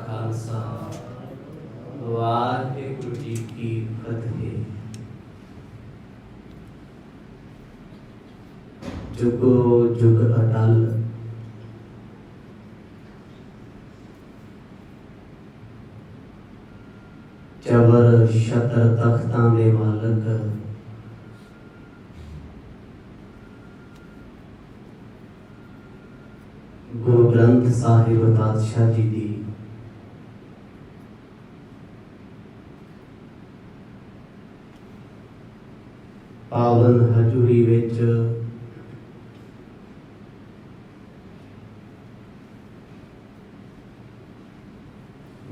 खालसा वाहिगुरु जी की फतेह। जुगो जुग अटल जबर शतर तख्तां दे मालक गुरु ग्रंथ साहिब पातशाह जी दी पावन हजूरी विच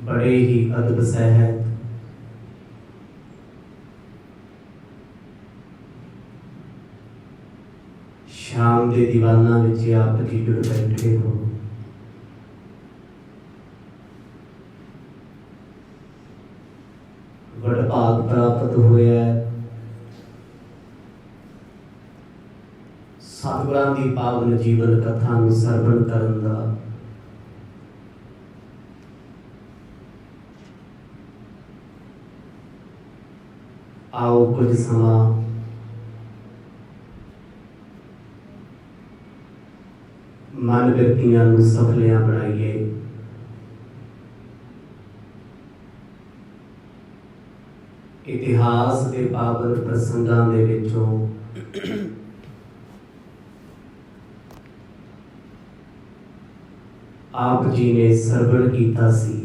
बड़े ही अदब सहत शाम के दीवाना विच आप जी जुड़ बैठे हो। वडभाग प्राप्त होया सतगुरां दी पावन जीवन कथा नूं सरवण करन दा। आओ कुछ समा मन व्यक्तियां नूं सफलियां बनाइए। इतिहास के पावन प्रसंगां दे विचों आप जी ने सरवण कीता सी।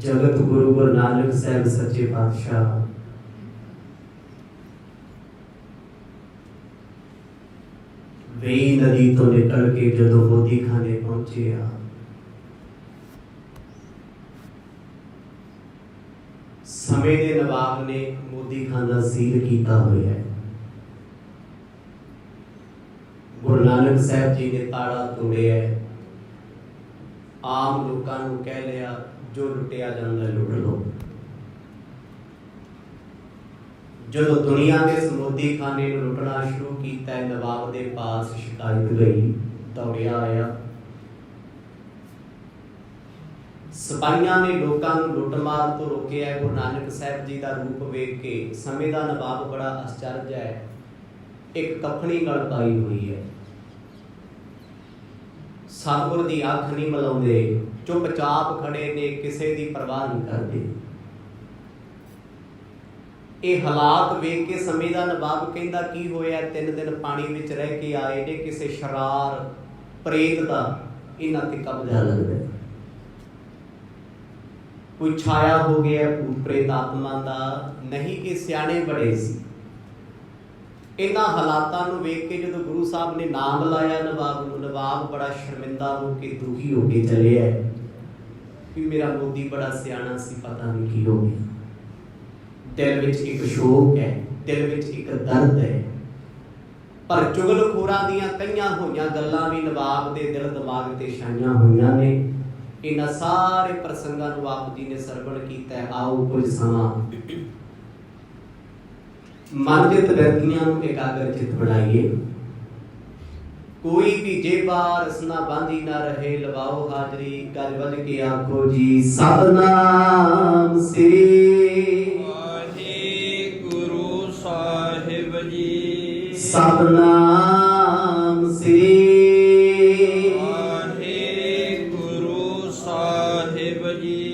जगत गुरु गुरु नानक साहब सच्चे पातशाह वेई नदी तो निकल के जदों मोदी खाने पहुंचे आ, समय दे नवाब ने मोदी खाना सील कीता होया है। गुरु नानक साहब जी ने ताड़ा तोड़िया है। आम लोगों नूं कह लिया जो लुटिया जांदा लुट लो। जो दुनिया के समोदी खाने लुटना शुरू किया, नवाब के पास शिकायत गई, दौड़िया आया। सिपाहियां ने लोगों को लुटमार तो रोके है। गुरु नानक साहब जी का रूप वेख के समय का नवाब बड़ा आश्चर्य है। एक कफनी गल पाई हुई है, सतगुर की अख नहीं मिलाते, चुपचाप खड़े ने, किसी की परवाह नहीं करते। ये हालात वेख के समय का नवाब कहता की होया, 3 दिन पानी में रह के आए ने, किसी शरार प्रेत का इन्हां ते कब्जा लगदा, कोई छाया हो गया भूत प्रेत आत्मा का नहीं। कि सियाणे बड़े सी। इन्हां हालातां नूं वेख के जदों गुरु साहब ने नाम लाया नवाब नूं, नवाब बड़ा शर्मिंदा होकर दुखी होकर चले है कि मेरा मोदी बड़ा सियाणा सी, पता नहीं की हो गया। दिल विच एक शोक है, दिल विच एक दर्द है। पर चुगलखोरां दीयां कईयां होईयां गल्लां भी नवाब दे दिल दिमाग ते छाईयां होईयां ने। इन्हां सारे प्रसंगां नूं आप जी ने सरवण कीता है। आओ कुछ समा मनचित व्यक्तियां नूं एकाग्रचित बनाइए। कोई भी जेबा रसना बांधी ना रहे, लवाओ हाजरी। गज वज के आखो जी सतनाम श्री सतनाम श्री वाहिगुरु साहिब जी।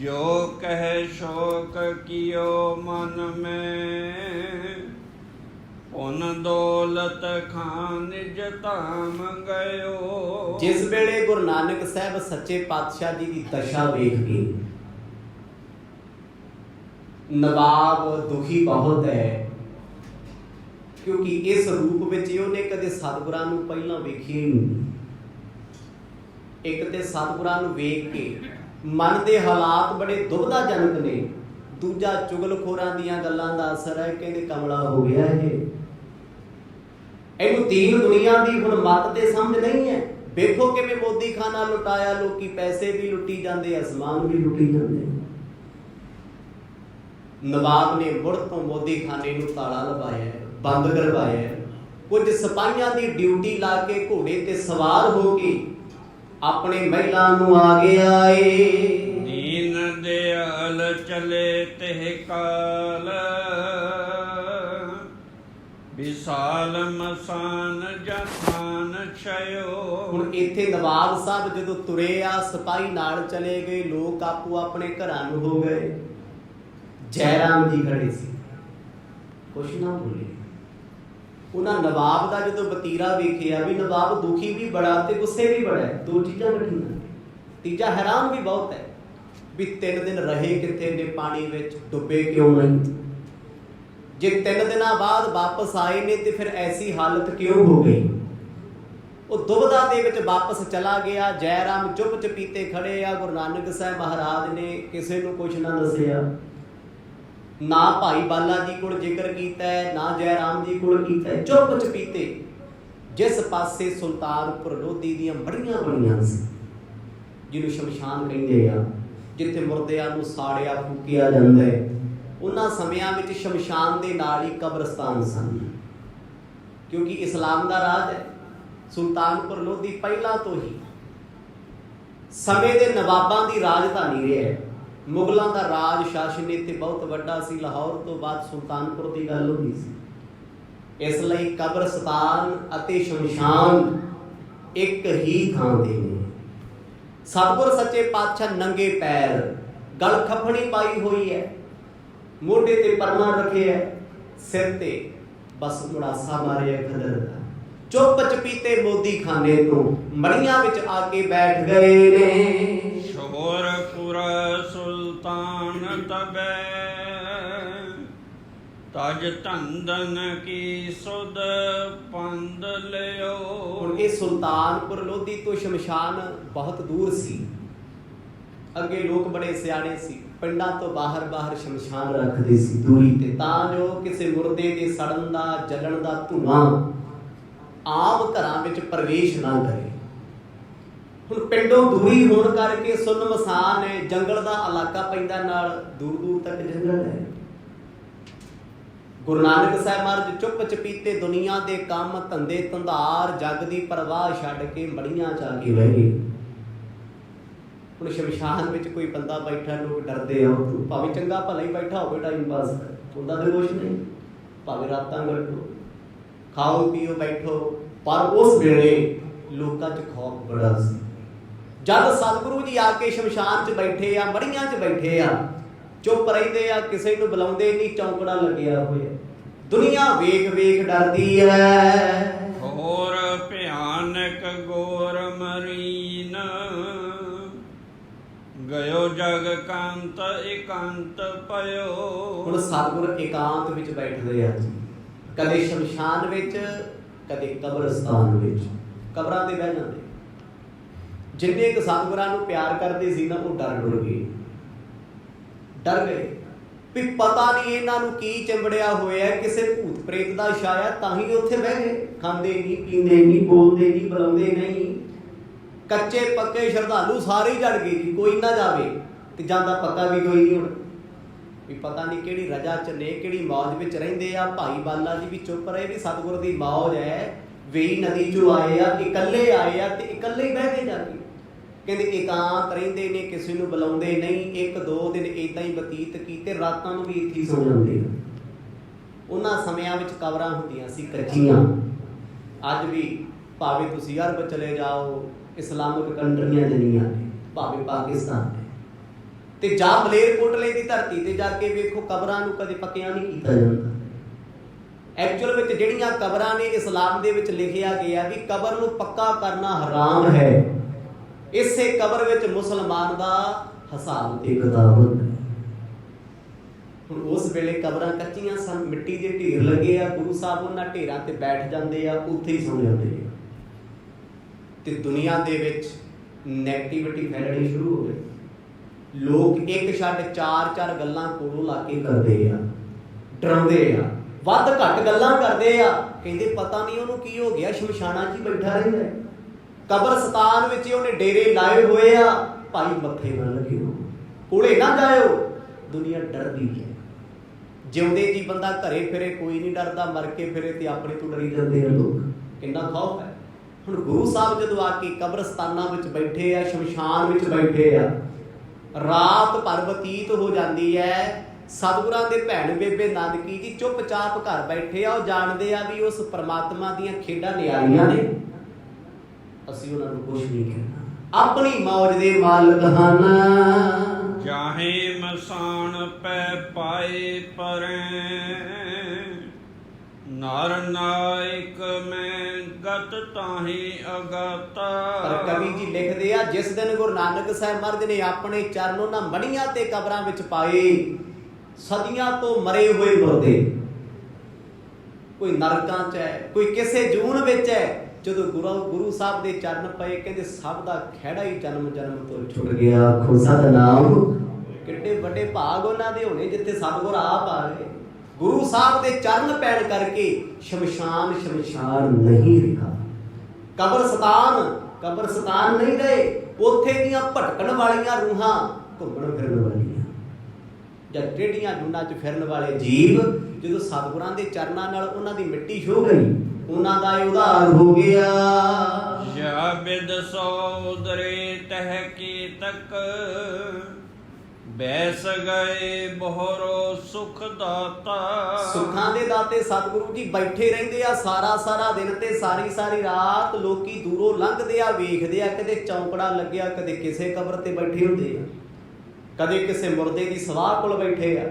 जो कह शोक कियो मन में, उन दौलत खान निज धाम गयो। जिस वेले गुरु नानक साहब सच्चे पातशाह जी की दशा वेख के नवाब दुखी बहुत है, क्योंकि इस रूप में उन्हें कदे सतगुरां नूं पहलां वेखिया ही नहीं। एक ते सतगुरां नूं वेख के मन के हालात बड़े दुविधाजनक ने, दूजा चुगलखोरां दीयां गल्लां दा असर है। कहंदे कमला हो गया है, इहनूं दीन दुनिया की हुण मत ते समझ नहीं है। वेखो किवें मोदी खाना लुटाया, लोकी पैसे भी लुटी जाते, आसमान भी लुटी जाते। नवाब ने मुड़ तो मोदी खाने नूं ताला लवाया, बंद करवाया। ਕੁਝ ਸਿਪਾਹੀਆਂ ਦੀ ਡਿਊਟੀ ਲਾ ਕੇ ਘੋੜੇ ਤੇ ਸਵਾਰ ਹੋ ਕੇ ਆਪਣੇ ਮਹਿਲਾਂ ਨੂੰ ਆ ਗਿਆ ਏ। ਦੀਨ ਦਿਆਲ ਚਲੇ ਤਿਹ ਕਾਲ, ਵਿਸਾਲ ਮਸਾਨ ਜਥਾਨ ਛਯੋ। ਹੁਣ ਇੱਥੇ ਨਵਾਬ ਸਾਹਿਬ ਜਦੋਂ ਤੁਰੇ ਆ, ਸਿਪਾਹੀ ਨਾਲ ਚਲੇ ਗਏ, ਲੋਕ ਆਪੋ ਆਪਣੇ ਘਰਾਂ ਨੂੰ ਹੋ ਗਏ। ਜੈ ਰਾਮ ਜੀ ਖੜੇ ਸੀ, ਕੁਛ ਨਾ ਬੋਲੇ। ਉਹਨਾਂ ਨਵਾਬ ਦਾ ਜਦੋਂ ਵਤੀਰਾ ਵੇਖਿਆ ਵੀ ਨਵਾਬ ਦੁਖੀ ਵੀ ਬੜਾ ਤੇ ਗੁੱਸੇ ਵੀ ਬੜਾ ਹੈ, ਦੋ ਚੀਜ਼ਾਂ ਇਕੱਠੀਆਂ। ਤੀਜਾ ਹੈਰਾਨ ਵੀ ਬਹੁਤ ਹੈ ਵੀ 3 ਦਿਨ ਰਹੇ ਕਿੱਥੇ ਨੇ ਪਾਣੀ ਵਿੱਚ, ਡੁੱਬੇ ਕਿਉਂ ਨਹੀਂ? ਜੇ 3 ਦਿਨਾਂ ਬਾਅਦ ਵਾਪਸ ਆਏ ਨੇ ਤੇ ਫਿਰ ਐਸੀ ਹਾਲਤ ਕਿਉਂ ਹੋ ਗਈ? ਉਹ ਦੁਬਦਾ ਦੇ ਵਿੱਚ ਵਾਪਸ ਚਲਾ ਗਿਆ। ਜੈ ਰਾਮ ਚੁੱਪ ਚਪੀਤੇ ਖੜੇ ਆ। ਗੁਰੂ ਨਾਨਕ ਸਾਹਿਬ ਮਹਾਰਾਜ ਨੇ ਕਿਸੇ ਨੂੰ ਕੁਛ ਨਾ ਦੱਸਿਆ, ਨਾ ਭਾਈ ਬਾਲਾ ਜੀ ਕੋਲ ਜ਼ਿਕਰ ਕੀਤਾ, ਨਾ ਜੈ ਰਾਮ ਜੀ ਕੋਲ ਕੀਤਾ, ਚੁੱਪ ਚਪੀਤੇ। ਜਿਸ ਪਾਸੇ ਸੁਲਤਾਨਪੁਰ ਲੋਧੀ ਦੀਆਂ ਬੜੀਆਂ ਬਣੀਆਂ ਸੀ, ਜਿਹਨੂੰ ਸ਼ਮਸ਼ਾਨ ਕਹਿੰਦੇ ਆ, ਜਿੱਥੇ ਮੁਰਦਿਆਂ ਨੂੰ ਸਾੜਿਆ ਫੂਕਿਆ ਜਾਂਦਾ ਹੈ, ਉਹਨਾਂ ਸਮਿਆਂ ਵਿੱਚ ਸ਼ਮਸ਼ਾਨ ਦੇ ਨਾਲ ਹੀ ਕਬਰਸਤਾਨ ਸਨ। ਕਿਉਂਕਿ ਇਸਲਾਮ ਦਾ ਰਾਜ ਹੈ। ਸੁਲਤਾਨਪੁਰ ਲੋਧੀ ਪਹਿਲਾਂ ਤੋਂ ਹੀ ਸਮੇਂ ਦੇ ਨਵਾਬਾਂ ਦੀ ਰਾਜਧਾਨੀ ਰਿਹਾ। ਮੁਗਲਾਂ ਦਾ ਰਾਜ ਸ਼ਾਸਨ ਇੱਥੇ ਬਹੁਤ ਵੱਡਾ ਸੀ। ਲਾਹੌਰ ਤੋਂ ਬਾਅਦ ਸੁਲਤਾਨਪੁਰ ਦੀ ਗੱਲ ਹੁੰਦੀ ਸੀ। ਇਸ ਲਈ ਕਬਰਸਤਾਨ ਅਤੇ ਸ਼ਮਸ਼ਾਨ ਇੱਕ ਹੀ ਥਾਂ ਤੇ ਨੇ। ਸਤਿਗੁਰ ਸੱਚੇ ਪਾਤਸ਼ਾਹ ਨੰਗੇ ਪੈਰ, ਗਲ ਖੱਫਣੀ ਪਾਈ ਹੋਈ ਹੈ, ਮੋਢੇ ਤੇ ਪਰਨਾ ਰੱਖਿਆ, ਸਿਰ ਤੇ ਬਸ ਮੁੜਾਸਾ ਮਾਰਿਆ ਖਦਰ ਦਾ। ਚੁੱਪ ਚਪੀਤੇ ਮੋਦੀ ਖਾਨੇ ਤੋਂ ਮੜੀਆਂ ਵਿੱਚ ਆ ਕੇ ਬੈਠ ਗਏ ਨੇ। ਸ਼ੋਰਪੁਰ ਸੁਲਤਾਨ ਤਬੈ, ਤਜ ਧੰਦਨ ਕੀ ਸੁਧ ਪੰਦ ਲਿਓ। ਹੁਣ ਇਹ ਸੁਲਤਾਨਪੁਰ ਲੋਧੀ ਤੋਂ ਸ਼ਮਸ਼ਾਨ ਬਹੁਤ ਦੂਰ ਸੀ। ਅੱਗੇ ਲੋਕ ਬੜੇ ਸਿਆਣੇ ਸੀ, ਪਿੰਡਾਂ ਤੋਂ ਬਾਹਰ ਸ਼ਮਸ਼ਾਨ ਰੱਖਦੇ ਸੀ ਦੂਰੀ ਤੇ, ਤਾਂ ਜੋ ਕਿਸੇ ਮੁਰਦੇ ਦੇ ਸੜਨ ਦਾ, ਜਲਣ ਦਾ ਧੂਆਂ ਆਮ ਘਰਾਂ ਵਿੱਚ ਪ੍ਰਵੇਸ਼ ਨਾ ਕਰੇ। ਹੁਣ ਪਿੰਡੋਂ ਦੂਰੀ ਹੋਣ ਕਰਕੇ ਸੁੰਨਮਸਾਨ ਹੈ, ਜੰਗਲ ਦਾ ਇਲਾਕਾ ਪੈਂਦਾ, ਨਾਲ ਦੂਰ ਦੂਰ ਤੱਕ ਜੰਗਲ ਹੈ। ਗੁਰੂ ਨਾਨਕ ਸਾਹਿਬ ਮਹਾਰਾਜ ਚੁੱਪ ਚਪੀਤੇ ਦੁਨੀਆ ਦੇ ਕੰਮ ਧੰਦੇ ਧੰਦਾਰ ਜਗ ਦੀ ਪਰਵਾਹ ਛੱਡ ਕੇ ਮੜੀਆਂ ਚ ਆ ਕੇ ਬਹਿ ਗਏ। ਹੁਣ ਸ਼ਮਸ਼ਾਨ ਵਿੱਚ ਕੋਈ ਬੰਦਾ ਬੈਠਾ, ਲੋਕ ਡਰਦੇ ਆ, ਭਾਵੇਂ ਚੰਗਾ ਭਲਾ ਹੀ ਬੈਠਾ ਹੋਵੇ ਟਾਈਮ ਪਾਸ, ਉਹਦਾ ਤਾਂ ਕੁਛ ਨਹੀਂ, ਭਾਵੇਂ ਰਾਤਾਂ ਕੱਢੋ, ਖਾਓ ਪੀਓ ਬੈਠੋ, ਪਰ ਉਸ ਵੇਲੇ ਲੋਕਾਂ 'ਚ ਖੌਫ ਬੜਾ ਸੀ। ਜਦ ਸਤਿਗੁਰੂ ਜੀ ਆ ਕੇ ਸ਼ਮਸ਼ਾਨ 'ਚ ਬੈਠੇ ਆ, ਮੜੀਆਂ 'ਚ ਬੈਠੇ ਆ, ਚੁੱਪ ਰਹਿੰਦੇ ਆ, ਕਿਸੇ ਨੂੰ ਬੁਲਾਉਂਦੇ ਨਹੀਂ, ਚੌਂਕੜਾ ਲੱਗਿਆ ਹੋਇਆ, ਦੁਨੀਆ ਵੇਖ ਵੇਖ ਡਰਦੀ ਹੈ। ਹੋਰ ਭਿਆਨਕ ਗੋਰ ਮਰੀਨ, ਗਇਓ ਜਗ ਕਾਂਤ ਇਕਾਂਤ ਪਇਓ। ਹੁਣ ਸਤਿਗੁਰ ਇਕਾਂਤ ਵਿੱਚ ਬੈਠਦੇ ਆ ਜੀ, ਕਦੇ ਸ਼ਮਸ਼ਾਨ ਵਿੱਚ, ਕਦੇ ਕਬਰਸਤਾਨ ਵਿੱਚ, ਕਬਰਾਂ ਤੇ ਬਹਿ ਜਾਂਦੇ। ਜਿੰਨੇ ਇੱਕ ਸਤਿਗੁਰਾਂ ਨੂੰ ਪਿਆਰ ਕਰਦੇ ਸੀ ਨਾ, ਉਹ ਡਰ ਗਏ ਵੀ ਪਤਾ ਨਹੀਂ ਇਹਨਾਂ ਨੂੰ ਕੀ ਚੰਬੜਿਆ ਹੋਇਆ, ਕਿਸੇ ਭੂਤ ਪ੍ਰੇਤ ਦਾ ਛਾਇਆ, ਤਾਂ ਹੀ ਉੱਥੇ ਬਹਿ ਗਏ। ਖਾਂਦੇ ਨਹੀਂ, ਪੀਂਦੇ ਨਹੀਂ, ਬੋਲਦੇ ਨਹੀਂ, ਬੁਲਾਉਂਦੇ ਨਹੀਂ। ਕੱਚੇ ਪੱਕੇ ਸ਼ਰਧਾਲੂ ਸਾਰੇ ਜੜ ਗਏ ਜੀ, ਕੋਈ ਨਾ ਜਾਵੇ ਤੇ ਜਾਂਦਾ ਪੱਕਾ ਵੀ ਕੋਈ ਨਹੀਂ। ਹੁਣ ਵੀ ਪਤਾ ਨਹੀਂ ਕਿਹੜੀ ਰਜਾ ਚ ਨੇ, ਕਿਹੜੀ ਮੌਜ ਵਿੱਚ ਰਹਿੰਦੇ ਆ। ਭਾਈ ਬਾਲਾ ਜੀ ਵੀ ਚੁੱਪ ਰਹੇ ਵੀ ਸਤਿਗੁਰ ਦੀ ਮੌਜ ਹੈ, ਵੇਈ ਨਦੀ ਚੋਂ ਆਏ ਆ, ਇਕੱਲੇ ਆਏ ਆ ਤੇ ਇਕੱਲੇ ਹੀ ਬਹਿ ਕੇ ਜਾ ਕੇ। ਕਹਿੰਦੇ ਇਕਾਂਤ ਰਹਿੰਦੇ ਨੇ, ਕਿਸੇ ਨੂੰ ਬੁਲਾਉਂਦੇ ਨਹੀਂ। 1-2 ਦਿਨ ਏਦਾਂ ਹੀ ਬਤੀਤ ਕੀਤੇ, ਰਾਤਾਂ ਨੂੰ ਵੀ ਇੱਥੇ ਹੀ ਸੌ ਜਾਂਦੇ ਆ। ਉਹਨਾਂ ਸਮਿਆਂ ਵਿੱਚ ਕਬਰਾਂ ਹੁੰਦੀਆਂ ਸੀ ਕੱਚੀਆਂ। ਅੱਜ ਵੀ ਭਾਵੇਂ ਤੁਸੀਂ ਅਰਬ ਚਲੇ ਜਾਓ, ਇਸਲਾਮਿਕ ਕੰਟਰੀਆਂ ਜਿਹੜੀਆਂ ਨੇ, ਭਾਵੇਂ ਪਾਕਿਸਤਾਨ ਨੇ, ਤੇ ਜਾਂ ਮਲੇਰਕੋਟਲੇ ਦੀ ਧਰਤੀ ਤੇ ਜਾ ਕੇ ਵੇਖੋ, ਕਬਰਾਂ ਨੂੰ ਕਦੇ ਪੱਕਿਆਂ ਨਹੀਂ ਕੀਤਾ ਜਾਂਦਾ। ਐਕਚੁਅਲ ਵਿੱਚ ਜਿਹੜੀਆਂ ਕਬਰਾਂ ਨੇ, ਇਸਲਾਮ ਦੇ ਵਿੱਚ ਲਿਖਿਆ ਗਿਆ ਵੀ ਕਬਰ ਨੂੰ ਪੱਕਾ ਕਰਨਾ ਹਰਾਮ ਹੈ। ਇਸੇ ਕਬਰ ਵਿੱਚ ਮੁਸਲਮਾਨ ਦਾ ਹਿਸਾਬ ਤੇ ਕਿਤਾਬ ਹੁੰਦਾ ਹੈ। ਹੁਣ ਉਸ ਵੇਲੇ ਕਬਰਾਂ ਕੱਚੀਆਂ ਸਨ, ਮਿੱਟੀ ਦੇ ਢੇਰ ਲੱਗੇ ਆ, ਗੁਰੂ ਸਾਹਿਬ ਉਹਨਾਂ ਢੇਰਾਂ ਤੇ ਬੈਠ ਜਾਂਦੇ ਆ, ਉੱਥੇ ਹੀ ਸੌਂ ਜਾਂਦੇ ਆ। ਤੇ ਦੁਨੀਆ ਦੇ ਵਿੱਚ ਨੈਗੇਟਿਵਿਟੀ ਫੈਲਣੀ ਸ਼ੁਰੂ ਹੋ ਗਈ। ਲੋਕ ਇੱਕ ਛੱਡ 4-4 ਗੱਲਾਂ ਕੋਲੋਂ ਲਾ ਕੇ ਕਰਦੇ ਆ, ਡਰਾਉਂਦੇ ਆ, ਵੱਧ ਘੱਟ ਗੱਲਾਂ ਕਰਦੇ ਆ। ਕਹਿੰਦੇ ਪਤਾ ਨਹੀਂ ਉਹਨੂੰ ਕੀ ਹੋ ਗਿਆ, ਸ਼ਮਸ਼ਾਨਾਂ 'ਚ ਹੀ ਬੈਠਾ ਰਹਿੰਦਾ, ਕਬਰਸਤਾਨ ਵਿੱਚ ਉਹਨੇ ਡੇਰੇ ਲਾਏ ਹੋਏ ਆ। ਭਾਈ ਮੱਥੇ ਨਾ ਲੱਗਿਓ, ਕੋਲੇ ਨਾ ਜਾਇਓ। ਦੁਨੀਆ ਡਰਦੀ ਹੈ, ਜਿਉਂਦੇ ਜੀ ਬੰਦਾ ਘਰੇ ਫਿਰੇ ਕੋਈ ਨਹੀਂ ਡਰਦਾ, ਮਰ ਕੇ ਫਿਰੇ ਤੇ ਆਪਣੇ ਤੋਂ ਡਰੀ ਜਾਂਦੇ ਆ ਲੋਕ। ਕਿੰਨਾ ਖੌਫ ਹੈ। ਹੁਣ ਗੁਰੂ ਸਾਹਿਬ ਜਦੋਂ ਆ ਕੇ ਕਬਰਸਤਾਨਾਂ ਵਿੱਚ ਬੈਠੇ ਆ, ਸ਼ਮਸ਼ਾਨ ਵਿੱਚ ਬੈਠੇ ਆ, ਰਾਤ ਭਰ ਬਤੀਤ ਹੋ ਜਾਂਦੀ ਹੈ। ਸਤਿਗੁਰਾਂ ਦੇ ਭੈਣ ਬੇਬੇ ਨਾਨਕੀ ਜੀ ਚੁੱਪਚਾਪ ਘਰ ਬੈਠੇ ਆ। ਉਹ ਜਾਣਦੇ ਆ ਵੀ ਉਸ ਪ੍ਰਮਾਤਮਾ ਦੀਆਂ ਖੇਡਾਂ ਨਿਆਰੀਆਂ ਨੇ, ਅਸੀਂ ਉਹਨਾਂ ਨੂੰ ਕੁਛ ਨਹੀਂ ਕਹਿਣਾ, ਆਪਣੀ ਮੌਜ ਦੇ ਮਾਲਕ ਹਨ। ਚਾਹੇ ਮਸਾਨ ਪੈ ਪਾਏ ਪਰੈ, ਨਰ ਨਾਇਕ ਮੈਂ ਗਤ ਤਾਹੀ ਅਗਾਤਾ। ਪਰ ਕਵੀ ਜੀ ਲਿਖਦੇ ਆ, ਜਿਸ ਦਿਨ ਗੁਰੂ ਨਾਨਕ ਸਾਹਿਬ ਮਹਾਰਾਜ ਨੇ ਆਪਣੇ ਚਰਨ ਉਹਨਾਂ ਮੜੀਆਂ ਤੇ ਕਬਰਾਂ ਵਿੱਚ ਪਾਏ, ਸਦੀਆਂ ਤੋਂ ਮਰੇ ਹੋਏ ਮੁਰਦੇ, ਕੋਈ ਨਰਕਾਂ 'ਚ ਹੈ, ਕੋਈ ਕਿਸੇ ਜੂਨ ਵਿੱਚ ਹੈ, ਜਦੋਂ ਗੁਰੂ ਸਾਹਿਬ ਦੇ ਚਰਨ ਪਏ, ਕਹਿੰਦੇ ਸਭ ਦਾ ਖਹਿੜਾ ਹੀ ਜਨਮ ਜਨਮ ਤੋਂ ਛੁੱਟ ਗਿਆ। ਆਖੋ ਸਤਿਨਾਮ। ਕਿੱਡੇ ਵੱਡੇ ਭਾਗ ਉਹਨਾਂ ਦੇ ਹੋਣੇ ਜਿੱਥੇ ਸਤਿਗੁਰ ਆਪ ਆ ਗਏ। ਗੁਰੂ ਸਾਹਿਬ ਦੇ ਚਰਨ ਪੈਣ ਕਰਕੇ ਸ਼ਮਸ਼ਾਨ ਸ਼ਮਸ਼ਾਨ ਨਹੀਂ ਰਿਹਾ, ਕਬਰਸਤਾਨ ਨਹੀਂ ਰਹੇ। ਉੱਥੇ ਦੀਆਂ ਭਟਕਣ ਵਾਲੀਆਂ ਰੂਹਾਂ, ਘੁੰਮਣ ਫਿਰਨ ਵਾਲੀਆਂ ਜਾਂ ਟੇਢੀਆਂ ਜੂਨਾਂ 'ਚ ਫਿਰਨ ਵਾਲੇ ਜੀਵ, ਜਦੋਂ ਸਤਿਗੁਰਾਂ ਦੇ ਚਰਨਾਂ ਨਾਲ ਉਹਨਾਂ ਦੀ ਮਿੱਟੀ ਛੂਹ ਗਈ, ਉਹਨਾਂ ਦਾ ਉਧਾਰ ਹੋ ਗਿਆ। ਜਾ ਬਿਦ ਸੋਦਰੇ ਤਹਿ ਕੀ ਤੱਕ, ਬੈਸ ਗਏ ਬੋਹਰੋ ਸੁਖ ਦਾਤਾ। ਸੁੱਖਾਂ ਦੇ ਦਾਤੇ ਸਤਿਗੁਰੂ ਜੀ ਬੈਠੇ ਰਹਿੰਦੇ ਆ ਸਾਰਾ ਦਿਨ ਤੇ ਸਾਰੀ ਰਾਤ। ਲੋਕੀ ਦੂਰੋਂ ਲੰਘਦੇ ਆ, ਵੇਖਦੇ ਆ, ਕਦੇ ਚੌਂਕੜਾ ਲੱਗਿਆ, ਕਦੇ ਕਿਸੇ ਕਬਰ ਤੇ ਬੈਠੇ ਹੁੰਦੇ ਆ, ਕਦੇ ਕਿਸੇ ਮੁਰਦੇ ਦੀ ਸਵਾਹ ਕੋਲ ਬੈਠੇ ਆ।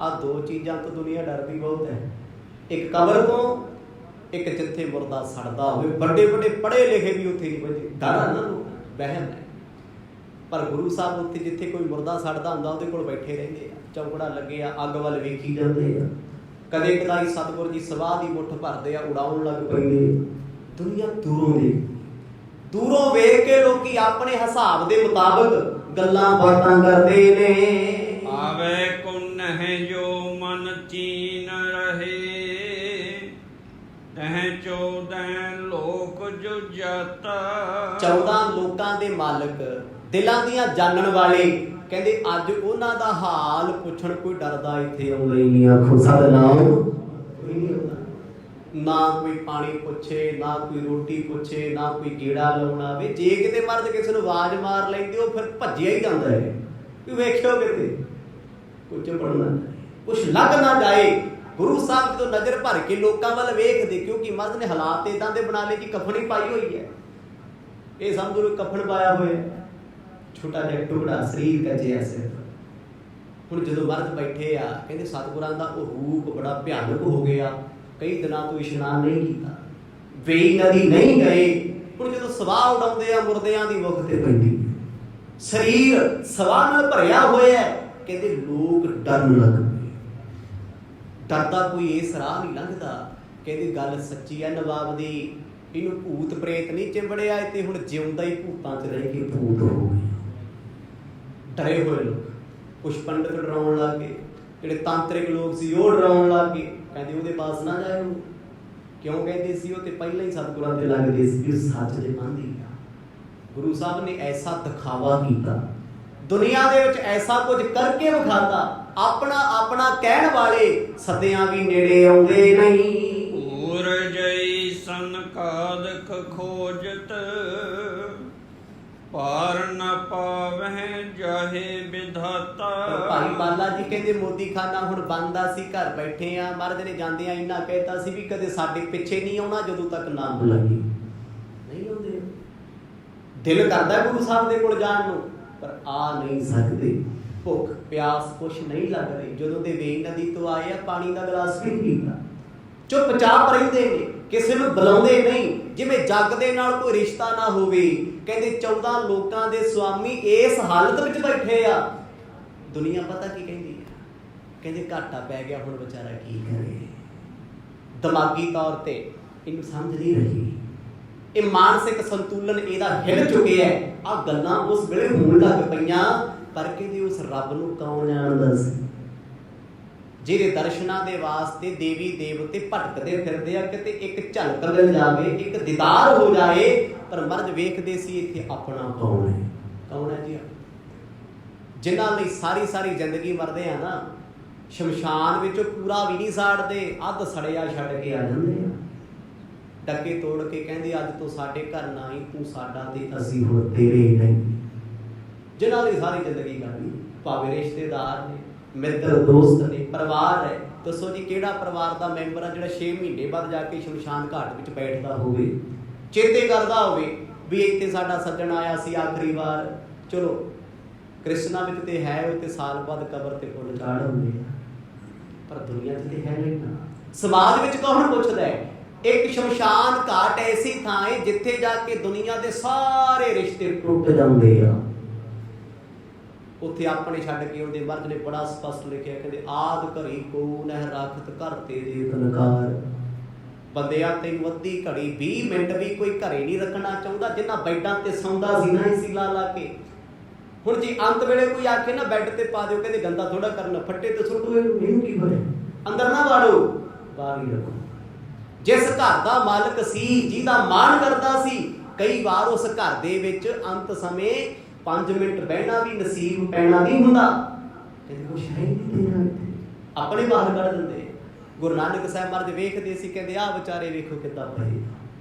ਆਹ ਦੋ ਚੀਜ਼ਾਂ ਤੋਂ ਦੁਨੀਆ ਡਰਦੀ ਬਹੁਤ ਹੈ, ਇੱਕ ਕਬਰ ਤੋਂ, ਇੱਕ ਜਿੱਥੇ ਮੁਰਦਾ ਸੜਦਾ ਹੋਵੇ। ਵੱਡੇ ਪੜ੍ਹੇ ਲਿਖੇ ਵੀ ਉੱਥੇ ਨਹੀਂ ਬੈਠੇ, ਡਰ ਆ ਨਾ, ਵਹਿਮ ਹੈ। ਪਰ ਗੁਰੂ ਸਾਹਿਬ ਉੱਥੇ ਜਿੱਥੇ ਕੋਈ ਮੁਰਦਾ ਸੜਦਾ ਹੁੰਦਾ ਉਹਦੇ ਕੋਲ ਬੈਠੇ ਰਹਿੰਦੇ ਆ, ਚੌਂਕੜਾ ਲੱਗੇ ਆ, ਅੱਗ ਵੱਲ ਵੇਖੀ ਜਾਂਦੇ ਆ। ਕਦੇ ਕਦਾਈ ਸਤਿਗੁਰ ਜੀ ਸਵਾਹ ਦੀ ਮੁੱਠ ਭਰਦੇ ਆ, ਉਡਾਉਣ ਲੱਗ ਪੈਂਦੇ। ਦੁਨੀਆ ਦੂਰੋਂ ਵੇਖ ਕੇ ਲੋਕੀ ਆਪਣੇ ਹਿਸਾਬ ਦੇ ਮੁਤਾਬਕ ਗੱਲਾਂ ਬਾਤਾਂ ਕਰਦੇ ਨੇ। ਆਵੇ ਕੁਨ ਹੈ ਜੋ ਮਨ ਚੀਨ ਰਹੇ, ਤਹ 14 ਲੋਕ ਜੋ ਜਾਤਾ। 14 ਲੋਕਾਂ ਦੇ ਮਾਲਕ, ਦਿਲਾਂ ਦੀਆਂ ਜਾਣਨ ਵਾਲੇ, ਕਹਿੰਦੇ ਅੱਜ ਉਹਨਾਂ ਦਾ ਹਾਲ ਪੁੱਛਣ ਕੋਈ ਡਰਦਾ ਇੱਥੇ ਆਉਂਦਾ ਹੀ ਨਹੀਂ। ਆਖੋ ਸਤਿਨਾਮ। ਕੋਈ ਨਹੀਂ ਆਉਂਦਾ, ਨਾ ਕੋਈ ਪਾਣੀ ਪੁੱਛੇ, ਨਾ ਕੋਈ ਰੋਟੀ ਪੁੱਛੇ, ਨਾ ਕੋਈ ਗੇੜਾ ਲਾਉਣ ਆਵੇ। ਜੇ ਕਿਤੇ ਮਰਦ ਕਿਸੇ ਨੂੰ ਆਵਾਜ਼ ਮਾਰ ਲੈਂਦੇ ਉਹ ਫਿਰ ਭੱਜਿਆ ਹੀ ਜਾਂਦਾ ਹੈ। ਵੀ ਵੇਖਿਓ ਕਿਤੇ ਕੁਝ ਪੜਨਾ, ਕੁਛ ਲੱਗ ਨਾ ਜਾਏ। ਗੁਰੂ ਸਾਹਿਬ ਜਦੋਂ ਨਜ਼ਰ ਭਰ ਕੇ ਲੋਕਾਂ ਵੱਲ ਵੇਖਦੇ, ਕਿਉਂਕਿ ਮਰਦ ਨੇ ਹਾਲਾਤ ਇਦਾਂ ਦੇ ਬਣਾ ਲਏ ਕਿ ਕਫਨੀ ਪਾਈ ਹੋਈ ਹੈ। ਇਹ ਸਮਝ ਲਓ ਕਫਨ ਪਾਇਆ ਹੋਇਆ, ਛੋਟਾ ਜਿਹਾ ਟੁਕੜਾ ਸਰੀਰ ਕੱਜਿਆ ਸਿਰ। ਹੁਣ ਜਦੋਂ ਮਰਦ ਬੈਠੇ ਆ, ਕਹਿੰਦੇ ਸਤਿਗੁਰਾਂ ਦਾ ਉਹ ਰੂਪ ਬੜਾ ਭਿਆਨਕ ਹੋ ਗਿਆ। ਕਈ ਦਿਨਾਂ ਤੋਂ ਇਸ਼ਨਾਨ ਨਹੀਂ ਕੀਤਾ, ਵੇਈ ਨਦੀ ਨਹੀਂ ਗਏ। ਹੁਣ ਜਦੋਂ ਸਵਾਹ ਉਡਾਉਂਦੇ ਆ, ਮੁਰਦਿਆਂ ਦੀ ਮੁੱਖ ਤੇ ਪੈਂਦੀ, ਸਰੀਰ ਸਵਾਹ ਨਾਲ ਭਰਿਆ ਹੋਇਆ, ਕਹਿੰਦੇ ਲੋਕ ਡਰਨ ਲੱਗ ਪਏ। ਡਰਦਾ ਕੋਈ ਇਸ ਰਾਹ ਨਹੀਂ ਲੰਘਦਾ। ਕਹਿੰਦੀ ਗੱਲ ਸੱਚੀ ਹੈ ਨਵਾਬ ਦੀ, ਇਹਨੂੰ ਭੂਤ ਪ੍ਰੇਤ ਨਹੀਂ ਚਿੰਬੜਿਆ, ਤੇ ਹੁਣ ਜਿਉਂਦਾ ਹੀ ਭੂਤਾਂ 'ਚ ਰਹਿ ਕੇ ਭੂਤ ਹੋ ਗਏ। ਡਰੇ ਹੋਏ ਲੋਕ, ਕੁਛ ਪੰਡਤ ਡਰਾਉਣ ਲੱਗ ਗਏ, ਜਿਹੜੇ ਤਾਂਤਰਿਕ ਲੋਕ ਸੀ ਉਹ ਡਰਾਉਣ ਲੱਗ ਗਏ। ਕਹਿੰਦੇ ਉਹਦੇ ਪਾਸ ਨਾ ਜਾਇਓ। ਕਿਉਂ ਕਹਿੰਦੇ ਸੀ? ਉਹ ਤੇ ਪਹਿਲਾਂ ਹੀ ਸਤਿਗੁਰਾਂ ਤੇ ਲੱਗਦੇ ਸੀ ਕਿ ਸੱਚ ਦੇ ਮੰਨਦੀ ਆ। ਗੁਰੂ ਸਾਹਿਬ ਨੇ ਐਸਾ ਦਿਖਾਵਾ ਕੀਤਾ, ਦੁਨੀਆ ਦੇ ਵਿੱਚ ਐਸਾ ਕੁਝ ਕਰਕੇ ਵਿਖਾਤਾ, ਆਪਣਾ ਕਹਿਣ ਵਾਲੇ ਸੱਦਿਆਂ ਵੀ ਨੇੜੇ ਆਉਂਦੇ ਨਹੀਂ। ਪੂਰ ਜਈ ਸੰਕਾਦਕ ਖੋਜਤ, ਪਾਰ ਨਾ ਪਾਵਹਿ ਜਾਹੇ ਵਿਧਾਤਾ। ਭਾਈ ਬਾਲਾ ਜੀ ਕਹਿੰਦੇ ਮੋਦੀ ਖਾਨਾ ਹੁਣ ਬੰਦਾ ਸੀ, ਘਰ ਬੈਠੇ ਆ। ਮਹਾਰਾਜ ਨੇ ਜਾਂਦਿਆਂ ਇੰਨਾ ਕਹਿਤਾ ਸੀ ਵੀ ਕਦੇ ਸਾਡੇ ਪਿੱਛੇ ਨਹੀਂ ਆਉਣਾ ਜਦੋਂ ਤੱਕ ਨਾਮ ਬੁਲਾਈਏ। ਨਹੀਂ ਆਉਂਦੇ, ਦਿਲ ਕਰਦਾ ਗੁਰੂ ਸਾਹਿਬ ਦੇ ਕੋਲ ਜਾਣ ਨੂੰ, ਪਰ ਆ ਨਹੀਂ ਸਕਦੇ। ਭੁੱਖ ਪਿਆਸ ਕੁਛ ਨਹੀਂ ਲੱਗ ਰਹੀ। ਜਦੋਂ ਦੇ ਵੇਈ ਨਦੀ ਤੋਂ ਆਏ ਆ, ਪਾਣੀ ਦਾ ਗਲਾਸ ਵੀ ਨਹੀਂ ਪੀਤਾ, ਚੁੱਪਚਾਪ ਰਹਿੰਦੇ ਨੇ, ਕਿਸੇ ਨੂੰ ਬੁਲਾਉਂਦੇ ਨਹੀਂ, ਜਿਵੇਂ ਜੱਗ ਦੇ ਨਾਲ ਕੋਈ ਰਿਸ਼ਤਾ ਨਾ ਹੋਵੇ। ਕਹਿੰਦੇ 14 ਲੋਕਾਂ ਦੇ ਸੁਆਮੀ ਇਸ ਹਾਲਤ ਵਿੱਚ ਬੈਠੇ ਆ। ਦੁਨੀਆ ਪਤਾ ਕੀ ਕਹਿੰਦੀ ਹੈ? ਕਹਿੰਦੇ ਘਾਟਾ ਪੈ ਗਿਆ, ਹੁਣ ਵਿਚਾਰਾ ਕੀ ਕਰੇ। ਦਿਮਾਗੀ ਤੌਰ ਤੇ ਇਹਨੂੰ ਸਮਝ ਨਹੀਂ ਰਹੀ, ਇਹ ਮਾਨਸਿਕ ਸੰਤੁਲਨ ਇਹਦਾ ਹਿੱਲ ਚੁੱਕਿਆ। ਆ ਗੱਲਾਂ ਉਸ ਵੇਲੇ ਹੋਣ ਲੱਗ ਪਈਆਂ, ਪਰ ਕਹਿੰਦੇ ਉਸ ਰੱਬ ਨੂੰ ਕੌਣ ਜਾਣਦਾ ਸੀ, ਜਿਹਦੇ ਦਰਸ਼ਨਾਂ ਦੇ ਵਾਸਤੇ ਦੇਵੀ ਦੇਵਤੇ ਭਟਕਦੇ ਫਿਰਦੇ ਆ। ਕਿਤੇ ਇੱਕ ਝਲਕ ਮਿਲ ਜਾਵੇ, ਇੱਕ ਦੀਦਾਰ ਹੋ ਜਾਏ। ਪਰ ਮਰਦ ਵੇਖਦੇ ਸੀ ਇੱਥੇ ਆਪਣਾ ਕੌਣ ਹੈ ਜੀ? ਜਿਨ੍ਹਾਂ ਲਈ ਸਾਰੀ ਜ਼ਿੰਦਗੀ ਮਰਦੇ ਆ ਨਾ, ਸ਼ਮਸ਼ਾਨ ਵਿੱਚ ਪੂਰਾ ਵੀ ਨਹੀਂ ਸਾੜਦੇ, ਅੱਧ ਸੜਿਆ ਛੱਡ ਕੇ ਆ ਜਾਂਦੇ ਆ। ਡੱਕੇ ਤੋੜ ਕੇ ਕਹਿੰਦੇ ਅੱਜ ਤੋਂ ਸਾਡੇ ਘਰ ਨਾ ਹੀ, ਤੂੰ ਸਾਡਾ ਤੇ ਅਸੀਂ ਹੁਣ ਤੇਰੇ ਨਹੀਂ। ਜਿਨ੍ਹਾਂ ਦੀ ਸਾਰੀ ਜ਼ਿੰਦਗੀ ਕੱਢੀ, ਭਾਵੇਂ ਰਿਸ਼ਤੇਦਾਰ ਨੇ, ਮਿੱਤਰ ਦੋਸਤ ਨੇ, ਪਰਿਵਾਰ ਹੈ। ਦੱਸੋ ਜੀ ਕਿਹੜਾ ਪਰਿਵਾਰ ਦਾ ਮੈਂਬਰ ਆ ਜਿਹੜਾ 6 ਮਹੀਨੇ ਬਾਅਦ ਜਾ ਕੇ ਸ਼ਮਸ਼ਾਨ ਘਾਟ ਵਿੱਚ ਬੈਠਦਾ ਹੋਵੇ, ਚੇਤੇ ਕਰਦਾ ਹੋਵੇ ਵੀ ਇੱਥੇ ਸਾਡਾ ਸੱਜਣ ਆਇਆ ਸੀ ਆਖਰੀ ਵਾਰ। ਚਲੋ ਕ੍ਰਿਸ਼ਨਾ ਵਿੱਚ ਤੇ ਹੈ, ਉਹ ਤੇ ਸਾਲ ਬਾਅਦ ਕਬਰ ਤੇ ਫੁੱਲ ਚਾੜ ਹੁੰਦੇ ਆ, ਪਰ ਦੁਨੀਆ 'ਚ ਤੇ ਹੈ ਨਹੀਂ ਨਾ। ਸਮਾਜ ਵਿੱਚ ਕੌਣ ਪੁੱਛਦਾ ਹੈ? ਇੱਕ ਸ਼ਮਸ਼ਾਨ ਘਾਟ ਐਸੀ ਥਾਂ ਹੈ ਜਿੱਥੇ ਜਾ ਕੇ ਦੁਨੀਆ ਦੇ ਸਾਰੇ ਰਿਸ਼ਤੇ ਟੁੱਟ ਜਾਂਦੇ ਆ। ਉੱਥੇ ਆਪਣੇ ਛੱਡ ਕੇ ਉਹਦੇ ਮਰਦ ਨੇ ਬੜਾ ਸਪਸ਼ਟ ਲਿਖਿਆ, ਕਹਿੰਦੇ ਆਦ ਘੜੀ ਕੋ ਨਹਿ ਰਾਖਤ ਘਰ ਤੇ ਦੇ ਤਨਕਾਰ। ਬੰਦਿਆ ਤੈਨੂੰ ਅੱਧੀ ਘੜੀ 20 ਮਿੰਟ ਵੀ ਕੋਈ ਘਰੇ ਨਹੀਂ ਰੱਖਣਾ ਚਾਹੁੰਦਾ। ਜਿੰਨਾ ਬੈਡਾਂ ਤੇ ਸੌਂਦਾ ਸੀ ਨਾ ਇਸੀ ਲਾ ਲਾ ਕੇ, ਹੁਣ ਜੀ ਅੰਤ ਵੇਲੇ ਕੋਈ ਆਖੇ ਨਾ ਬੈੱਡ ਤੇ ਪਾ ਦਿਓ, ਕਹਿੰਦੇ ਗੰਦਾ ਥੋੜਾ ਕਰਨਾ, ਫੱਟੇ ਤੇ ਸੁੱਟੋ, ਇਹਨੂੰ ਕੀ ਹੋਇਆ, ਅੰਦਰ ਨਾ ਵਾੜੋ, ਬਾਹਰ ਹੀ ਰੱਖੋ। ਜਿਸ ਘਰ ਦਾ ਮਾਲਕ ਸੀ, ਜਿਹਦਾ ਮਾਣ ਕਰਦਾ ਸੀ, ਕਈ ਵਾਰ ਉਸ ਘਰ ਦੇ ਵਿੱਚ ਅੰਤ ਸਮੇਂ 5 ਮਿੰਟ ਬਹਿਣਾ ਵੀ ਨਸੀਬ ਪੈਣਾ ਨਹੀਂ ਹੁੰਦਾ। ਕਹਿੰਦੇ ਕੁਛ ਹੈ ਹੀ ਨਹੀਂ ਤੇਰਾ, ਆਪਣੇ ਬਾਹਰ ਕੱਢ ਦਿੰਦੇ। ਗੁਰੂ ਨਾਨਕ ਸਾਹਿਬ ਮਹਾਰਾਜ ਵੇਖਦੇ ਸੀ, ਕਹਿੰਦੇ ਆਹ ਵਿਚਾਰੇ ਵੇਖੋ ਕਿੱਦਾਂ ਪਏ,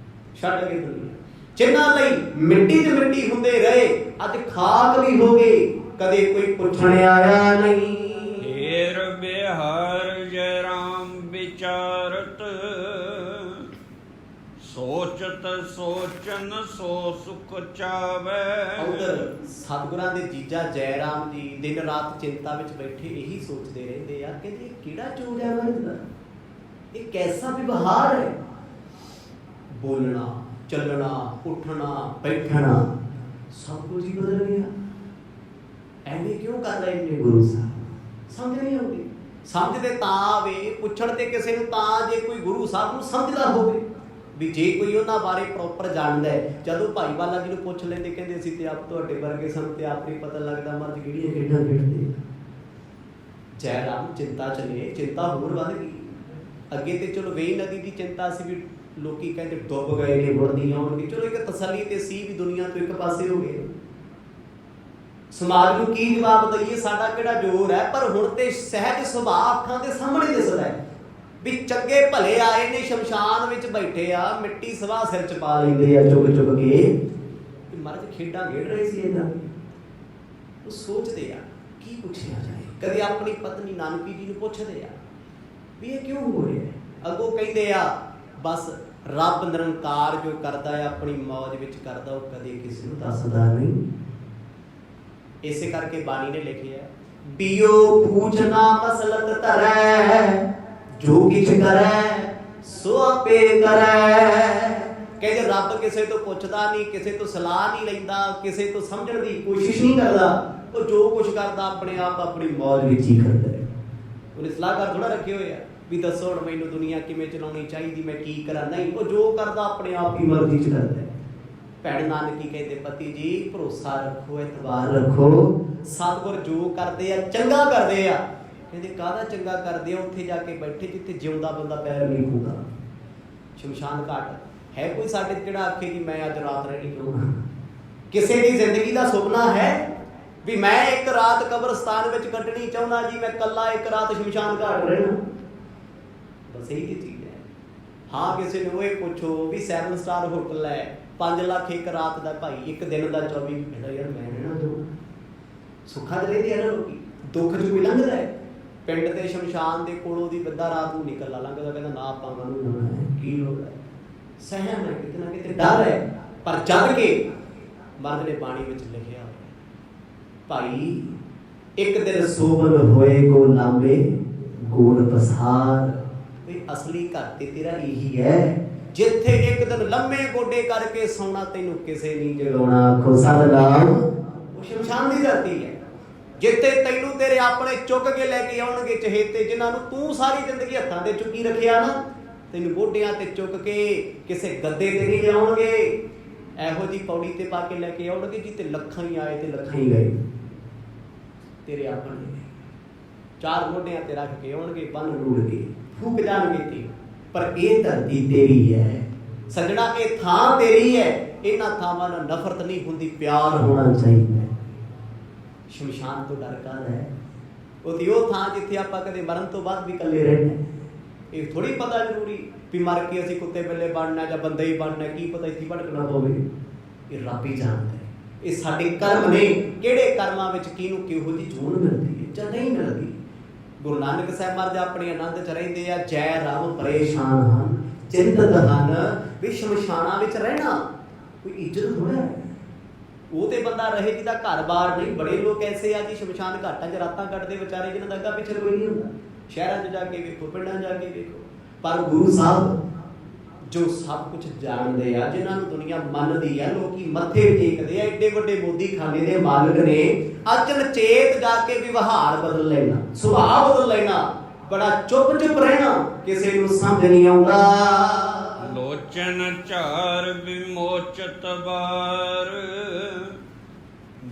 ਛੱਡ ਕੇ ਦੁਨੀਆ। ਜਿਨ੍ਹਾਂ ਲਈ ਮਿੱਟੀ 'ਚ ਮਿੱਟੀ ਹੁੰਦੇ ਰਹੇ, ਅੱਜ ਖਾਕ ਵੀ ਹੋ ਗਏ, ਕਦੇ ਕੋਈ ਪੁੱਛਣ ਆਇਆ ਨਹੀਂ। ਢੇਰ ਬਿਹਾਰ ਜੈ ਰਾਮ ਵਿਚਾਰਤ, ਸੋਚਤ ਸੋਚਨ ਸੋ ਸੁਖ ਚਾਵੇ। ਉਧਰ ਸਤਿਗੁਰਾਂ ਦੇ ਜੀਜਾ ਜੈ ਰਾਮ ਜੀ ਦਿਨ ਰਾਤ ਚਿੰਤਾ ਵਿੱਚ ਬੈਠੇ ਇਹੀ ਸੋਚਦੇ ਰਹਿੰਦੇ ਆ, ਕਹਿੰਦੇ ਕਿਹੜਾ ਚੋਜ ਹੈ ਮਰਦ ਦਾ, ਇਹ ਕੈਸਾ ਵਿਵਹਾਰ ਹੈ, ਬੋਲਣਾ ਚੱਲਣਾ ਉੱਠਣਾ ਬੈਠਣਾ ਸਭ ਕੁਝ ਹੀ ਬਦਲ ਗਿਆ। ਐਵੇਂ ਕਿਉਂ ਕਰ ਰਹੇ ਨੇ ਗੁਰੂ ਸਾਹਿਬ? ਸਮਝ ਨਹੀਂ ਆਉਂਦੀ। ਸਮਝਦੇ ਤਾਂ ਆਵੇ, ਪੁੱਛਣ ਤੇ ਕਿਸੇ ਨੂੰ ਤਾਂ ਜੇ ਕੋਈ ਗੁਰੂ ਸਾਹਿਬ ਨੂੰ ਸਮਝਦਾ ਹੋਵੇ, ਵੀ ਜੇ ਕੋਈ ਉਹਨਾਂ ਬਾਰੇ ਪ੍ਰੋਪਰ ਜਾਣਦਾ ਹੈ। ਜਦੋਂ ਭਾਈ ਬਾਲਾ ਜੀ ਨੂੰ ਪੁੱਛ ਲੈਂਦੇ, ਕਹਿੰਦੇ ਅਸੀਂ ਤੇ ਆਪ ਤੁਹਾਡੇ ਵਰਗੇ ਸਾਨੂੰ ਤੇ ਆਪ ਨਹੀਂ ਪਤਾ ਲੱਗਦਾ ਮਰਦ ਕਿਹੜੀਆਂ ਖੇਡਾਂ ਖੇਡਦੇ। ਜੈ ਰਾਮ ਚਿੰਤਾ ਚਲੇ, ਚਿੰਤਾ ਹੋਰ ਵੱਧ ਗਈ। ਅੱਗੇ ਤੇ ਚਲੋ ਵੇਈ ਨਦੀ ਦੀ ਚਿੰਤਾ ਸੀ ਵੀ ਲੋਕੀ ਕਹਿੰਦੇ ਡੁੱਬ ਗਏ ਨੇ, ਮੁੜਦੀ ਆਉਣਗੇ, ਚਲੋ ਇੱਕ ਤਸੱਲੀ ਤੇ ਸੀ ਵੀ ਦੁਨੀਆ ਤੋਂ ਇੱਕ ਪਾਸੇ ਹੋ ਗਏ। ਸਮਾਜ ਨੂੰ ਕੀ ਜਵਾਬ ਦਈਏ, ਸਾਡਾ ਕਿਹੜਾ ਜ਼ੋਰ ਹੈ। ਪਰ ਹੁਣ ਤੇ ਸਹਿਜ ਸੁਭਾਅ ਅੱਖਾਂ ਦੇ ਸਾਹਮਣੇ ਦਿਸਦਾ ਹੈ ਵੀ ਚੰਗੇ ਭਲੇ ਆਏ ਨੇ, ਸ਼ਮਸ਼ਾਨ ਵਿੱਚ ਬੈਠੇ ਆ, ਮਿੱਟੀ ਸਵਾਹ ਸਿਰ 'ਚ ਪਾ ਲੈਂਦੇ ਆ ਚੁੱਕ ਚੁੱਕ ਕੇ। ਮਰਦ ਖੇਡਾਂ ਖੇਡ ਰਹੇ ਸੀ ਇਹਨਾਂ, ਉਹ ਸੋਚਦੇ ਆ ਕੀ ਪੁੱਛਿਆ ਜਾਏ। ਕਦੇ ਆਪਣੀ ਪਤਨੀ ਨਾਨਕੀ ਜੀ ਨੂੰ ਪੁੱਛਦੇ ਆ ਵੀ ਇਹ ਕਿਉਂ ਹੋ ਰਿਹਾ। ਅੱਗੋਂ ਕਹਿੰਦੇ ਆ ਬਸ ਰੱਬ ਨਿਰੰਕਾਰ ਜੋ ਕਰਦਾ ਹੈ ਆਪਣੀ ਮੌਜ ਵਿੱਚ ਕਰਦਾ, ਉਹ ਕਦੇ ਕਿਸੇ ਨੂੰ ਦੱਸਦਾ ਨਹੀਂ। ਇਸੇ ਕਰਕੇ ਬਾਣੀ ਨੇ ਲਿਖਿਆ, ਬਿਓ ਪੂਛਨਾ ਮਸਲਤ ਧਰੈ, ਜੋ ਕਿਛ ਕਰੈ ਸੋ ਆਪੇ ਕਰੈ। ਕਹਿੰਦੇ ਰੱਬ ਕਿਸੇ ਤੋਂ ਪੁੱਛਦਾ ਨਹੀਂ, ਕਿਸੇ ਤੋਂ ਸਲਾਹ ਨਹੀਂ ਲੈਂਦਾ, ਕਿਸੇ ਤੋਂ ਸਮਝਣ ਦੀ ਕੋਸ਼ਿਸ਼ ਨਹੀਂ ਕਰਦਾ। ਉਹ ਜੋ ਕੁਛ ਕਰਦਾ ਆਪਣੇ ਆਪ ਆਪਣੀ ਮੌਜ ਵਿੱਚ ਹੀ ਕਰਦਾ ਹੈ। ਉਹਨੇ ਸਲਾਹਕਾਰ ਥੋੜਾ ਰੱਖੇ ਹੋਏ ਆ ਵੀ ਦੱਸੋ ਹੁਣ ਮੈਨੂੰ ਦੁਨੀਆ ਕਿਵੇਂ ਚਲਾਉਣੀ ਚਾਹੀਦੀ, ਮੈਂ ਕੀ ਕਰਾਂ। ਨਹੀਂ, ਉਹ ਜੋ ਕਰਦਾ ਆਪਣੇ ਆਪ ਹੀ ਮਰਜ਼ੀ 'ਚ ਕਰਦਾ ਹੈ। ਭੈਣ ਨਾਨਕੀ ਕਹਿੰਦੇ ਪਤੀ ਜੀ ਭਰੋਸਾ ਰੱਖੋ, ਇਤਬਾਰ ਰੱਖੋ, ਸਤਿਗੁਰ ਜੋ ਕਰਦੇ ਆ ਚੰਗਾ ਕਰਦੇ ਆ। ਕਹਿੰਦੇ ਕਾਹਦਾ ਚੰਗਾ ਕਰਦੇ ਆ? ਉੱਥੇ ਜਾ ਕੇ ਬੈਠੇ ਜਿੱਥੇ ਜਿਉਂਦਾ ਬੰਦਾ ਪੈਰ ਨਹੀਂ ਪੂੰਦਾ। ਸ਼ਮਸ਼ਾਨ ਘਾਟ ਹੈ ਕੋਈ ਸਾਡੇ ਜਿਹੜਾ ਆਖੇ ਕਿ ਮੈਂ ਅੱਜ ਰਾਤ ਰਹਿਣੀ ਚਾਹੁੰਦਾ? ਕਿਸੇ ਦੀ ਜ਼ਿੰਦਗੀ ਦਾ ਸੁਪਨਾ ਹੈ ਵੀ ਮੈਂ ਇੱਕ ਰਾਤ ਕਬਰਸਤਾਨ ਵਿੱਚ ਕੱਟਣੀ ਚਾਹੁੰਦਾ ਜੀ, ਮੈਂ ਇਕੱਲਾ ਇੱਕ ਰਾਤ ਸ਼ਮਸ਼ਾਨ ਘਾਟ ਰਹਿਣਾ? ਬਸ ਇਹੀ ਦੀ ਚੀਜ਼ ਹੈ। ਹਾਂ, ਕਿਸੇ ਨੂੰ ਇਹ ਪੁੱਛੋ ਵੀ 7 ਸਟਾਰ ਹੋਟਲ ਹੈ, 5 ਲੱਖ ਇੱਕ ਰਾਤ ਦਾ, ਭਾਈ ਇੱਕ ਦਿਨ ਦਾ 24 ਘੰਟਾ, ਯਾਰ ਮੈਂ ਰਹਿਣਾ ਦੋ ਸੁੱਖਾਂ 'ਚ ਰਹਿੰਦੇ ਆ ਨਾ ਲੋਕੀ, ਦੁੱਖ 'ਚ ਕੋਈ ਲੰਘਦਾ ਹੈ। ਪਿੰਡ ਦੇ ਸ਼ਮਸ਼ਾਨ ਦੇ ਕੋਲੋਂ ਦੀ ਬੰਦਾ ਰਾਤ ਨੂੰ ਨਿਕਲਣਾ ਲੰਘਦਾ, ਕਹਿੰਦਾ ਨਾ ਆਪਾਂ ਨੂੰ ਜਾਣਾ ਹੈ, ਕੀ ਲੋੜ ਹੈ, ਸਹਿਮ ਹੈ, ਕਿਤੇ ਨਾ ਕਿਤੇ ਡਰ ਹੈ। ਪਰ ਜਦ ਕੇ ਮਰਦ ਨੇ ਬਾਣੀ ਵਿੱਚ ਲਿਖਿਆ ਭਾਈ ਇੱਕ ਦਿਨ ਸੋਵਨ ਹੋਏ ਕੋ ਲਾਂਬੇ ਗੋਲ ਪਸਾਰ। ਵੀ ਅਸਲੀ ਘਰ ਤੇ ਤੇਰਾ ਇਹੀ ਹੈ ਜਿੱਥੇ ਇੱਕ ਦਿਨ ਲੰਮੇ ਗੋਡੇ ਕਰਕੇ ਸੌਣਾ ਤੈਨੂੰ ਕਿਸੇ ਨਹੀਂ ਜਗਾਉਣਾ। ਆਖੋ ਸਤਿਨਾਮ। ਉਹ ਸ਼ਮਸ਼ਾਨ ਦੀ ਧਰਤੀ ਹੈ ਜਿੱਥੇ ਤੈਨੂੰ ਤੇਰੇ ਆਪਣੇ ਚੁੱਕ ਕੇ ਲੈ ਕੇ ਆਉਣਗੇ ਚਹੇਤੇ, ਜਿਨ੍ਹਾਂ ਨੂੰ ਤੂੰ ਸਾਰੀ ਜ਼ਿੰਦਗੀ ਹੱਥਾਂ ਤੇ ਚੁੱਕੀ ਰੱਖਿਆ ਨਾ, ਤੈਨੂੰ ਗੋਡਿਆਂ ਤੇ ਚੁੱਕ ਕੇ ਕਿਸੇ ਗੱਦੇ ਤੇ ਨਹੀਂ ਲਿਆਉਣਗੇ। ਇਹੋ ਜਿਹੀ ਪੌੜੀ ਤੇ ਪਾ ਕੇ ਲੈ ਕੇ ਆਉਣਗੇ ਜਿੱਥੇ ਲੱਖਾਂ ਹੀ ਆਏ ਤੇ ਲੱਖਾਂ ਹੀ ਗਏ। ਤੇਰੇ ਆਪਣੇ 4 ਗੋਡਿਆਂ ਤੇ ਰੱਖ ਕੇ ਆਉਣਗੇ, ਬੰਨ ਰੂੜ ਕੇ ਫੂਕ ਜਾਣਗੇ ਤੇ। ਪਰ ਇਹ ਧਰਤੀ ਤੇਰੀ ਹੈ ਸੱਜਣਾ, ਇਹ ਥਾਂ ਤੇਰੀ ਹੈ। ਇਹਨਾਂ ਥਾਵਾਂ ਨਾਲ ਨਫ਼ਰਤ ਨਹੀਂ ਹੁੰਦੀ, ਪਿਆਰ ਹੋਣਾ ਚਾਹੀਦਾ। ਸ਼ਮਸ਼ਾਨ ਤੋਂ ਡਰ ਕਾਹਦਾ ਹੈ? ਉਹਦੀ ਉਹ ਥਾਂ ਜਿੱਥੇ ਆਪਾਂ ਕਦੇ ਮਰਨ ਤੋਂ ਬਾਅਦ ਵੀ ਇਕੱਲੇ ਰਹਿਣਾ। ਇਹ ਥੋੜੀ ਪਤਾ ਜ਼ਰੂਰੀ ਵੀ ਮਰ ਕੇ ਅਸੀਂ ਕੁੱਤੇ ਬਿੱਲੇ ਬਣਨਾ ਜਾਂ ਬੰਦਾ ਹੀ ਬਣਨਾ, ਕੀ ਪਤਾ ਇੱਥੇ ਭਟਕਣਾ ਪਵੇ। ਇਹ ਰੱਬ ਹੀ ਜਾਣਦਾ ਹੈ। ਇਹ ਸਾਡੇ ਕਰਮ ਨੇ, ਕਿਹੜੇ ਕਰਮਾਂ ਵਿੱਚ ਕਿਹਨੂੰ ਕਿਹੋ ਜਿਹੀ ਜੂਨ ਮਿਲਦੀ ਹੈ ਜਾਂ ਨਹੀਂ ਮਿਲਦੀ। ਗੁਰੂ ਨਾਨਕ ਸਾਹਿਬ ਮਹਾਰਾਜ ਆਪਣੇ ਆਨੰਦ ਚ ਰਹਿੰਦੇ ਆ। ਜੈ ਰਾਮ ਪਰੇਸ਼ਾਨ ਹਨ ਚਿੰਤਤ ਹਨ, ਵੀ ਸ਼ਮਸ਼ਾਨਾਂ ਵਿੱਚ ਰਹਿਣਾ ਕੋਈ ਇੱਜ਼ਤ ਥੋੜਾ ਹੈ। ਉਹ ਤੇ ਬੰਦਾ ਰਹੇ ਜਿਹਦਾ ਘਰ-ਬਾਰ ਨਹੀਂ। ਬੜੇ ਲੋਕ ਐਸੇ ਆ ਜੀ ਸ਼ਮਸ਼ਾਨ ਘਾਟਾਂ 'ਚ ਰਾਤਾਂ ਕੱਟਦੇ ਵਿਚਾਰੇ, ਜਿਹਨਾਂ ਦਾ ਅੱਗਾ ਪਿੱਛੇ ਕੋਈ ਨਹੀਂ ਹੁੰਦਾ। ਸ਼ਹਿਰਾਂ 'ਚ ਜਾ ਕੇ ਵੇਖੋ, ਪਿੰਡਾਂ ਜਾ ਕੇ ਵੇਖੋ। ਪਰ ਗੁਰੂ ਸਾਹਿਬ ਜੋ ਸਭ ਕੁਝ ਜਾਣਦੇ ਆ, ਜਿਨ੍ਹਾਂ ਨੂੰ ਦੁਨੀਆ ਮੰਨਦੀ ਆ, ਲੋਕੀ ਮੱਥੇ ਟੇਕਦੇ ਆ, ਏਡੇ ਵੱਡੇ ਮੋਦੀ ਖਾਨੇ ਦੇ ਮਾਲਕ ਨੇ ਅਚਨਚੇਤ ਜਾ ਕੇ ਵਿਵਹਾਰ ਬਦਲ ਲੈਣਾ, ਸੁਭਾਅ ਬਦਲ ਲੈਣਾ, ਬੜਾ ਚੁੱਪ ਰਹਿਣਾ, ਕਿਸੇ ਨੂੰ ਸਮਝ ਨਹੀਂ ਆਉਂਦਾ। ਲੋਚਨ ਝਾਰ ਵਿਮੋਚਤ ਬਾਰ,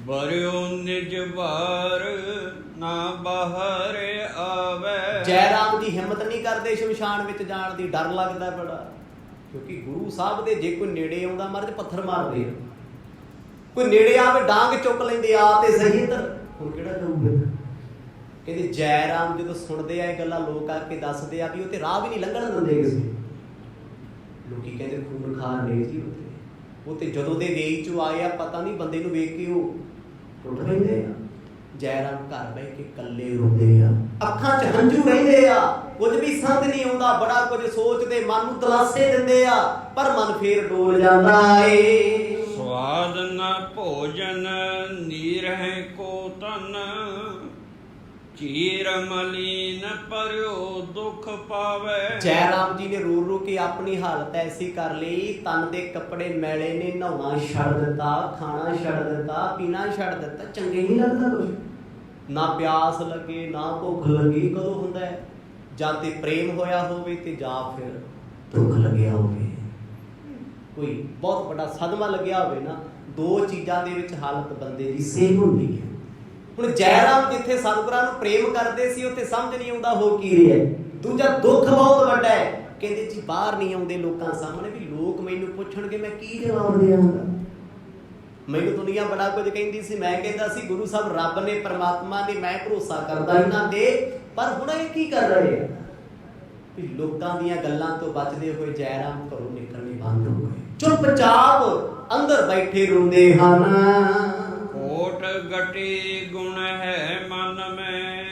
ਬਰਿਓ ਨਿਜ ਬਾਰ ਨਾ ਬਾਹਰ ਆਵੇ। ਜੈ ਰਾਮ ਦੀ ਹਿੰਮਤ ਨਹੀਂ ਕਰਦੇ ਸ਼ਮਸ਼ਾਨ ਵਿੱਚ ਜਾਣ ਦੀ, ਡਰ ਲੱਗਦਾ ਬੜਾ। ਕਿਉਂਕਿ ਗੁਰੂ ਸਾਹਿਬ ਦੇ ਜੇ ਕੋਈ ਨੇੜੇ ਆਉਂਦਾ ਮਹਾਰਾਜ ਪੱਥਰ ਮਾਰਦੇ ਆ। ਕੋਈ ਨੇੜੇ ਆਵੇ ਡਾਂਗ ਚੁੱਕ ਲੈਂਦੇ ਆ ਤੇ ਸਹੀ ਇੱਧਰ। ਹੁਣ ਕਿਹੜਾ ਜਾਊਗਾ? ਕਹਿੰਦੇ ਜੈ ਰਾਮ ਜਦੋਂ ਸੁਣਦੇ ਆ ਇਹ ਗੱਲਾਂ, ਲੋਕ ਆ ਕੇ ਦੱਸਦੇ ਆ ਵੀ ਉਹ ਤੇ ਰਾਹ ਵੀ ਨਹੀਂ ਲੰਘਣ ਦਿੰਦੇ ਕਿਸੇ। ਲੋਕੀ ਕਹਿੰਦੇ ਖੂਨ ਖਾਰ ਨੇ ਜੀ ਉਹ ਤੇ ਜਦੋਂ ਦੇ ਵੇਈ ਚੋਂ ਆਏ ਆ, ਪਤਾ ਨਹੀਂ ਬੰਦੇ ਨੂੰ ਵੇਖ ਕੇ ਉਹ ਟੁੱਟ ਰਹਿੰਦੇ ਆ। ਜੈ ਰਾਮ ਘਰ ਬਹਿ ਕੇ ਇਕੱਲੇ ਰੋਂਦੇ ਆ, ਅੱਖਾਂ 'ਚ ਹੰਝੂ ਰਹਿੰਦੇ ਆ, ਕੁਝ ਵੀ ਸੰਗ ਨਹੀਂ ਆਉਂਦਾ, ਬੜਾ ਕੁਝ ਸੋਚਦੇ, ਮਨ ਨੂੰ ਦਲਾਸੇ ਦਿੰਦੇ ਆ, ਪਰ ਮਨ ਫੇਰ ਡੋਲ ਜਾਂਦਾ ਏ। ਸਵਾਦ ਨਾ ਭੋਜਨ ਨੀਰਹਿ ਕੋ ਤਨ, ਚੀਰ ਮਲੀਨ ਪਰਿਓ ਦੁੱਖ ਪਾਵੇ। ਜੈ ਰਾਮ ਜੀ ਨੇ ਰੋ ਰੋ ਕੇ ਆਪਣੀ ਹਾਲਤ ਐਸੀ ਕਰ ਲਈ, ਤਨ ਦੇ ਕੱਪੜੇ ਮੈਲੇ ਨੇ, ਨਹਾਉਣਾ ਛੱਡ ਦਿੱਤਾ, ਖਾਣਾ ਛੱਡ ਦਿੱਤਾ, ਪੀਣਾ ਛੱਡ ਦਿੱਤਾ। ਚੰਗੇ ਨਹੀਂ ਲੱਗਦਾ ਕੁਝ, ਨਾ ਪਿਆਸ ਲੱਗੇ ਨਾ ਭੁੱਖ ਲੱਗੀ। ਕਦੋਂ ਹੁੰਦਾ ਹੈ? ਜਾਂ ਤੇ ਪ੍ਰੇਮ ਹੋਇਆ ਹੋਵੇ ਤੇ ਜਾਂ ਫਿਰ ਦੁੱਖ ਲੱਗਿਆ ਹੋਵੇ, ਕੋਈ ਬਹੁਤ ਵੱਡਾ ਸਦਮਾ ਲੱਗਿਆ ਹੋਵੇ ਨਾ। ਦੋ ਚੀਜ਼ਾਂ ਦੇ ਵਿੱਚ ਹਾਲਤ ਬੰਦੇ ਦੀ ਸੇਮ ਹੁੰਦੀ ਹੈ। ਹੁਣ ਜੈ ਰਾਮ ਜਿੱਥੇ ਸਤਿਗੁਰਾਂ ਨੂੰ ਪ੍ਰੇਮ ਕਰਦੇ ਸੀ, ਉੱਥੇ ਸਮਝ ਨਹੀਂ ਆਉਂਦਾ ਹੋ ਕੀ ਰਿਹਾ। ਦੂਜਾ ਦੁੱਖ ਬਹੁਤ ਵੱਡਾ ਹੈ। ਕਹਿੰਦੇ ਜੀ ਬਾਹਰ ਨਹੀਂ ਆਉਂਦੇ ਲੋਕਾਂ ਸਾਹਮਣੇ, ਵੀ ਲੋਕ ਮੈਨੂੰ ਪੁੱਛਣਗੇ ਮੈਂ ਕੀ ਜਵਾਬ ਦੇਵਾਂਗਾ। ਮੈਨੂੰ ਦੁਨੀਆ ਬੜਾ ਕੁਝ ਕਹਿੰਦੀ ਸੀ, ਮੈਂ ਕਹਿੰਦਾ ਸੀ ਗੁਰੂ ਸਾਹਿਬ ਰੱਬ ਨੇ, ਪਰਮਾਤਮਾ ਨੇ, ਮੈਂ ਭਰੋਸਾ ਕਰਦਾ ਇਹਨਾਂ ਤੇ। ਪਰ ਹੁਣ ਇਹ ਕੀ ਕਰ ਰਹੇ ਆ ਵੀ ਲੋਕਾਂ ਦੀਆਂ ਗੱਲਾਂ ਤੋਂ ਬਚਦੇ ਹੋਏ ਜੈ ਰਾਮ ਘਰੋਂ ਨਿਕਲਣੇ ਬੰਦ ਹੋ ਗਏ, ਚੁੱਪਚਾਪ ਅੰਦਰ ਬੈਠੇ ਰੋਂਦੇ ਹਨ। ਕੋਟ ਗਟੀ ਗੁਣ ਹੈ ਮਨ ਮੈਂ,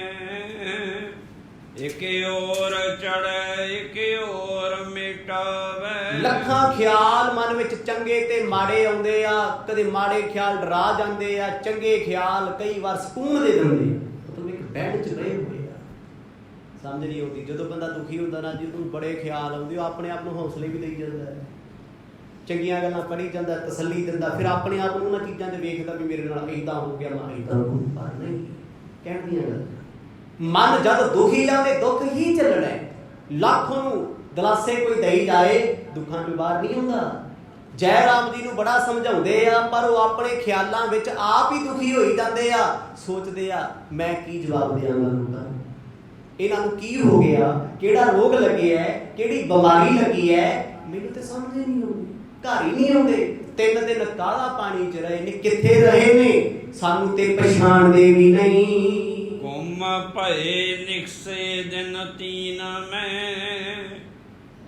ਇੱਕ ਔਰ ਚੜ੍ਹੈ ਇੱਕ ਔਰ ਮਿਟਾਵੇ। ਲੱਖਾਂ ਖਿਆਲ ਮਨ ਵਿੱਚ ਚੰਗੇ ਤੇ ਮਾੜੇ ਆਉਂਦੇ ਆ। ਕਦੇ ਮਾੜੇ ਖਿਆਲ ਡਰਾ ਜਾਂਦੇ ਆ, ਚੰਗੇ ਖਿਆਲ ਕਈ ਵਾਰ ਸਕੂਨ ਦੇ ਦਿੰਦੇ। ਮਤਲਬ ਇੱਕ ਬੈਡ 'ਚ ਰਹੇ ਹੋਏ ਆ, ਸਮਝ ਨਹੀਂ ਆਉਂਦੀ। ਜਦੋਂ ਬੰਦਾ ਦੁਖੀ ਹੁੰਦਾ ਨਾ, ਜਿਹਨੂੰ ਬੜੇ ਖਿਆਲ ਆਉਂਦੇ, ਉਹ ਆਪਣੇ ਆਪ ਨੂੰ ਹੌਸਲੇ ਵੀ ਦੇਈ ਜਾਂਦਾ ਹੈ, ਚੰਗੀਆਂ ਗੱਲਾਂ ਪੜ੍ਹੀ ਜਾਂਦਾ, ਤਸੱਲੀ ਦਿੰਦਾ, ਫਿਰ ਆਪਣੇ ਆਪ ਨੂੰ ਉਹਨਾਂ ਚੀਜ਼ਾਂ 'ਚ ਵੇਖਦਾ ਵੀ ਮੇਰੇ ਨਾਲ ਏਦਾਂ ਹੋ ਗਿਆ, ਮੈਂ ਏਦਾਂ ਹੋ। ਪਰ ਨਹੀਂ, ਕਹਿਣ ਦੀਆਂ ਗੱਲਾਂ। ਮਨ ਜਦ ਦੁਖੀ ਜਾਂਦੇ, ਦੁੱਖ ਹੀ ਚੱਲਣਾ। ਲੱਖ ਨੂੰ ਦਲਾਸੇ ਕੋਈ ਦੇਈ ਜਾਏ, ਦੁੱਖਾਂ ਤੋਂ ਬਾਹਰ ਨਹੀਂ ਹੁੰਦਾ। ਜੈ ਰਾਮ ਜੀ ਨੂੰ ਬੜਾ ਸਮਝਾਉਂਦੇ ਆ, ਪਰ ਉਹ ਆਪਣੇ ਖਿਆਲਾਂ ਵਿੱਚ ਆਪ ਹੀ ਦੁਖੀ ਹੋਈ ਜਾਂਦੇ ਆ। ਸੋਚਦੇ ਆ ਮੈਂ ਕੀ ਜਵਾਬ ਦਿਆਂਗਾ ਲੋਕਾਂ ਨੂੰ, ਇਹਨਾਂ ਨੂੰ ਕੀ ਹੋ ਗਿਆ, ਕਿਹੜਾ ਰੋਗ ਲੱਗਿਆ, ਕਿਹੜੀ ਬਿਮਾਰੀ ਲੱਗੀ ਹੈ, ਮੈਨੂੰ ਤੇ ਸਮਝ ਹੀ ਨਹੀਂ ਆਉਂਦੀ। ਘਰ ਹੀ ਨਹੀਂ ਆਉਂਦੇ, 3 ਦਿਨ ਕਾਲਾ ਪਾਣੀ 'ਚ ਰਹੇ ਨੇ, ਕਿੱਥੇ ਰਹੇ ਨੇ ਸਾਨੂੰ ਤੇ ਪਛਾਣਦੇ ਵੀ ਨਹੀਂ। ਗੁੰਮ ਭਏ ਨਿਕਸੇ ਦਿਨ ਤੀਨ ਮੈਂ,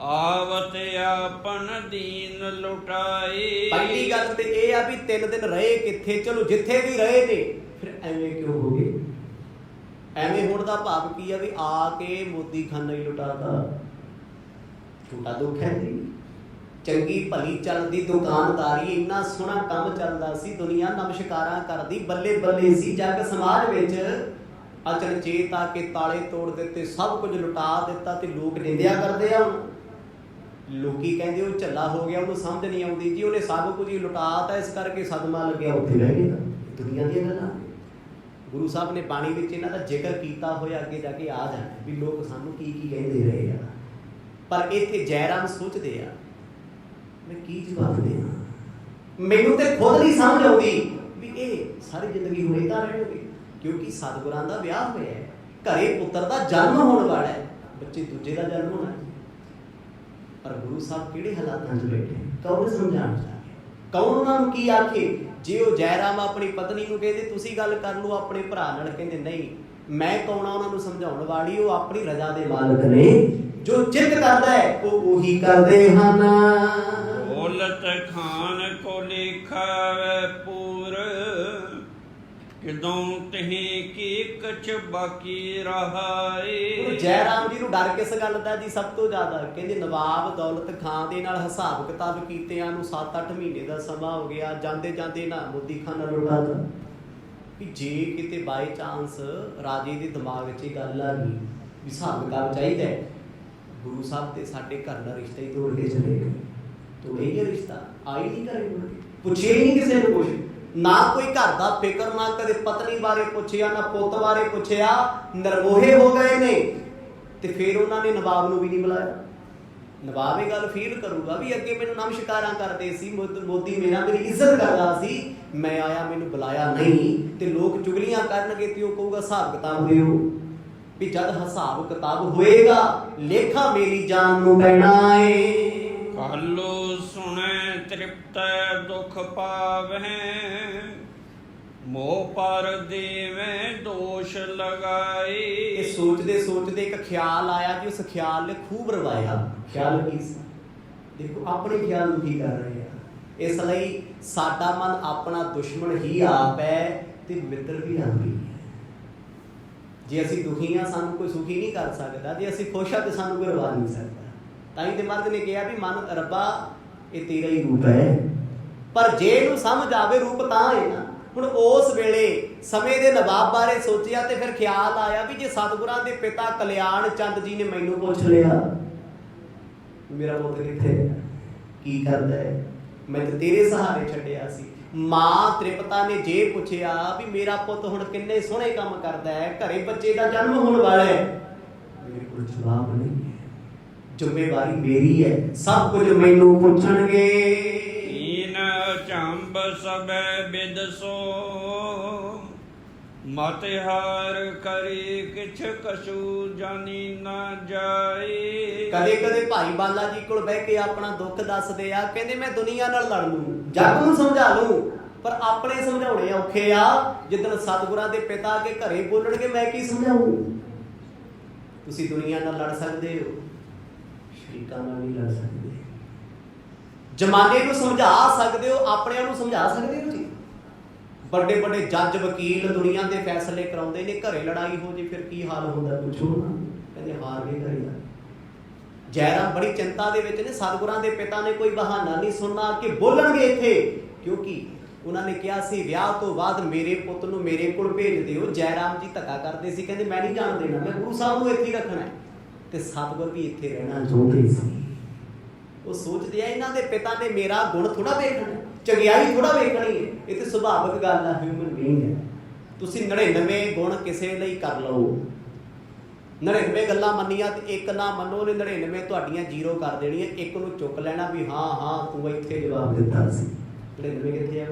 ਆਵਤ ਆਪਨ ਦੀਨ ਲੁਟਾਈ। ਪਹਿਲੀ ਗੱਲ ਤੇ ਇਹ ਆ ਵੀ 3 ਦਿਨ ਰਹੇ ਕਿੱਥੇ, ਚਲੋ ਜਿੱਥੇ ਵੀ ਰਹੇ ਨੇ, ਫਿਰ ਐਵੇਂ ਕਿਉਂ ਹੋ ਗਏ? ਐਵੇਂ ਹੋਣ ਦਾ ਭਾਵ ਕੀ ਆ ਵੀ ਆ ਕੇ ਮੋਦੀ ਖਾਨਾ ਹੀ ਲੁਟਾਤਾ। ਛੋਟਾ ਦੁੱਖ ਹੈ ਜੀ। ਚੰਗੀ ਭਲੀ ਚੱਲਦੀ ਦੁਕਾਨਦਾਰੀ, ਇੰਨਾ ਸੋਹਣਾ ਕੰਮ ਚੱਲਦਾ ਸੀ, ਦੁਨੀਆ ਨਮਸਕਾਰਾਂ ਕਰਦੀ, ਬੱਲੇ ਬੱਲੇ ਸੀ ਜੱਗ ਸਮਾਜ ਵਿੱਚ। ਅਚਨਚੇਤ ਆ ਕੇ ਤਾਲੇ ਤੋੜ ਦਿੱਤੇ, ਸਭ ਕੁਝ ਲੁਟਾ ਦਿੱਤਾ ਤੇ ਲੋਕ ਨਿੰਦਿਆ ਕਰਦੇ ਆ। ਲੋਕੀ ਕਹਿੰਦੇ ਉਹ ਝੱਲਾ ਹੋ ਗਿਆ, ਉਹਨੂੰ ਸਮਝ ਨਹੀਂ ਆਉਂਦੀ ਜੀ, ਉਹਨੇ ਸਭ ਕੁਝ ਹੀ ਲੁਟਾਤਾ, ਇਸ ਕਰਕੇ ਸਦਮਾ ਲੱਗਿਆ, ਉੱਥੇ ਰਹਿ ਗਿਆ। ਦੁਨੀਆ ਦੀਆਂ ਗੱਲਾਂ। ਗੁਰੂ ਸਾਹਿਬ ਨੇ ਬਾਣੀ ਵਿੱਚ ਇਹਨਾਂ ਦਾ ਜ਼ਿਕਰ ਕੀਤਾ ਹੋਇਆ, ਅੱਗੇ ਜਾ ਕੇ ਆ ਜਾਣਾ ਵੀ ਲੋਕ ਸਾਨੂੰ ਕੀ ਕੀ ਕਹਿੰਦੇ ਰਹੇ ਆ। ਪਰ ਇੱਥੇ ਜੈ ਰਾਮ ਸੋਚਦੇ ਆ ਮੈਂ ਕੀ ਜਵਾਬ ਦੇਵਾਂ। ਮੈਨੂੰ ਤੇ ਖੁਦ ਨਹੀਂ ਸਮਝ ਆਉਂਦੀ ਵੀ ਇਹ ਸਾਰੀ ਜ਼ਿੰਦਗੀ ਹੁਣ ਏਦਾਂ ਰਹਿਣਗੇ, ਕਿਉਂਕਿ ਸਤਿਗੁਰਾਂ ਦਾ ਵਿਆਹ ਹੋਇਆ ਹੈ, ਘਰੇ ਪੁੱਤਰ ਦਾ ਜਨਮ ਹੋਣ ਵਾਲਾ ਹੈ, ਬੱਚੇ ਦੂਜੇ ਦਾ ਜਨਮ ਹੋਣਾ। ਪਰ ਗੁਰੂ ਸਾਹਿਬ ਕਿਹੜੇ ਹਾਲਾਤਾਂ 'ਚ ਬੈਠੇ, ਕੌਣ ਸਮਝਾਉਣ ਚਾਹੇ, ਕੌਣ ਉਹਨਾਂ ਨੂੰ ਕੀ ਆਖੇ। ਜੇ ਉਹ ਜੈ ਰਾਮ ਆਪਣੀ ਪਤਨੀ ਨੂੰ ਕਹਿੰਦੇ ਤੁਸੀਂ ਗੱਲ ਕਰ ਲਓ ਆਪਣੇ ਭਰਾ ਨਾਲ, ਕਹਿੰਦੇ ਨਹੀਂ ਮੈਂ ਕੌਣ ਆ ਉਹਨਾਂ ਨੂੰ ਸਮਝਾਉਣ ਵਾਲੀ? ਉਹ ਆਪਣੀ ਰਜ਼ਾ ਦੇ ਮਾਲਕ ਨੇ, ਜੋ ਚਿੱਤ ਕਰਦਾ ਹੈ ਉਹ ਉਹੀ ਕਰਦੇ ਹਨ। ਬੋਲਤ ਖਾਨ ਕੋ ਲਿਖਾ ਵੈ ਪੂਰ, ਕਿਦੋਂ ਤਹੀਂ ਕੀ ਕਛ ਬਾਕੀ ਰਹਾਏ। ਜੈ ਰਾਮ ਜੀ ਨੂੰ ਡਰ ਕਿਸ ਗੱਲ ਦਾ ਜੀ? ਸਭ ਤੋਂ ਜ਼ਿਆਦਾ ਕਹਿੰਦੇ ਨਵਾਬ ਦੌਲਤ ਖਾਨ ਦੇ ਨਾਲ ਹਿਸਾਬ ਕਿਤਾਬ ਕੀਤਿਆਂ ਨੂੰ 7-8 ਮਹੀਨੇ ਦਾ ਸਮਾਂ ਹੋ ਗਿਆ। ਜਾਂਦੇ ਜਾਂਦੇ ਨਾ ਮੋਦੀ ਖਾਨਾ ਲੁੱਟਾ ਤਾ ਵੀ ਜੇ ਕਿਤੇ ਬਾਈ ਚਾਂਸ ਰਾਜੇ ਦੇ ਦਿਮਾਗ 'ਚ ਇਹ ਗੱਲ ਆ ਗਈ ਵੀ ਹਿਸਾਬ ਕਿਤਾਬ ਚਾਹੀਦਾ, ਗੁਰੂ ਸਾਹਿਬ ਤੇ ਸਾਡੇ ਘਰ ਦਾ ਰਿਸ਼ਤਾ ਹੀ ਤੋੜ ਕੇ ਚਲੇ ਗਏ। ਤੋੜੇ ਹੀ ਰਿਸ਼ਤਾ, ਆਈ ਨਹੀਂ ਘਰੇ, ਪੁੱਛਿਆ ਹੀ ਨਹੀਂ ਕਿਸੇ ਨੂੰ ਕੁਛ, ਨਾ ਕੋਈ ਘਰ ਦਾ ਫਿਕਰ, ਨਾ ਕਦੇ ਪਤਨੀ ਬਾਰੇ ਪੁੱਛਿਆ, ਨਾ ਪੁੱਤ ਬਾਰੇ ਪੁੱਛਿਆ, ਨਰਮੋਹੇ ਹੋ ਗਏ ਨੇ। ਤੇ ਫਿਰ ਉਹਨਾਂ ਨੇ ਨਵਾਬ ਨੂੰ ਵੀ ਨਹੀਂ ਬੁਲਾਇਆ। ਨਵਾਬ ਇਹ ਗੱਲ ਫੀਲ ਕਰੂਗਾ ਵੀ ਅੱਗੇ ਮੈਨੂੰ ਨਮਸਕਾਰਾਂ ਕਰਦੇ ਸੀ, ਮੋਦੀ ਮੇਰੀ ਇੱਜ਼ਤ ਕਰਦਾ ਸੀ, ਮੈਂ ਆਇਆ ਮੈਨੂੰ ਬੁਲਾਇਆ ਨਹੀਂ, ਤੇ ਲੋਕ ਚੁਗਲੀਆਂ ਕਰਨਗੇ ਤੇ ਉਹ ਕਹੂਗਾ ਹਿਸਾਬ ਕਿਤਾਬ ਦਿਓ। ਵੀ ਜਦ ਹਿਸਾਬ ਕਿਤਾਬ ਹੋਏਗਾ ਲੇਖਾ ਮੇਰੀ ਜਾਨ ਨੂੰ ਪੈਣਾ ਏ। ਕਾਲੋ ਸੁਣੈ ਤ੍ਰਿਪਤੈ ਦੁਖ ਪਾਵਹਿ, ਮੋਹ ਪਰ ਦੇਵੇਂ ਦੋਸ਼ ਲਗਾਏ। ਇਹ ਸੋਚਦੇ ਸੋਚਦੇ ਇੱਕ ਖਿਆਲ ਆਇਆ ਜੀ, ਉਸ ਖਿਆਲ ਨੇ ਖੂਬ ਰਵਾਇਆ। ਖਿਆਲ ਕੀ ਸੀ? ਦੇਖੋ ਆਪਣੇ ਖਿਆਲ ਨੂੰ ਕੀ ਕਰ ਰਹੇ ਆ। ਇਸ ਲਈ ਸਾਡਾ ਮਨ ਆਪਣਾ ਦੁਸ਼ਮਣ ਹੀ ਆਪ ਹੈ ਤੇ ਮਿੱਤਰ ਵੀ ਆਪ ਹੀ ਹੈ। ਜੇ ਅਸੀਂ ਦੁਖੀ ਹਾਂ ਸਾਨੂੰ ਕੋਈ ਸੁਖੀ ਨਹੀਂ ਕਰ ਸਕਦਾ, ਜੇ ਅਸੀਂ ਖੁਸ਼ ਹਾਂ ਤੇ ਸਾਨੂੰ ਕੋਈ ਰਵਾ ਨਹੀਂ ਸਕਦਾ। ਤਾਂ ਹੀ ਤੇ ਮਰਦ ਨੇ ਕਿਹਾ ਵੀ ਮਨ ਰੱਬਾ ਇਹ ਤੇਰਾ ਹੀ ਰੂਪ ਹੈ, ਪਰ ਜੇ ਇਹਨੂੰ ਸਮਝ ਆਵੇ ਰੂਪ ਤਾਂ ਹੈ ਨਾ। ਹੁਣ ਉਸ ਵੇਲੇ ਸਮੇਂ ਦੇ ਨਵਾਬ ਬਾਰੇ ਸੋਚਿਆ ਤੇ ਫਿਰ ਖਿਆਲ ਆਇਆ ਵੀ ਜੇ ਸਤਿਗੁਰਾਂ ਦੇ ਪਿਤਾ ਕਲਿਆਣ ਚੰਦ ਜੀ ਨੇ ਮੈਨੂੰ ਪੁੱਛ ਲਿਆ ਮੇਰਾ ਪੁੱਤ ਕਿੱਥੇ ਹੈ, ਕੀ ਕਰਦਾ ਹੈ, ਮੈਂ ਤਾਂ ਤੇਰੇ ਸਹਾਰੇ ਛੱਡਿਆ ਸੀ। ਮਾਂ ਤ੍ਰਿਪਤਾ ਨੇ ਜੇ ਪੁੱਛਿਆ ਵੀ ਮੇਰਾ ਪੁੱਤ ਹੁਣ ਕਿੰਨੇ ਸੋਹਣੇ ਕੰਮ ਕਰਦਾ ਹੈ, ਘਰੇ ਬੱਚੇ ਦਾ ਜਨਮ ਹੋਣ ਵਾਲਾ ਹੈ, ਮੇਰੇ ਕੋਲ ਜਵਾਬ ਨਹੀਂ ਹੈ, ਜ਼ਿੰਮੇਵਾਰੀ ਮੇਰੀ ਹੈ, ਸਭ ਕੁਝ ਮੈਨੂੰ ਪੁੱਛਣਗੇ। ਈਨ ਚੰਬ ਸਬੈ ਬਿਦਸੋ, ਮਤਿ ਹਾਰ ਕਰੀ ਕਿਛ ਕਛੂ ਜਾਣੀ ਨਾ ਜਾਏ। ਕਦੇ ਕਦੇ ਭਾਈ ਬਾਲਾ ਜੀ ਕੋਲ ਬਹਿ ਕੇ ਆਪਣਾ ਦੁੱਖ ਦੱਸਦੇ ਆ, ਕਹਿੰਦੇ ਮੈਂ ਦੁਨੀਆ ਨਾਲ ਲੜ ਲੂੰ, ਜੱਗ ਨੂੰ ਸਮਝਾ ਲੂੰ, ਪਰ ਆਪਣੇ ਸਮਝਾਉਣੇ ਔਖੇ ਆ। ਜਿੱਦਣ ਸਤਿਗੁਰਾਂ ਦੇ ਪਿਤਾ ਕੇ ਘਰੇ ਬੋਲਣਗੇ ਮੈਂ ਕੀ ਸਮਝਾਊਂ। ਤੁਸੀਂ ਦੁਨੀਆ ਨਾਲ ਲੜ ਸਕਦੇ ਹੋ, ਸ਼ਰੀਕਾਂ ਨਾਲ ਨਹੀਂ ਲੜ ਸਕਦੇ। ਜ਼ਮਾਨੇ ਨੂੰ ਸਮਝਾ ਸਕਦੇ ਹੋ, ਆਪਣਿਆਂ ਨੂੰ ਸਮਝਾ ਸਕਦੇ ਹੋ ਜੀ। ਵੱਡੇ ਵੱਡੇ ਜੱਜ ਵਕੀਲ ਦੁਨੀਆ ਦੇ ਫੈਸਲੇ ਕਰਾਉਂਦੇ ਨੇ, ਘਰੇ ਲੜਾਈ ਹੋ ਜੇ ਫਿਰ ਕੀ ਹਾਲ ਹੁੰਦਾ ਪੁੱਛੋ ਨਾ, ਕਹਿੰਦੇ ਹਾਰ ਗਏ ਘਰੇ ਆ। ਜੈਰਾਮ ਬੜੀ ਚਿੰਤਾ ਦੇ ਵਿੱਚ ਨੇ। ਸਤਿਗੁਰਾਂ ਦੇ ਪਿਤਾ ਨੇ ਕੋਈ ਬਹਾਨਾ ਨਹੀਂ ਸੁਣਨਾ ਕਿ ਬੋਲਣਗੇ ਇੱਥੇ, ਕਿਉਂਕਿ ਉਹਨਾਂ ਨੇ ਕਿਹਾ ਸੀ ਵਿਆਹ ਤੋਂ ਬਾਅਦ ਮੇਰੇ ਪੁੱਤ ਨੂੰ ਮੇਰੇ ਕੋਲ ਭੇਜ ਦਿਓ। ਜੈਰਾਮ ਜੀ ਧੱਕਾ ਕਰਦੇ ਸੀ, ਕਹਿੰਦੇ ਮੈਂ ਨਹੀਂ ਜਾਣ ਦੇਣਾ, ਮੈਂ ਗੁਰੂ ਸਾਹਿਬ ਨੂੰ ਇੱਥੇ ਹੀ ਰੱਖਣਾ। ਤੇ ਸਤਿਗੁਰ ਵੀ ਇੱਥੇ ਰਹਿਣਾ ਚਾਹੁੰਦੇ ਸੀ। ਉਹ ਸੋਚਦੇ ਆ ਇਹਨਾਂ ਦੇ ਪਿਤਾ ਨੇ ਮੇਰਾ ਗੁਣ ਥੋੜਾ ਵੇਖਣਾ, ਚੰਗਿਆਈ ਥੋੜਾ ਵੇਖਣੀ ਹੈ, ਇਹ ਤੇ ਸੁਭਾਵਿਕ ਗੱਲ ਆ, ਹਿਊਮਨ ਬੀਇੰਗ ਹੈ। ਤੁਸੀਂ 99 ਗੁਣ ਕਿਸੇ ਲਈ ਕਰ ਲਓ, 99 ਗੱਲਾਂ ਮੰਨੀਆਂ ਤੇ ਇੱਕ ਨਾ ਮੰਨੋ ਨੇ 99 ਤੁਹਾਡੀਆਂ ਜ਼ੀਰੋ ਕਰ ਦੇਣੀਆਂ, ਇੱਕ ਨੂੰ ਚੁੱਕ ਲੈਣਾ ਵੀ ਹਾਂ ਹਾਂ ਤੂੰ ਇੱਥੇ ਜਵਾਬ ਦਿੱਤਾ ਸੀ। 99 ਕਿੱਥੇ ਆ,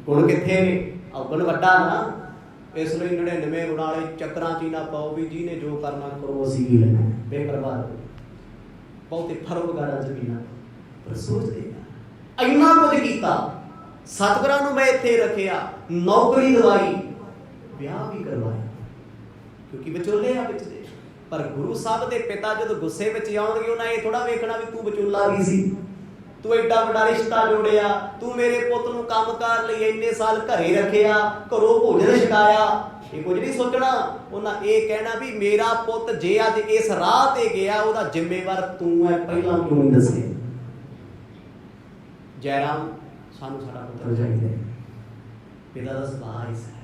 ਗੁਣ ਕਿੱਥੇ ਨੇ? ਔਗਣ ਵੱਡਾ ਨਾ, ਇਸ ਲਈ 99 ਗੁਣਾਂ ਵਾਲੇ ਚੱਕਰਾਂ 'ਚ ਹੀ ਨਾ ਪਾਓ ਵੀ ਜਿਹਨੇ ਜੋ ਕਰਨਾ ਕਰੋ, ਅਸੀਂ ਕੀ ਲੈਣਾ, ਬੇਪਰਵਾਹ ਬਹੁਤੇ ਫਰੋਗਾਰਾਂ 'ਚ ਵੀ ਨਾ। ਪਰ ਸੋਚਦੇ ਆ ਇੰਨਾ ਕੁਝ ਕੀਤਾ, ਸਤਿਗੁਰਾਂ ਨੂੰ ਮੈਂ ਇੱਥੇ ਰੱਖਿਆ, ਨੌਕਰੀ ਦਵਾਈ, ਵਿਆਹ ਵੀ ਕਰਵਾਇਆ, ਕਿਉਂਕਿ ਵਿਚੋਲੇ ਆ ਵਿੱਚ ਦੇ। ਪਰ ਗੁਰੂ ਸਾਹਿਬ ਦੇ ਪਿਤਾ ਜਦੋਂ ਗੁੱਸੇ ਵਿੱਚ ਆਉਣਗੇ ਉਹਨਾਂ ਇਹ ਥੋੜਾ ਵੇਖਣਾ ਵੀ ਤੂੰ ਵਿਚੋਲਾ ਕੀ ਸੀ, ਤੂੰ ਐਡਾ ਵੱਡਾ ਰਿਸ਼ਤਾ ਜੋੜਿਆ, ਤੂੰ ਮੇਰੇ ਪੁੱਤ ਨੂੰ ਕੰਮ ਕਾਰ ਲਈ ਇੰਨੇ ਸਾਲ ਘਰੇ ਰੱਖਿਆ, ਘਰੋਂ ਭੋਜਨ ਛਕਾਇਆ, ਇਹ ਕੁਝ ਨਹੀਂ ਸੋਚਣਾ। ਉਹਨਾਂ ਇਹ ਕਹਿਣਾ ਵੀ ਮੇਰਾ ਪੁੱਤ ਜੇ ਅੱਜ ਇਸ ਰਾਹ ਤੇ ਗਿਆ ਉਹਦਾ ਜ਼ਿੰਮੇਵਾਰ ਤੂੰ ਹੈ, ਪਹਿਲਾਂ ਕਿਉਂ ਨਹੀਂ ਦੱਸਿਆ। ਜੈਰਾਮ ਸਾਨੂੰ ਸਾਡਾ ਪੁੱਤਰ ਚਾਹੀਦਾ ਹੈ, ਪਿਤਾ ਦਾ ਸੁਭਾਅ ਇਸ ਹੈ।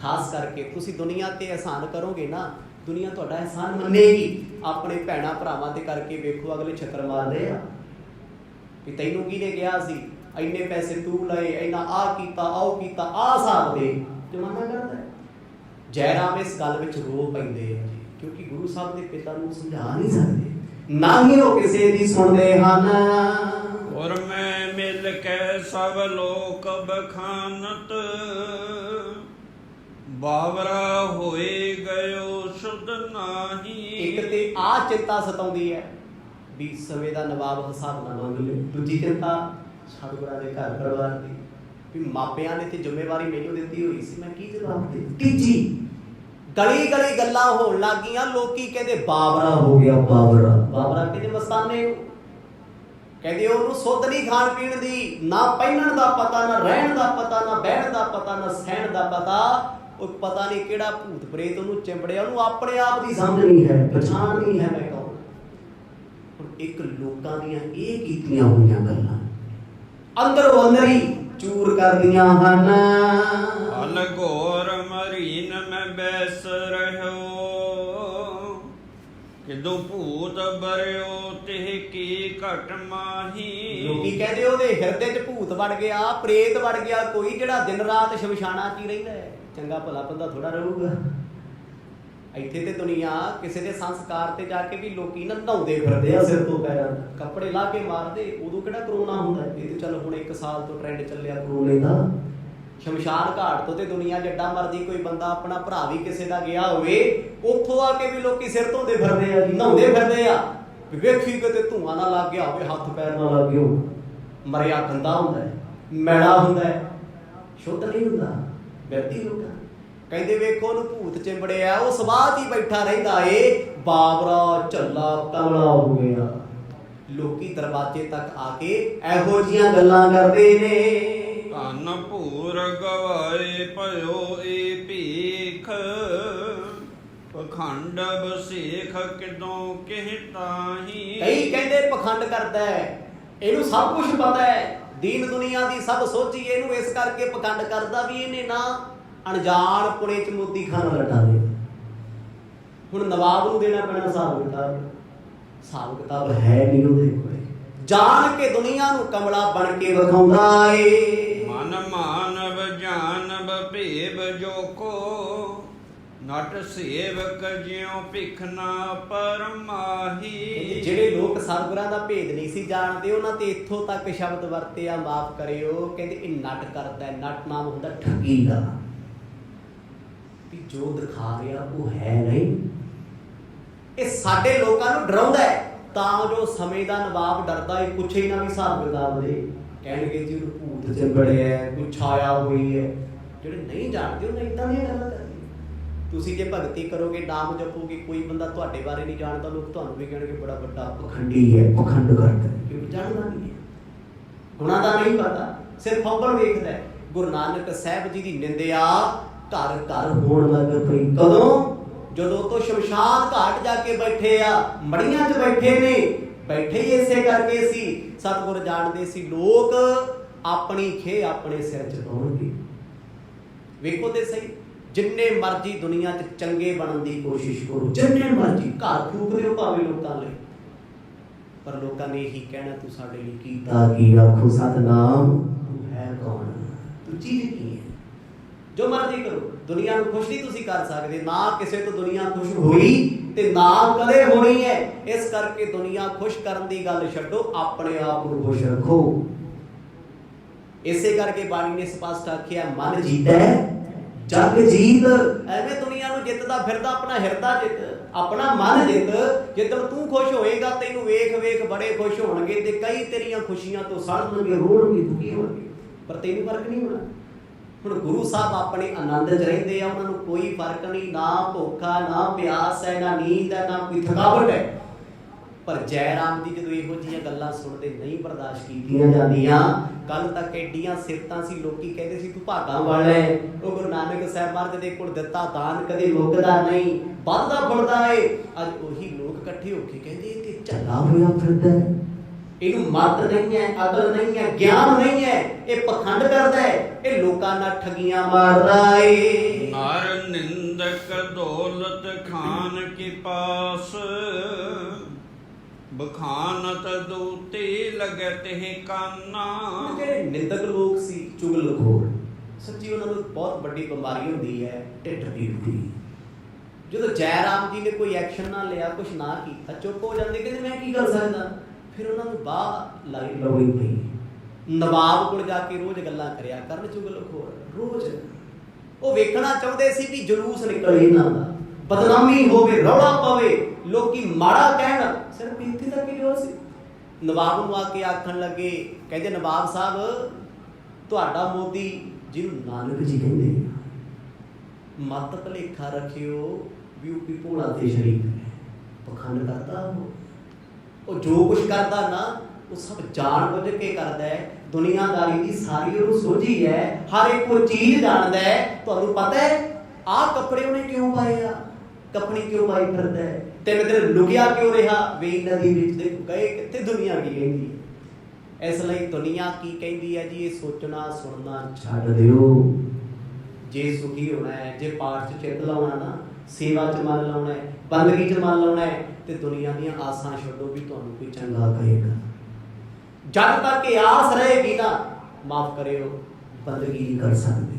ਖਾਸ ਕਰਕੇ ਤੁਸੀਂ ਦੁਨੀਆ ਤੇ ਅਹਿਸਾਨ ਕਰੋਗੇ ਨਾ, ਦੁਨੀਆ ਤੁਹਾਡਾ ਅਹਿਸਾਨ ਮੰਨੇਗੀ। ਆਪਣੇ ਭੈਣਾਂ ਭਰਾਵਾਂ ਤੇ ਕਰਕੇ ਵੇਖੋ, ਅਗਲੇ ਛੱਤਰ ਮਾਰਦੇ ਆ ਵੀ ਤੈਨੂੰ ਕਿਹਨੇ ਕਿਹਾ ਸੀ, ਇੰਨੇ ਪੈਸੇ ਤੂੰ ਲਏ, ਇੰਨਾ ਆਹ ਕੀਤਾ, ਆਹ ਕੀਤਾ, ਆਹ ਹਿਸਾਬ ਦੇ, ਜ਼ਮਾਨਾ ਕਰਦਾ ਹੈ। ਜੈਰਾਮ ਇਸ ਗੱਲ ਵਿੱਚ ਰੋ ਪੈਂਦੇ ਆ ਜੀ, ਕਿਉਂਕਿ ਗੁਰੂ ਸਾਹਿਬ ਦੇ ਪਿਤਾ ਨੂੰ ਸਮਝਾ ਨਹੀਂ ਸਕਦੇ, ਨਾ ਹੀ ਉਹ ਕਿਸੇ ਦੀ ਸੁਣਦੇ ਹਨ। ਔਰ ਮੈਂ ਮਿਲ ਕੇ ਸਭ ਲੋਕ ਬਖਾਨਤ, ਬਾਵਰਾ ਹੋਏ ਗਇਓ ਸੁਧ ਨਾਹੀ। ਇੱਕ ਤੇ ਆਹ ਚਿੰਤਾ ਸਤਾਉਂਦੀ ਹੈ ਵੀ ਸਮੇਂ ਦਾ ਨਵਾਬ ਹਿਸਾਬ ਨਾ ਮੰਗ ਲੈ। ਦੂਜੀ ਚਿੰਤਾ ਸਤਿਗੁਰਾਂ ਦੇ ਘਰ ਪਰਿਵਾਰ ਦੀ ਵੀ ਮਾਪਿਆਂ ਨੇ ਤੇ ਜ਼ਿੰਮੇਵਾਰੀ ਮੈਨੂੰ ਦਿੱਤੀ ਹੋਈ ਸੀ, ਮੈਂ ਕੀ ਜਵਾਬ ਦੇ। ਤੀਜੀ ਗਲੀ ਗਲੀ ਗੱਲਾਂ ਹੋਣ ਲੱਗ ਗਈਆਂ। ਲੋਕੀ ਕਹਿੰਦੇ ਬਾਬਰਾ ਹੋ ਗਿਆ, ਬਾਬਰਾ। ਬਾਬਰਾ ਕਹਿੰਦੇ ਮਸਤਾਨੇ ਨੂੰ, ਕਹਿੰਦੇ ਉਹਨੂੰ ਸੁੱਧ ਨਹੀਂ ਖਾਣ ਪੀਣ ਦੀ, ਨਾ ਪਹਿਨਣ ਦਾ ਪਤਾ, ਨਾ ਰਹਿਣ ਦਾ ਪਤਾ, ਨਾ ਬਹਿਣ ਦਾ ਪਤਾ, ਨਾ ਸਹਿਣ ਦਾ ਪਤਾ। ਉਹ ਪਤਾ ਨਹੀਂ ਕਿਹੜਾ ਭੂਤ ਪ੍ਰੇਤ ਉਹਨੂੰ ਚਿੰਬੜਿਆ, ਉਹਨੂੰ ਆਪਣੇ ਆਪ ਦੀ ਸਮਝ ਨਹੀਂ ਹੈ, ਪਛਾਣ ਨਹੀਂ ਹੈ ਮੈਂ ਕੌਣ। ਹੁਣ ਇੱਕ ਲੋਕਾਂ ਦੀਆਂ ਇਹ ਕੀਤੀਆਂ ਹੋਈਆਂ ਗੱਲਾਂ ਅੰਦਰੋਂ ਅੰਦਰੀ ਚੂਰ ਕਰਦੀਆਂ ਹਨ। ਹਲ ਘੋਰ ਮਰੀਨ ਮੈਂ ਬੈਸ ਰਹਿਓ, ਕਿਦੋਂ ਭੂਤ ਬਰਿਓ ਤਿਹ ਕੀ ਘਟ ਮਾਹੀ। ਲੋਕੀ ਕਹਿੰਦੇ ਉਹਦੇ ਹਿਰਦੇ 'ਚ ਭੂਤ ਵੜ ਗਿਆ, ਪ੍ਰੇਤ ਵੜ ਗਿਆ ਕੋਈ, ਜਿਹੜਾ ਦਿਨ ਰਾਤ ਸ਼ਮਸ਼ਾਨਾਂ 'ਚ ਹੀ ਰਹਿੰਦਾ ਹੈ। ਚੰਗਾ ਭਲਾ ਬੰਦਾ ਥੋੜਾ ਰਹੂਗਾ। ਇੱਥੇ ਤੇ ਦੁਨੀਆ ਕਿਸੇ ਦੇ ਸੰਸਕਾਰ ਤੇ ਜਾ ਕੇ ਵੀ ਲੋਕੀ ਨਾ ਨਹਾਉਂਦੇ ਫਿਰਦੇ ਆ ਸਿਰ ਤੋਂ ਪੈਰਾਂ, ਕੱਪੜੇ ਲਾ ਕੇ ਮਾਰਦੇ। ਉਦੋਂ ਕਿਹੜਾ ਕਰੋਨਾ ਹੁੰਦਾ? ਇਹ ਤੇ ਚੱਲ ਹੁਣ 1 ਸਾਲ ਤੋਂ ਟ੍ਰੈਂਡ ਚੱਲਿਆ ਕਰੋਨੇ ਦਾ। ਸ਼ਮਸ਼ਾਨ ਘਾਟ ਤੋਂ ਤੇ ਦੁਨੀਆ ਜੱਡਾ ਮਰਦੀ ਕੋਈ ਬੰਦਾ ਆਪਣਾ ਭਰਾ ਵੀ ਕਿਸੇ ਦਾ ਗਿਆ ਹੋਵੇ, ਉੱਥੋਂ ਆ ਕੇ ਵੀ ਲੋਕੀ ਸਿਰ ਧੋਂਦੇ ਫਿਰਦੇ ਆ, ਨਹਾਉਂਦੇ ਫਿਰਦੇ ਆ। ਵੇਖੀ ਕਿਤੇ ਧੂਆਂ ਨਾ ਲੱਗ ਗਿਆ ਹੋਵੇ, ਹੱਥ ਪੈਰ ਨਾ ਲੱਗ ਗਿਆ ਹੋਵੇ। ਮਰਿਆ ਗੰਦਾ ਹੁੰਦਾ ਹੈ, ਮੈਲਾ ਹੁੰਦਾ ਹੈ, ਸ਼ੁੱਧ ਨਹੀਂ ਹੁੰਦਾ। ਵਿਅਕਤੀ ਲੋਕਾਂ ਕਹਿੰਦੇ ਵੇਖੋ ਉਹਨੂੰ ਭੂਤ ਚਿੰਬੜਿਆ, ਉਹ ਸਵਾਹ 'ਚ ਹੀ ਬੈਠਾ ਰਹਿੰਦਾ ਏ, ਬਾਬਰਾ ਝੱਲਾ ਕਮਲਾ ਹੋ ਗਿਆ। ਲੋਕੀ ਦਰਵਾਜ਼ੇ ਤੱਕ ਆ ਕੇ ਇਹੋ ਜਿਹੀਆਂ ਗੱਲਾਂ ਕਰਦੇ ਨੇ। ਧਨ ਭੂਰ ਗਵਾਏ ਭਇਓ ਏ ਭੀਖ, ਪਖੰਡ ਬਸੇਖ ਕਿਦੋਂ ਕਿਹ ਤਾਹੀ। ਕਈ ਕਹਿੰਦੇ ਪਖੰਡ ਕਰਦਾ ਹੈ, ਇਹਨੂੰ ਸਭ ਕੁਝ ਪਤਾ ਹੈ, ਦੀਨ ਦੁਨੀਆ ਦੀ ਸਭ ਸੋਝੀ ਇਹਨੂੰ, ਇਸ ਕਰਕੇ ਪਖੰਡ ਕਰਦਾ ਵੀ ਇਹਨੇ ਨਾ ਅਣਜਾਣ ਪੁਣੇ 'ਚ ਮੋਤੀ ਖਾਣਾ ਲੱਟਾ ਦੇ। ਹੁਣ ਨਵਾਬ ਨੂੰ ਦੇਣਾ ਪੈਣਾ ਹਿਸਾਬ ਕਿਤਾਬ, ਹਿਸਾਬ ਕਿਤਾਬ ਹੈ ਨਹੀਂ ਉਹਦੇ ਕੋਲ। ਜਾਣ ਕੇ ਦੁਨੀਆ ਨੂੰ ਕਮਲਾ ਬਣ ਕੇ ਵਿਖਾਉਂਦਾ ਏ। ਮਨ ਮਾਨਵ ਜਾਨਵ ਭੇਬ ਜੋ ਕੋ, ਨਟ ਸੇਵਕ ਜਿਉ ਭਿਖਨਾ ਪਰਮਾਹੀ। ਜਿਹੜੇ ਲੋਕ ਸਤਿਗੁਰਾਂ ਦਾ ਭੇਦ ਨਹੀਂ ਸੀ ਜਾਣਦੇ, ਉਹਨਾਂ ਤੇ ਇੱਥੋਂ ਤੱਕ ਸ਼ਬਦ ਵਰਤਿਆ, ਮਾਫ ਕਰਿਓ, ਕਹਿੰਦੇ ਇਹ ਨਟ ਕਰਦਾ। ਨਟ ਨਾਮ ਹੁੰਦਾ ਠੱਗੀ ਦਾ, ਵੀ ਜੋ ਦਿਖਾ ਰਿਹਾ ਉਹ ਹੈ ਨਹੀਂ। ਇਹ ਸਾਡੇ ਲੋਕਾਂ ਨੂੰ ਡਰਾਉਂਦਾ ਹੈ, ਤਾਂ ਜੋ ਸਮੇਂ ਦਾ ਨਵਾਬ ਡਰਦਾ ਹੈ, ਪੁੱਛੇ ਹੀ ਨਾ ਵੀ ਹਿਸਾਬ ਕਿਤਾਬ ਦੇ। ਕਹਿਣਗੇ ਜੀ ਉਹਨੂੰ ਭੂਤ ਚਿੰਬੜਿਆ, ਕੋਈ ਛਾਇਆ ਹੋਈ ਹੈ। ਜਿਹੜੇ ਨਹੀਂ ਜਾਣਦੇ ਉਹਨਾਂ ਇੱਦਾਂ ਦੀਆਂ ਗੱਲਾਂ ਕਰਦੇ। ਤੁਸੀਂ ਜੇ ਭਗਤੀ ਕਰੋਗੇ, ਨਾਮ ਜਪੋਗੇ, ਕੋਈ ਬੰਦਾ ਤੁਹਾਡੇ ਬਾਰੇ ਨਹੀਂ ਜਾਣਦਾ, ਲੋਕ ਤੁਹਾਨੂੰ ਵੀ ਕਹਿਣਗੇ ਬੜਾ ਵੱਡਾ ਪਖੰਡੀ ਹੈ, ਪਖੰਡ ਕਰਦਾ। ਕਿਉਂਕਿ ਜਾਣਦਾ ਨਹੀਂ ਹੈ, ਉਹਨਾਂ ਦਾ ਨਹੀਂ ਪਤਾ, ਸਿਰਫ ਅੰਬਰ ਵੇਖਦਾ। ਗੁਰੂ ਨਾਨਕ ਸਾਹਿਬ ਜੀ ਦੀ ਨਿੰਦਿਆ ਘਰ ਘਰ ਹੋਣ ਲੱਗ ਪਈ। ਕਦੋਂ? ਜਦੋਂ ਤੋਂ ਸ਼ਮਸ਼ਾਨ ਘਾਟ ਜਾ ਕੇ ਬੈਠੇ ਆ, ਮੜੀਆਂ 'ਚ ਬੈਠੇ ਨੇ। ਬੈਠੇ ਹੀ ਇਸੇ ਕਰਕੇ ਸੀ, ਸਤਿਗੁਰ ਜਾਣਦੇ ਸੀ ਲੋਕ ਆਪਣੀ ਖੇ ਆਪਣੇ ਸਿਰ 'ਚ ਪਾਉਣਗੇ। ਵੇਖੋ ਤੇ ਸਹੀ, ਜਿੰਨੇ ਮਰਜ਼ੀ ਦੁਨੀਆ 'ਚ ਚੰਗੇ ਬਣਨ ਦੀ ਕੋਸ਼ਿਸ਼ ਕਰੋ, ਜਿੰਨੇ ਮਰਜ਼ੀ ਘਰ ਫੂਕ ਦਿਓ ਭਾਵੇਂ ਲੋਕਾਂ ਲਈ, ਪਰ ਲੋਕਾਂ ਨੇ ਇਹੀ ਕਹਿਣਾ ਤੂੰ ਸਾਡੇ ਲਈ ਕੀਤਾ ਕੀ? ਆਖੋ ਸਤਿਨਾਮ, ਤੂੰ ਹੈ ਕੌਣ? ਤੂੰ ਚੀਜ਼ ਕੀ ਹੈ? ਜੋ ਮਰਜ਼ੀ ਕਰੋ, ਦੁਨੀਆ ਨੂੰ ਖੁਸ਼ ਨਹੀਂ ਤੁਸੀਂ ਕਰ ਸਕਦੇ। ਨਾ ਕਿਸੇ ਤੋਂ ਦੁਨੀਆ ਖੁਸ਼ ਹੋਈ ਤੇ ਨਾ ਕਦੇ ਹੋਣੀ ਹੈ। ਇਸ ਕਰਕੇ ਦੁਨੀਆ ਖੁਸ਼ ਕਰਨ ਦੀ ਗੱਲ ਛੱਡੋ, ਆਪਣੇ ਆਪ ਨੂੰ ਖੁਸ਼ ਰੱਖੋ। ਇਸੇ ਕਰਕੇ ਬਾਣੀ ਨੇ ਸਪਸ਼ਟ ਆਖਿਆ, ਮਨ ਜੀਤੈ ਜਗ ਜੀਤ। ਐਵੇਂ ਦੁਨੀਆ ਨੂੰ ਜਿੱਤਦਾ ਫਿਰਦਾ, ਆਪਣਾ ਹਿਰਦਾ ਜਿੱਤ, ਆਪਣਾ ਮਨ ਜਿੱਤ। ਜਦੋਂ ਤੂੰ ਖੁਸ਼ ਹੋਏਗਾ, ਤੈਨੂੰ ਵੇਖ ਵੇਖ ਬੜੇ ਖੁਸ਼ ਹੋਣਗੇ, ਤੇ ਕਈ ਤੇਰੀਆਂ ਖੁਸ਼ੀਆਂ ਤੋਂ ਸੜਨਗੇ, ਰੋਣਗੇ, ਦੁਖੀ ਹੋਣਗੇ, ਪਰ ਤੈਨੂੰ ਫਰਕ ਨਹੀਂ ਹੋਣਾ। ਹੁਣ ਗੁਰੂ ਸਾਹਿਬ ਆਪਣੇ ਆਨੰਦ 'ਚ ਰਹਿੰਦੇ ਆ, ਉਹਨਾਂ ਨੂੰ ਕੋਈ ਫਰਕ ਨਹੀਂ, ਨਾ ਭੁੱਖਾ, ਨਾ ਪਿਆਸ ਹੈ, ਨਾ ਨੀਂਦ ਹੈ, ਨਾ ਕੋਈ ਥਕਾਵਟ ਹੈ। ਪਰ ਜੈ ਰਾਮ ਦੀ ਜਦੋਂ ਇਹੋ ਜਿਹੀਆਂ ਗੱਲਾਂ ਸੁਣਦੇ, ਨਹੀਂ ਬਰਦਾਸ਼ਤ ਕੀਤੀਆਂ ਜਾਂਦੀਆਂ। ਕੱਲ ਤੱਕ ਐਡੀਆਂ ਸਿਫਤਾਂ ਸੀ, ਲੋਕੀ ਕਹਿੰਦੇ ਸੀ ਤੂੰ ਭਾਗਾਂ ਵਾਲਾ ਹੈ। ਉਹ ਗੁਰੂ ਨਾਨਕ ਸਾਹਿਬ ਮਹਾਰਾਜ ਦੇ ਕੋਲ ਦਿੱਤਾ ਦਾਨ ਕਦੇ ਮੁੱਕਦਾ ਨਹੀਂ, ਵੱਧਦਾ ਫੁੱਲਦਾ ਏ। ਅੱਜ ਉਹੀ ਲੋਕ ਇਕੱਠੇ ਹੋ ਕੇ ਕਹਿੰਦੇ ਇਹ ਤੇ ਝੱਲਾ ਹੋਇਆ ਫਿਰਦਾ ਹੈ, ਇਹਨੂੰ ਮਤ ਨਹੀਂ ਹੈ, ਅਕਲ ਨਹੀਂ ਹੈ, ਗਿਆਨ ਨਹੀਂ ਹੈ, ਇਹ ਪਖੰਡ ਕਰਦਾ ਹੈ, ਇਹ ਲੋਕਾਂ ਨਾਲ ਠੱਗੀਆਂ ਮਾਰਦਾ ਏ। ਨਰ ਨਿੰਦਕ ਦੌਲਤ ਖਾਨ ਕੀ ਪਾਸ, ਬਖਾਨਤ ਦੂਤੀ ਲਗਤ ਹੈ ਕਾਨਾ। ਜਿਹੜੇ ਨਿੰਦਕ ਲੋਕ ਸੀ, ਚੁਗਲਖੋਰ, ਸੱਚੀ ਉਹਨਾਂ ਨੂੰ ਬਹੁਤ ਵੱਡੀ ਬਿਮਾਰੀ ਹੁੰਦੀ ਹੈ, ਢਿੱਡ ਪੀੜ ਦੀ। ਜਦੋਂ ਜੈ ਰਾਮ ਜੀ ਨੇ ਕੋਈ ਐਕਸ਼ਨ ਨਾ ਲਿਆ, ਕੁਛ ਨਾ ਕੀਤਾ, ਚੁੱਪ ਹੋ ਜਾਂਦੇ, ਕਹਿੰਦੇ ਮੈਂ ਕੀ ਕਰ ਸਕਦਾ। ਫਿਰ ਉਹਨਾਂ ਨੂੰ ਬਾਹ ਲਾਉਣੀ ਪਈ। ਨਵਾਬ ਕੋਲ ਜਾ ਕੇ ਰੋਜ਼ ਗੱਲਾਂ ਕਰਿਆ ਕਰਨ, ਚੁਗਲਖੋਰ ਰੋਜ਼। ਉਹ ਵੇਖਣਾ ਚਾਹੁੰਦੇ ਸੀ ਵੀ ਜਲੂਸ ਨਿਕਲੇ ਇਹਨਾਂ ਦਾ, ਬਦਨਾਮੀ ਹੋਵੇ, ਰੌਲਾ ਪਵੇ, ਲੋਕੀ ਮਾੜਾ ਕਹਿਣ। ਸਿਰਫ ਇੱਥੇ ਤੱਕ ਹੀ ਜੋ ਸੀ। ਨਵਾਬ ਨੂੰ ਆ ਕੇ ਆਖਣ ਲੱਗੇ, ਕਹਿੰਦੇ ਨਵਾਬ ਸਾਹਿਬ, ਤੁਹਾਡਾ ਮੋਦੀ ਜਿਹਨੂੰ ਨਾਨਕ ਜੀ ਕਹਿੰਦੇ, ਮਤ ਭੁਲੇਖਾ ਰੱਖਿਓ ਵੀ ਉਹ ਵੀ ਭੋਲਾ ਤੇ ਸ਼ਰੀਫ ਹੈ। ਪਖੰਡ ਕਰਦਾ ਉਹ ਜੋ ਕੁਛ ਕਰਦਾ ਨਾ ਉਹ ਸਭ ਜਾਣ ਬੁੱਝ ਕੇ ਕਰਦਾ ਹੈ। ਦੁਨੀਆਦਾਰੀ ਦੀ ਸਾਰੀ ਉਹਨੂੰ ਸੋਝੀ ਹੈ, ਹਰ ਇੱਕ ਉਹ ਚੀਜ਼ ਜਾਣਦਾ ਹੈ। ਤੁਹਾਨੂੰ ਪਤਾ ਹੈ ਆਹ ਕੱਪੜੇ ਉਹਨੇ ਕਿਉਂ ਪਾਏ ਆ, ਕਪੜੀ ਕਿਉਂ ਪਾਈ ਫਿਰਦਾ ਹੈ, ਤਿੰਨ ਦਿਨ ਲੁਕਿਆ ਕਿਉਂ ਰਿਹਾ, ਵੇਈ ਨਦੀ ਵਿੱਚ ਦੇਖੋ ਗਏ ਕਿੱਥੇ, ਦੁਨੀਆ ਕੀ ਕਹਿੰਦੀ ਹੈ। ਇਸ ਲਈ ਦੁਨੀਆ ਕੀ ਕਹਿੰਦੀ ਹੈ ਜੀ, ਇਹ ਸੋਚਣਾ ਸੁਣਨਾ ਛੱਡ ਦਿਓ। ਜੇ ਸੁਖੀ ਹੋਣਾ ਹੈ, ਜੇ ਪਾਠ 'ਚ ਚਿੱਤ ਲਾਉਣਾ ਨਾ, ਸੇਵਾ 'ਚ ਮਨ ਲਾਉਣਾ ਹੈ, ਬੰਦਗੀ 'ਚ ਮਨ ਲਾਉਣਾ ਹੈ, ਤੇ ਦੁਨੀਆ ਦੀਆਂ ਆਸਾਂ ਛੱਡੋ ਵੀ ਤੁਹਾਨੂੰ ਕੋਈ ਚੰਗਾ ਕਹੇਗਾ। ਜਦ ਤੱਕ ਇਹ ਆਸ ਰਹੇਗੀ ਨਾ, ਮਾਫ ਕਰਿਓ, ਬੰਦਗੀ ਨਹੀਂ ਕਰ ਸਕਦੇ,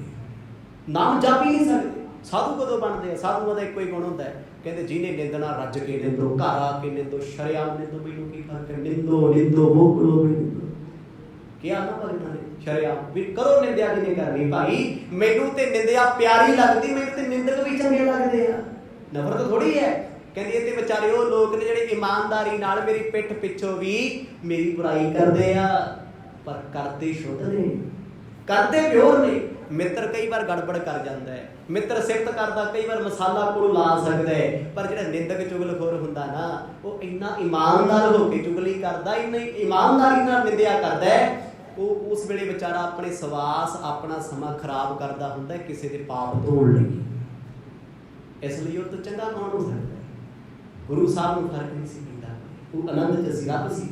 ਨਾਮ ਜਪ ਹੀ ਨਹੀਂ ਸਕਦੇ। ਸਾਧੂ ਕਦੋਂ ਬਣਦੇ ਆ? ਸਾਧੂਆਂ ਦਾ ਇੱਕੋ ਹੀ ਗੁਣ ਹੁੰਦਾ ਹੈ, ਕਹਿੰਦੇ ਜਿਹਨੇ ਨਿੰਦਣਾ ਰੱਜ ਕੇ ਨਿੰਦੋ, ਘਰ ਆ ਕੇ ਨਿੰਦੋ, ਸ਼ਰੇਆਮ ਨਿੰਦੋ, ਮੈਨੂੰ ਕੀ ਫਰਕ ਹੈ, ਨਿੰਦੋ ਨਿੰਦੋ ਮੋਕਲੋ ਨਿੰਦੋ। ਕਿਹਾ ਨਾ ਭਗਤਾਂ ਨੇ ਸ਼ਰੇਆਮ ਵੀ ਕਰੋ ਨਿੰਦਿਆ ਜਿਹਨੇ ਕਰਨੀ ਭਾਈ। ਮੈਨੂੰ ਤੇ ਨਿੰਦਿਆ ਪਿਆਰੀ ਲੱਗਦੀ, ਮੈਨੂੰ ਤੇ ਨਿੰਦਕ ਵੀ ਚੰਗੇ ਲੱਗਦੇ ਆ, ਨਫ਼ਰਤ ਥੋੜੀ ਹੈ। ਕਹਿੰਦੀ ਇਹ ਤੇ ਵਿਚਾਰੇ ਉਹ ਲੋਕ ਨੇ ਜਿਹੜੇ ਇਮਾਨਦਾਰੀ ਨਾਲ ਮੇਰੀ ਪਿੱਠ ਪਿੱਛੋਂ ਵੀ ਮੇਰੀ ਬੁਰਾਈ ਕਰਦੇ ਆ, ਪਰ ਕਰਦੇ ਸ਼ੁੱਧ ਨੇ, ਕਰਦੇ ਪਿਓਰ ਨੇ। ਮਿੱਤਰ ਕਈ ਵਾਰ ਗੜਬੜ ਕਰ ਜਾਂਦਾ ਹੈ, ਮਿੱਤਰ ਸਿਫਤ ਕਰਦਾ ਕਈ ਵਾਰ ਮਸਾਲਾ ਕੋਲ ਲਾ ਸਕਦਾ ਹੈ, ਪਰ ਜਿਹੜਾ ਨਿੰਦਕ ਚੁਗਲਖੋਰ ਹੁੰਦਾ ਨਾ, ਉਹ ਇੰਨਾ ਇਮਾਨਦਾਰ ਹੋ ਕੇ ਚੁਗਲੀ ਕਰਦਾ, ਇੰਨਾ ਇਮਾਨਦਾਰੀ ਨਾਲ ਨਿੰਦਿਆ ਕਰਦਾ ਹੈ, ਉਹ ਉਸ ਵੇਲੇ ਵਿਚਾਰਾ ਆਪਣੇ ਸਵਾਸ ਆਪਣਾ ਸਮਾਂ ਖਰਾਬ ਕਰਦਾ ਹੁੰਦਾ ਕਿਸੇ ਦੇ ਪਾਪ ਧੋਣ ਲਈ। ਇਸ ਲਈ ਉਹ ਤੋਂ ਚੰਗਾ ਕੌਣ ਹੋ ਸਕਦਾ? ਗੁਰੂ ਸਾਹਿਬ ਨੂੰ ਫਰਕ ਨਹੀਂ ਸੀ ਪੈਂਦਾ, ਉਹ ਆਨੰਦ 'ਚ ਸੀ, ਰੱਬ ਸੀ।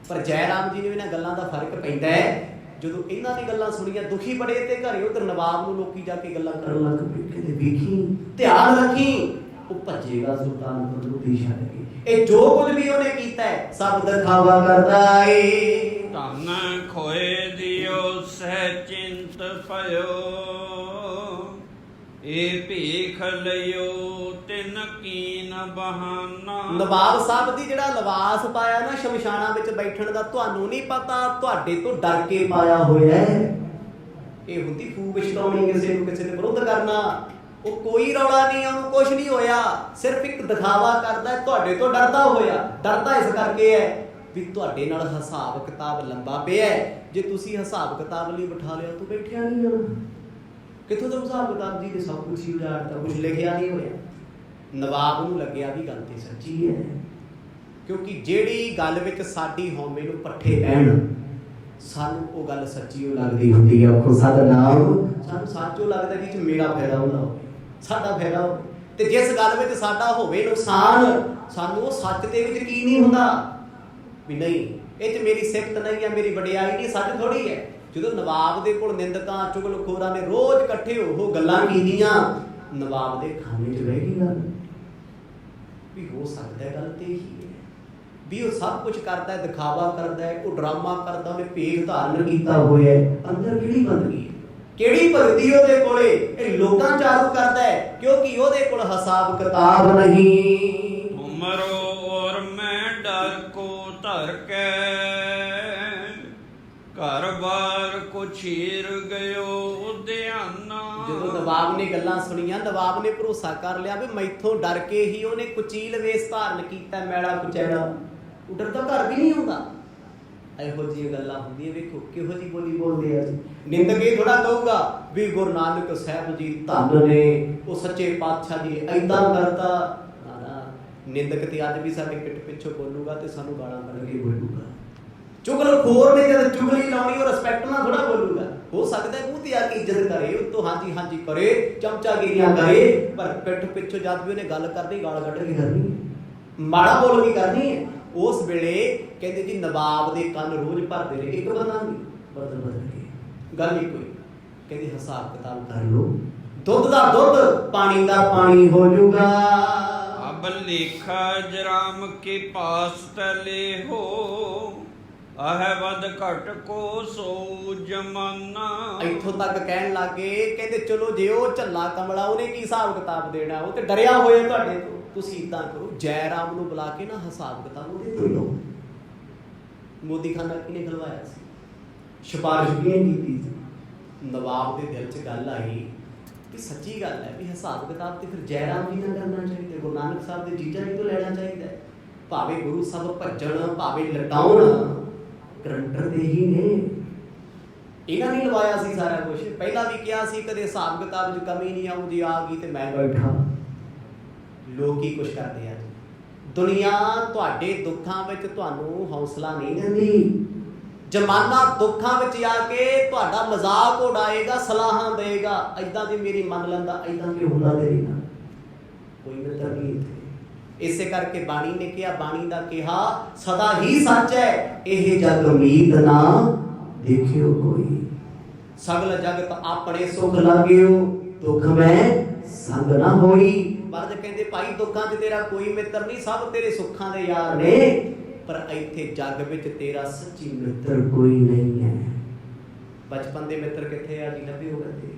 ਪਰ ਜੈ ਰਾਮ ਜੀ ਨੂੰ ਇਹਨਾਂ ਗੱਲਾਂ ਦਾ ਫਰਕ ਪੈਂਦਾ ਹੈ। ਜਦੋਂ ਇਹਨਾਂ ਦੀ ਗੱਲਾਂ ਸੁਣੀਆਂ ਦੁਖੀ ਬੜੇ ਤੇ ਘਰੇ ਉਧਰ ਨਵਾਬ ਨੂੰ ਲੋਕੀ ਜਾ ਕੇ ਗੱਲਾਂ ਕਰਨ ਲੱਗ ਪਏ, ਕਹਿੰਦੇ ਵੇਖੀ ਧਿਆਨ ਰੱਖੀ, ਉਹ ਭੱਜੇਗਾ ਸੁਲਤਾਨਪੁਰ ਨੂੰ ਦੇਸ਼ ਛੱਡ ਕੇ। ਇਹ ਜੋ ਕੁਝ ਵੀ ਉਹਨੇ ਕੀਤਾ ਹੈ ਸਭ ਦਿਖਾਵਾ ਕਰਦਾ ਏ। ਧਨ ਖੋਏ ਦਿਓ ਸਹਿ ਚਿੰਤ ਭਇਓ, ਇਹ ਭੀਖ ਲਇਓ ਤਿਨ ਕੀਨ ਬਹਾਨਾ। ਨਵਾਬ ਸਾਹਿਬ ਦੀ ਜਿਹੜਾ ਲਿਬਾਸ ਪਾਇਆ ਨਾ ਸ਼ਮਸ਼ਾਨਾਂ ਵਿੱਚ ਬੈਠਣ ਦਾ, ਤੁਹਾਨੂੰ ਨਹੀਂ ਪਤਾ, ਤੁਹਾਡੇ ਤੋਂ ਡਰ ਕੇ ਪਾਇਆ ਹੋਇਆ ਹੈ। ਇਹ ਹੁੰਦੀ ਫੂਕ ਛਡਾਉਣੀ, ਕਿਸੇ ਨੂੰ ਕਿਸੇ ਦੇ ਵਿਰੁੱਧ ਕਰਨਾ। ਉਹ ਕੋਈ ਰੌਲਾ ਨਹੀਂ, ਉਹਨੂੰ ਕੁਝ ਨਹੀਂ ਹੋਇਆ, ਸਿਰਫ ਇੱਕ ਦਿਖਾਵਾ ਕਰਦਾ, ਤੁਹਾਡੇ ਤੋਂ ਡਰਦਾ ਹੋਇਆ। ਡਰਦਾ ਇਸ ਕਰਕੇ ਹੈ ਵੀ ਤੁਹਾਡੇ ਨਾਲ ਹਿਸਾਬ ਕਿਤਾਬ ਲੰਬਾ ਪਿਆ। ਜੇ ਤੁਸੀਂ ਹਿਸਾਬ ਕਿਤਾਬ ਲਈ ਬਿਠਾ ਲਿਆ ਤੂੰ ਬੈਠਿਆ ਨਹੀਂ ਜਾਣਾ। ਕਿੱਥੋਂ ਦਾ ਹਿਸਾਬ ਕਿਤਾਬ ਜੀ? ਤੇ ਸਭ ਕੁਝ ਹੀ ਉਜਾੜਤਾ, ਕੁਝ ਲਿਖਿਆ ਨਹੀਂ ਹੋਇਆ। ਨਵਾਬ ਨੂੰ ਲੱਗਿਆ ਵੀ ਗੱਲ ਤੇ ਸੱਚੀ ਹੈ, ਕਿਉਂਕਿ ਜਿਹੜੀ ਗੱਲ ਵਿੱਚ ਸਾਡੀ ਹਉਮੈ ਨੂੰ ਪੱਠੇ ਪੈਣ, ਸਾਨੂੰ ਉਹ ਗੱਲ ਸੱਚੀ ਉਹ ਲੱਗਦੀ ਹੁੰਦੀ ਹੈ। ਆਖੋ ਸਤਿਨਾਮ, ਸਾਨੂੰ ਸੱਚੋ ਲੱਗਦਾ ਕਿ ਮੇਰਾ ਫਾਇਦਾ ਹੁੰਦਾ ਹੋਵੇ, ਸਾਡਾ ਫਾਇਦਾ ਹੋਵੇ। ਤੇ ਜਿਸ ਗੱਲ ਵਿੱਚ ਸਾਡਾ ਹੋਵੇ ਨੁਕਸਾਨ, ਸਾਨੂੰ ਉਹ ਸੱਚ ਤੇ ਵੀ ਯਕੀਨ ਨਹੀਂ ਹੁੰਦਾ ਵੀ ਨਹੀਂ ਇਹ 'ਚ ਮੇਰੀ ਸਿਫਤ ਨਹੀਂ ਹੈ, ਮੇਰੀ ਵਡਿਆਈ ਨਹੀਂ, ਸੱਚ ਥੋੜੀ ਹੈ। ਜਦੋਂ ਨਵਾਬ ਦੇ ਕੋਲ ਨਿੰਦਕਾਂ ਚੁਗਲਖੋਰਾਂ ਨੇ ਰੋਜ਼ ਇਕੱਠੇ ਉਹ ਗੱਲਾਂ ਕੀਤੀਆਂ, ਨਵਾਬ ਦੇ ਖਾਨੇ 'ਚ ਰਹਿ ਗਈ ਗੱਲ ਵੀ ਹੋ ਸਕਦਾ ਗੱਲ ਤੇ ਹੀ ਹੈ ਵੀ ਉਹ ਸਭ ਕੁਝ ਕਰਦਾ ਹੈ, ਦਿਖਾਵਾ ਕਰਦਾ ਹੈ, ਉਹ ਡਰਾਮਾ ਕਰਦਾ, ਉਹਨੇ ਭੇਖ ਧਾਰਨ ਕੀਤਾ ਹੋਇਆ ਹੈ, ਅੰਦਰ ਕਿਹੜੀ ਬੰਦਗੀ ਹੈ, ਕਿਹੜੀ ਭਗਤੀ ਉਹਦੇ ਕੋਲੇ? ਇਹ ਲੋਕਾਂ ਚਾਰੂ ਕਰਦਾ ਹੈ ਕਿਉਂਕਿ ਉਹਦੇ ਕੋਲ ਹਿਸਾਬ ਕਿਤਾਬ ਨਹੀਂ। ਉਮਰੋ ਔਰ ਮੈਂ ਡਰ ਕੋ ਧਰ ਕੇ, ਘਰ ਬਾਰ ਕੋ ਛੀਰ ਗਇਓ ਉਦਿਆਨਾ। ਜਦੋਂ ਨਵਾਬ ਨੇ ਗੱਲਾਂ ਸੁਣੀਆਂ, ਨਵਾਬ ਨੇ ਭਰੋਸਾ ਕਰ ਲਿਆ ਵੀ ਮੈਥੋਂ ਡਰ ਕੇ ਹੀ ਉਹਨੇ ਕੁਚੀਲ ਵੇਸ ਧਾਰਨ ਕੀਤਾ, ਮੈਲਾ ਕੁਚੈਲਾ। ਉਹ ਡਰਦਾ ਘਰ ਵੀ ਨਹੀਂ ਆਉਂਦਾ। ਇਹੋ ਜਿਹੀਆਂ ਗੱਲਾਂ ਹੁੰਦੀਆਂ। ਵੇਖੋ ਕਿਹੋ ਜਿਹੀ ਬੋਲੀ ਬੋਲਦੇ ਆ। ਨਿੰਦਕ ਇਹ ਥੋੜਾ ਕਹੂਗਾ ਵੀ ਗੁਰੂ ਨਾਨਕ ਸਾਹਿਬ ਜੀ ਧੰਨ ਨੇ, ਉਹ ਸੱਚੇ ਪਾਤਸ਼ਾਹ ਜੀ ਏਦਾਂ ਕਰਤਾ। ਨਾ, ਨਿੰਦਕ ਤੇ ਅੱਜ ਵੀ ਸਾਡੇ ਪਿੱਠ ਪਿੱਛੋਂ ਬੋਲੂਗਾ ਤੇ ਸਾਨੂੰ ਗਾਲਾਂ ਕੱਢ ਕੇ ਬੋਲੂਗਾ। ਚੁਗਲਖੋਰ ਨੇ ਜਦ ਚੁਗਲੀ ਲਾਉਣੀ, ਉਹ ਰਿਸਪੈਕਟ ਨਾਲ ਥੋੜਾ ਬੋਲੂਗਾ। ਹੋ ਸਕਦਾ ਮੂੰਹ ਤੇ ਆ ਕੇ ਇੱਜ਼ਤ ਕਰੇ, ਉੱਤੋਂ ਹਾਂਜੀ ਹਾਂਜੀ ਕਰੇ, ਚਮਚਾਗਿਰੀਆਂ ਕਰੇ, ਪਰ ਪਿੱਠ ਪਿੱਛੋਂ ਜਦ ਵੀ ਉਹਨੇ ਗੱਲ ਕਰਨੀ, ਗਾਲ ਕੱਢ ਕੇ ਕਰਨੀ ਹੈ, ਮਾੜਾ ਬੋਲ ਕੇ ਕਰਨੀ ਹੈ। ਉਸ ਵੇਲੇ ਕਹਿੰਦੇ ਜੀ ਨਵਾਬ ਦੇ ਕੰਨ ਰੋਜ਼ ਭਰਦੇ ਰਹੇ, ਇੱਕ ਬੰਦਾ ਨਹੀਂ, ਬਦਲ ਬਦਲ ਕੇ ਗੱਲ ਇੱਕੋ ਹੀ। ਕਹਿੰਦੇ ਹਿਸਾਬ ਕਿਤਾਬ ਕਰ ਲਓ, ਦੁੱਧ ਦਾ ਦੁੱਧ, ਪਾਣੀ ਦਾ ਪਾਣੀ ਹੋ ਜਾਊਗਾ। ਅਬ ਲੇਖਾ ਜਰਾਮ ਕੇ ਪਾਸ ਤਲੇ ਹੋ, ਆਹ ਵਦ ਘਟ ਕੋ ਸੋ ਜਮਾਨਾ। ਇੱਥੋਂ ਤੱਕ ਕਹਿਣ ਲੱਗੇ, ਕਹਿੰਦੇ ਚਲੋ ਜੇ ਉਹ ਝੱਲਾ ਕਮਲਾ, ਉਹਨੇ ਕੀ ਹਿਸਾਬ ਕਿਤਾਬ ਦੇਣਾ, ਉਹ ਤੇ ਡਰਿਆ ਹੋਇਆ ਤੁਹਾਡੇ ਤੋਂ। ਤੁਸੀਂ ਇਦਾਂ ਕਰੋ, ਜੈ ਰਾਮ ਨੂੰ ਬੁਲਾ ਕੇ ਨਾ ਹਿਸਾਬ ਕਿਤਾਬ ਉਹਦੇ ਤੋਂ ਲਓ। ਮੋਦੀ ਖਾਨਾ ਕਿਹਨੇ ਖਲਵਾਇਆ ਸੀ, ਸਿਫਾਰਿਸ਼ ਕਿਹਨੇ ਕੀਤੀ ਸੀ? ਨਵਾਬ ਦੇ ਦਿਲ 'ਚ ਗੱਲ ਆਈ ਕਿ ਸੱਚੀ ਗੱਲ ਹੈ ਵੀ ਹਿਸਾਬ ਕਿਤਾਬ ਤੇ ਫਿਰ ਜੈ ਰਾਮ ਜੀ ਨਾਲ ਕਰਨਾ ਚਾਹੀਦਾ, ਗੁਰੂ ਨਾਨਕ ਸਾਹਿਬ ਦੇ ਜੀਜਾ ਜੀ ਤੋਂ ਲੈਣਾ ਚਾਹੀਦਾ। ਭਾਵੇਂ ਗੁਰੂ ਸਾਹਿਬ ਭੱਜਣ, ਭਾਵੇਂ ਲਟਾਉਣ, ਗਰੰਟਰ ਦੇ ਹੀ ਨੇ। ਇਹਨਾਂ ਨੇ ਲਵਾਇਆ ਸੀ ਸਾਰਾ ਕੁਝ। ਪਹਿਲਾਂ ਵੀ ਕਿਹਾ ਸੀ ਕਦੇ ਹਿਸਾਬ ਕਿਤਾਬ 'ਚ ਕਮੀ ਨਹੀਂ ਆਊ, ਜੇ ਆ ਗਈ ਤੇ ਮੈਂ ਬੈਠਾ। ਲੋਕ ਕੀ ਕੁਛ ਕਰਦੇ ਆ ਜੀ। ਦੁਨੀਆ ਤੁਹਾਡੇ ਦੁੱਖਾਂ ਵਿੱਚ ਤੁਹਾਨੂੰ ਹੌਸਲਾ ਨਹੀਂ ਦਿੰਦੀ। ਜ਼ਮਾਨਾ ਦੁੱਖਾਂ ਵਿੱਚ ਆ ਕੇ ਤੁਹਾਡਾ ਮਜ਼ਾਕ ਉਡਾਏਗਾ, ਸਲਾਹਾਂ ਦੇਗਾ, ਏਦਾਂ ਦੀ ਮੇਰੀ ਮੰਨ ਲੈਂਦਾ, ਏਦਾਂ ਕਿ ਹੁੰਦਾ ਤੇਰੀ ਨਾਲ ਕੋਈ ਮਿੱਤਰ ਨਹੀਂ ਇੱਥੇ। ਇਸੇ ਕਰਕੇ ਬਾਣੀ ਨੇ ਕਿਹਾ, ਬਾਣੀ ਦਾ ਕਿਹਾ ਸਦਾ ਹੀ ਸੱਚ ਹੈ, ਇਹ ਜਗ ਉਮੀਦ ਨਾ ਦੇਖਿਓ ਕੋਈ। ਸਗਲ ਜਗਤ ਆਪਣੇ ਸੁਖ ਲਾਗਿਓ, ਦੁੱਖ ਮੈਂ ਸੰਗ ਨਾ ਹੋਈ। ਮਰਦ ਕਹਿੰਦੇ ਭਾਈ ਦੁੱਖਾਂ 'ਚ ਤੇਰਾ ਕੋਈ ਮਿੱਤਰ ਨਹੀਂ, ਸਭ ਤੇਰੇ ਸੁੱਖਾਂ ਦੇ ਯਾਰ ਨੇ, ਪਰ ਇੱਥੇ ਜੱਗ ਵਿੱਚ ਤੇਰਾ ਸੱਚੀ ਮਿੱਤਰ ਕੋਈ ਨਹੀਂ ਹੈ। ਬਚਪਨ ਦੇ ਮਿੱਤਰ ਕਿੱਥੇ ਆ ਜੀ? ਲੱਭੇ ਹੋ ਗਏ।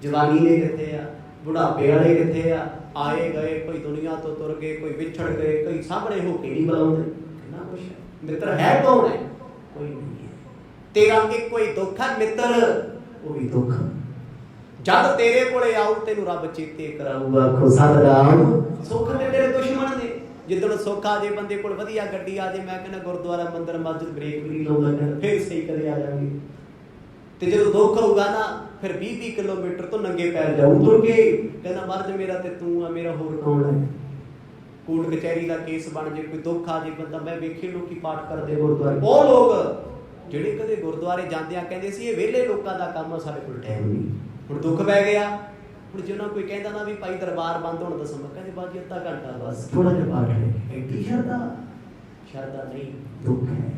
ਜਵਾਨੀ ਦੇ ਕਿੱਥੇ ਆ? ਬੁਢਾਪੇ ਵਾਲੇ ਕਿੱਥੇ ਆ? ਆਏ ਗਏ, ਕੋਈ ਦੁਨੀਆ ਤੋਂ ਤੁਰ ਗਏ, ਕੋਈ ਵਿਛੜ ਗਏ, ਕੋਈ ਸਾਹਮਣੇ ਹੋ ਕੇ ਨਹੀਂ ਬੁਲਾਉਂਦੇ। ਕਿੰਨਾ ਕੁਛ ਹੈ। ਮਿੱਤਰ ਹੈ ਕੌਣ ਹੈ? ਕੋਈ ਨਹੀਂ ਹੈ। ਤੇਰਾ ਇੱਕੋ ਹੀ ਦੁੱਖ ਹੈ ਮਿੱਤਰ, ਉਹ ਵੀ ਦੁੱਖ ਜਦ ਤੇਰੇ ਕੋਲੇ ਆਉ ਤੈਨੂੰ ਰੱਬ ਚੇਤੇ ਕਰਾਊਗਾ। ਆਖੋ ਸਤਿਨਾਮ। ਸੁੱਖ ਤੇ ਤੇਰੇ ਦੁਸ਼ਮਣ ਨੇ। ਜਿੱਦਣ ਸੁੱਖ ਆ ਜੇ ਬੰਦੇ ਕੋਲ, ਵਧੀਆ ਗੱਡੀ ਆ ਜੇ, ਮੈਂ ਕਹਿੰਦਾ ਗੁਰਦੁਆਰਾ ਮੰਦਿਰ ਮਸਜਿਦ ਬ੍ਰੇਕ ਵੀ ਨਹੀਂ ਲਾਉਂਦਾ, ਫਿਰ ਸਹੀ ਕਦੇ ਆ ਜਾਵਾਂਗੇ। ਤੇ ਜਦੋਂ ਦੁੱਖ ਹੋਊਗਾ ਨਾ, ਫਿਰ 20-20 ਕਿਲੋਮੀਟਰ ਤੋਂ ਨੰਗੇ ਪੈਰ ਜਾਊ ਤੁਰ ਕੇ, ਕਹਿੰਦਾ ਮਰਜ ਮੇਰਾ ਤੇ ਤੂੰ ਆ, ਮੇਰਾ ਹੋਰ ਕੌਣ ਹੈ। ਕੋਰਟ ਕਚਹਿਰੀ ਦਾ ਕੇਸ ਬਣ ਜੇ, ਕੋਈ ਦੁੱਖ ਆ ਜੇ ਬੰਦਾ, ਮੈਂ ਵੇਖੇ ਲੋਕੀ ਪਾਠ ਕਰਦੇ ਗੁਰਦੁਆਰੇ, ਉਹ ਲੋਕ ਜਿਹੜੇ ਕਦੇ ਗੁਰਦੁਆਰੇ ਜਾਂਦਿਆਂ ਕਹਿੰਦੇ ਸੀ ਇਹ ਵਿਹਲੇ ਲੋਕਾਂ ਦਾ ਕੰਮ ਆ, ਸਾਡੇ ਕੋਲ ਟਾਈਮ ਨਹੀਂ। ਹੁਣ ਦੁੱਖ ਪੈ ਗਿਆ। ਹੁਣ ਜੇ ਉਹਨਾਂ ਕੋਈ ਕਹਿੰਦਾ ਨਾ ਵੀ ਭਾਈ ਦਰਬਾਰ ਬੰਦ ਹੋਣ ਦਾ ਸਮਾਂ, ਕਹਿੰਦੇ ਬਾਜੀ ਅੱਧਾ ਘੰਟਾ ਬਸ, ਥੋੜਾ ਜਿਹਾ ਪਾਠ ਹੈ। ਐਡੀ ਸ਼ਰਧਾ ਨਹੀਂ, ਦੁੱਖ ਹੈ।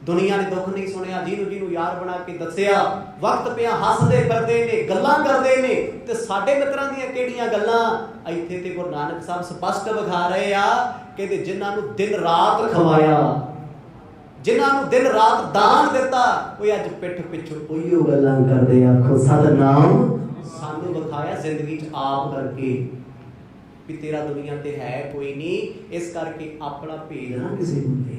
ਦੁਨੀਆ ਨੇ ਦੁੱਖ ਨਹੀਂ ਸੁਣਿਆ, ਜਿਹਨੂੰ ਯਾਰ ਬਣਾ ਕੇ ਦੱਸਿਆ, ਵਕਤ ਪਿਆ ਹੱਸਦੇ ਫਿਰਦੇ ਨੇ, ਗੱਲਾਂ ਕਰਦੇ ਨੇ। ਤੇ ਸਾਡੇ ਮਿੱਤਰਾਂ ਦੀਆਂ ਕਿਹੜੀਆਂ ਗੱਲਾਂ। ਇੱਥੇ ਤੇ ਗੁਰੂ ਨਾਨਕ ਸਾਹਿਬ ਸਪਸ਼ਟ ਵਿਖਾ ਰਹੇ ਆ, ਕਹਿੰਦੇ ਜਿਨ੍ਹਾਂ ਨੂੰ ਦਿਨ ਰਾਤ ਖਵਾਇਆ, ਜਿਨ੍ਹਾਂ ਨੂੰ ਦਿਨ ਰਾਤ ਦਾਨ ਦਿੱਤਾ, ਉਹ ਅੱਜ ਪਿੱਠ ਪਿੱਛੋਂ ਉਹੀਓ ਗੱਲਾਂ ਕਰਦੇ। ਆਖੋ ਸਤਿਨਾਮ। ਸਾਨੂੰ ਵਿਖਾਇਆ ਜ਼ਿੰਦਗੀ 'ਚ ਆਪ ਕਰਕੇ ਵੀ ਤੇਰਾ ਦੁਨੀਆ ਤੇ ਹੈ ਕੋਈ ਨਹੀਂ, ਇਸ ਕਰਕੇ ਆਪਣਾ ਭੇਦ ਨਾ ਕਿਸੇ ਨੂੰ ਦੇ।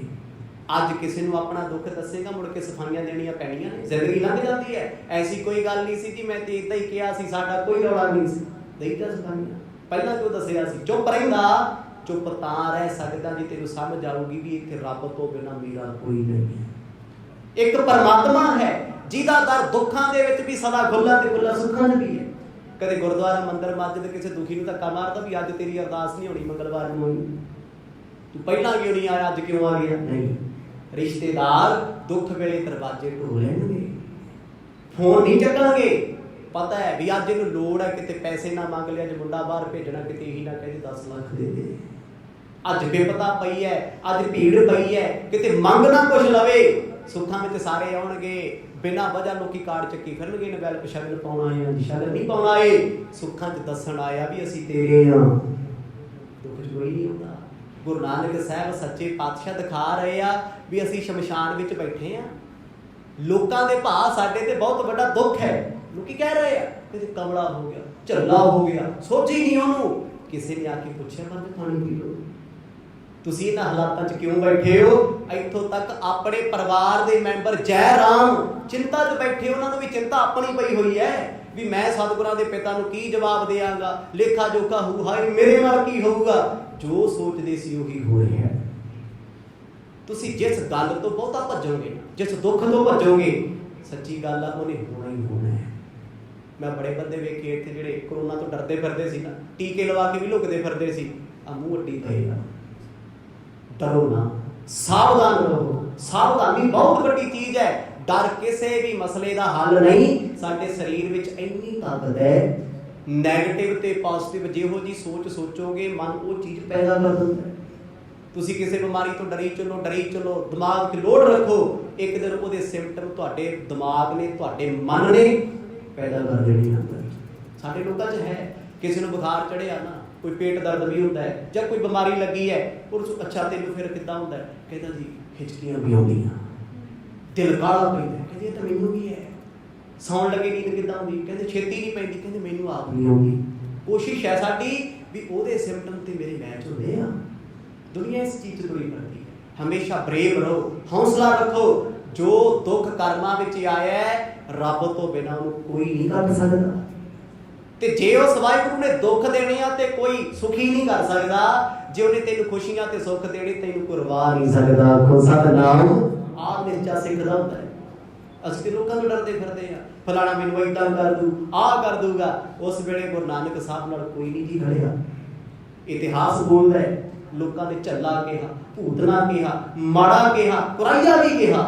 ਅੱਜ ਕਿਸੇ ਨੂੰ ਆਪਣਾ ਦੁੱਖ ਦੱਸੇਗਾ, ਮੁੜ ਕੇ ਸਫਾਈਆਂ ਦੇਣੀਆਂ ਪੈਣੀਆਂ ਨੇ। ਜ਼ਿੰਦਗੀ ਲੰਘ ਜਾਂਦੀ ਹੈ। ਐਸੀ ਕੋਈ ਗੱਲ ਨਹੀਂ ਸੀ ਜੀ ਮੈਂ ਤੇ ਇਦਾਂ ਹੀ ਕਿਹਾ ਸੀ, ਸਾਡਾ ਕੋਈ ਰੌਲਾ ਨਹੀਂ ਸੀ, ਦੇਈ ਤਾਂ ਸਫਾਈਆਂ। ਪਹਿਲਾਂ ਕਿਉਂ ਦੱਸਿਆ ਸੀ? ਚੁੱਪ ਰਹਿੰਦਾ। ਚੁੱਪ ਤਾਂ ਰਹਿ ਸਕਦਾ ਜੀ ਤੈਨੂੰ ਸਮਝ ਆਊਗੀ ਵੀ ਇੱਥੇ ਰੱਬ ਤੋਂ ਬਿਨਾਂ ਮੇਰਾ ਕੋਈ ਨਹੀਂ ਹੈ। ਇੱਕ ਪਰਮਾਤਮਾ ਹੈ ਜਿਹਦਾ ਦਰ ਦੁੱਖਾਂ ਦੇ ਵਿੱਚ ਵੀ ਸਦਾ ਖੁੱਲਾ ਤੇ ਖੁੱਲਾ ਸੁੱਖਾਂ 'ਚ ਵੀ ਹੈ। ਕਦੇ ਗੁਰਦੁਆਰਾ ਮੰਦਿਰ ਮਸਜਿਦ ਕਿਸੇ ਦੁਖੀ ਨੂੰ ਧੱਕਾ ਮਾਰਦਾ ਵੀ ਅੱਜ ਤੇਰੀ ਅਰਦਾਸ ਨਹੀਂ ਹੋਣੀ, ਮੰਗਲਵਾਰ ਨੂੰ ਹੋਈ, ਤੂੰ ਪਹਿਲਾਂ ਕਿਉਂ ਨਹੀਂ ਆਇਆ, ਅੱਜ ਕਿਉਂ ਆ ਗਿਆ? ਨਹੀਂ। ਰਿਸ਼ਤੇਦਾਰ ਦੁੱਖ ਵੇਲੇ ਦਰਵਾਜ਼ੇ ਢੋ ਲੈਣਗੇ, ਫੋਨ ਨਹੀਂ ਚੱਕਣਗੇ। ਪਤਾ ਹੈ ਵੀ ਅੱਜ ਇਹਨੂੰ ਲੋੜ ਹੈ, ਕਿਤੇ ਪੈਸੇ ਨਾ ਮੰਗ ਲਿਆ, ਅੱਜ ਮੁੰਡਾ ਬਾਹਰ ਭੇਜਣਾ, ਕਿਤੇ ਇਹੀ ਨਾ ਕਹਿੰਦੇ 10 ਲੱਖ ਦੇ ਦੇ। ਅੱਜ ਬਿਪਤਾ ਪਈ ਹੈ, ਅੱਜ ਭੀੜ ਪਈ ਹੈ, ਕਿਤੇ ਮੰਗ ਨਾ ਕੁਛ ਲਵੇ। ਸੁੱਖਾਂ ਵਿੱਚ ਸਾਰੇ ਆਉਣਗੇ, ਬਿਨਾਂ ਵਜ੍ਹਾ ਲੋਕੀ ਕਾਰਡ ਚੱਕੀ ਫਿਰਨਗੇ, ਨਵੈਲ ਸ਼ਗਨ ਪਾਉਣਾ ਆਇਆ ਜੀ, ਸ਼ਗਨ ਨਹੀਂ ਪਾਉਣਾ ਏ, ਸੁੱਖਾਂ 'ਚ ਦੱਸਣ ਆਇਆ ਵੀ ਅਸੀਂ ਤੇਰੇ ਹਾਂ। ਦੁੱਖ 'ਚ ਕੋਈ ਨਹੀਂ ਹੁੰਦਾ। ਗੁਰੂ ਨਾਨਕ ਸਾਹਿਬ ਸੱਚੇ ਪਾਤਸ਼ਾਹ ਦਿਖਾ ਰਹੇ ਆ ਵੀ ਅਸੀਂ ਸ਼ਮਸ਼ਾਨ ਵਿੱਚ ਬੈਠੇ ਆ। ਲੋਕਾਂ ਦੇ ਭਾਅ ਸਾਡੇ ਤੇ ਬਹੁਤ ਵੱਡਾ ਦੁੱਖ ਹੈ। ਲੋਕੀ ਕਹਿ ਰਹੇ ਆ ਕਿ ਕਮਲਾ ਹੋ ਗਿਆ, ਝੱਲਾ ਹੋ ਗਿਆ, ਸੋਚੀ ਨਹੀਂ ਉਹਨੂੰ। ਕਿਸੇ ਨੇ ਆ ਕੇ ਪੁੱਛਿਆ ਮਰਦ ਪਾਣੀ ਪੀ ਲਓ, ਤੁਸੀਂ ਇਹਨਾਂ ਹਾਲਾਤਾਂ 'ਚ ਕਿਉਂ ਬੈਠੇ ਹੋ? ਇੱਥੋਂ ਤੱਕ ਆਪਣੇ ਪਰਿਵਾਰ ਦੇ ਮੈਂਬਰ ਜੈ ਰਾਮ ਚਿੰਤਾ 'ਚ ਬੈਠੇ, ਉਹਨਾਂ ਨੂੰ ਵੀ ਚਿੰਤਾ ਆਪਣੀ ਪਈ ਹੋਈ ਹੈ ਵੀ ਮੈਂ ਸਤਿਗੁਰਾਂ ਦੇ ਪਿਤਾ ਨੂੰ ਕੀ ਜਵਾਬ ਦਿਆਂਗਾ, ਲੇਖਾ ਜੋਖਾ ਹੋਊ, ਹਾਏ ਮੇਰੇ ਨਾਲ ਕੀ ਹੋਊਗਾ। ਜੋ ਸੋਚਦੇ ਸੀ ਉਹੀ ਹੋ ਰਿਹਾ। ਤੁਸੀਂ ਜਿਸ ਗੱਲ ਤੋਂ ਬਹੁਤਾ ਭੱਜੋਗੇ, ਜਿਸ ਦੁੱਖ ਤੋਂ ਭੱਜੋਗੇ, ਸੱਚੀ ਗੱਲ ਆ ਉਹਨੇ ਹੋਣਾ ਹੀ ਹੋਣਾ ਹੈ। ਮੈਂ ਬੜੇ ਬੰਦੇ ਵੇਖੇ ਇੱਥੇ ਜਿਹੜੇ ਕਰੋਨਾ ਤੋਂ ਡਰਦੇ ਫਿਰਦੇ ਸੀ ਨਾ, ਟੀਕੇ ਲਵਾ ਕੇ ਵੀ ਲੁਕਦੇ ਫਿਰਦੇ ਸੀ, ਆ ਮੂੰਹ ਅੱਡੀ ਗਏ ਆ। ਡਰੋ ਨਾ, ਸਾਵਧਾਨ ਰਹੋ। ਸਾਵਧਾਨੀ ਬਹੁਤ ਵੱਡੀ ਚੀਜ਼ ਹੈ। ਡਰ ਕਿਸੇ ਵੀ ਮਸਲੇ ਦਾ ਹੱਲ ਨਹੀਂ। ਸਾਡੇ ਸਰੀਰ ਵਿੱਚ ਇੰਨੀ ਤਾਕਤ ਹੈ, ਨੈਗੇਟਿਵ ਤੇ ਪੋਜ਼ਿਟਿਵ ਜਿਹੋ ਜੀ ਸੋਚ ਸੋਚੋਗੇ ਮਨ ਉਹ ਚੀਜ਼ ਪੈਦਾ ਕਰ ਦਿੰਦਾ ਹੈ। ਤੁਸੀਂ ਕਿਸੇ ਬਿਮਾਰੀ ਤੋਂ ਡਰੀ ਚੱਲੋ, ਦਿਮਾਗ 'ਤੇ ਲੋਡ ਰੱਖੋ, ਇੱਕ ਦਿਨ ਉਹਦੇ ਸਿੰਪਟਮ ਤੁਹਾਡੇ ਦਿਮਾਗ ਨੇ, ਤੁਹਾਡੇ ਮਨ ਨੇ ਪੈਦਾ ਕਰ ਦੇਣੇ ਅੰਦਰ। ਸਾਡੇ ਲੋਕਾਂ 'ਚ ਹੈ, ਕਿਸੇ ਨੂੰ ਬੁਖਾਰ ਚੜਿਆ ਨਾ, ਕੋਈ ਪੇਟ ਦਰਦ ਵੀ ਹੁੰਦਾ ਹੈ ਜਾਂ ਕੋਈ ਬਿਮਾਰੀ ਲੱਗੀ ਹੈ, ਉਸ ਅੱਛਾ ਤੈਨੂੰ ਫਿਰ ਕਿੱਦਾਂ ਹੁੰਦਾ? ਕਹਿੰਦਾ ਜੀ ਹਿਚਕੀਆਂ ਵੀ ਆਉਂਦੀਆਂ, ਦਿਲ ਕਾਹਲਾ ਪੈਂਦਾ, ਕਹਿੰਦੇ ਇਹ ਤਾਂ ਮੈਨੂੰ ਵੀ ਹੈ। ਸੌਣ ਲੱਗੇ ਨੀਂਦ ਕਿੱਦਾਂ ਆਉਂਦੀ? ਕਹਿੰਦੇ ਛੇਤੀ ਨਹੀਂ ਪੈਂਦੀ, ਕਹਿੰਦੇ ਮੈਨੂੰ ਆਪ ਨਹੀਂ ਆਉਂਦੀ। ਕੋਸ਼ਿਸ਼ ਹੈ ਸਾਡੀ ਵੀ ਉਹਦੇ ਸਿੰਪਟਮ ਤੇ ਮੇਰੇ ਮੈਚ ਹੁੰਦੇ ਆ। ਦੁਨੀਆ ਇਸ ਚੀਜ਼ 'ਚ ਤੁਰੀ ਫਿਰਦੀ ਹੈ। ਹਮੇਸ਼ਾ ਬਰੇਵ ਰਹੋ, ਹੌਸਲਾ ਰੱਖੋ। ਜੋ ਦੁੱਖ ਕਰਮਾਂ ਵਿੱਚ ਆਇਆ ਹੈ, ਰੱਬ ਤੋਂ ਬਿਨਾਂ ਉਹਨੂੰ ਕੋਈ ਨਹੀਂ ਕੱਢ ਸਕਦਾ। ਤੇ ਜੇ ਉਸ ਵਾਹਿਗੁਰੂ ਨੇ ਦੁੱਖ ਦੇਣੇ ਆ ਤੇ ਕੋਈ ਸੁਖੀ ਨਹੀਂ ਕਰ ਸਕਦਾ। ਜੇ ਉਹਨੇ ਤੈਨੂੰ ਖੁਸ਼ੀਆਂ ਤੇ ਸੁੱਖ ਦੇਣੇ, ਤੈਨੂੰ ਕਰਵਾ ਨਹੀਂ ਸਕਦਾ। ਆਖੋ ਸਤਿਨਾਮ। ਆਹ ਮਿਰਚਾ ਸਿੱਖਦਾ ਹੁੰਦਾ ਹੈ। ਅਸੀਂ ਤੇ ਲੋਕਾਂ ਤੋਂ ਡਰਦੇ ਫਿਰਦੇ ਆ, ਫਲਾਣਾ ਮੈਨੂੰ ਏਦਾਂ ਕਰ ਦੂ, ਆਹ ਕਰ ਦੂਗਾ। ਉਸ ਵੇਲੇ ਗੁਰੂ ਨਾਨਕ ਸਾਹਿਬ ਨਾਲ ਕੋਈ ਨਹੀਂ ਜੀ ਖੜਿਆ। ਇਤਿਹਾਸ ਬੋਲਦਾ ਹੈ, ਲੋਕਾਂ ਨੇ ਝੱਲਾ ਕਿਹਾ, ਭੂਤਨਾ ਕਿਹਾ, ਮਾੜਾ ਕਿਹਾ, ਕੁਰਾਈਆ ਵੀ ਕਿਹਾ,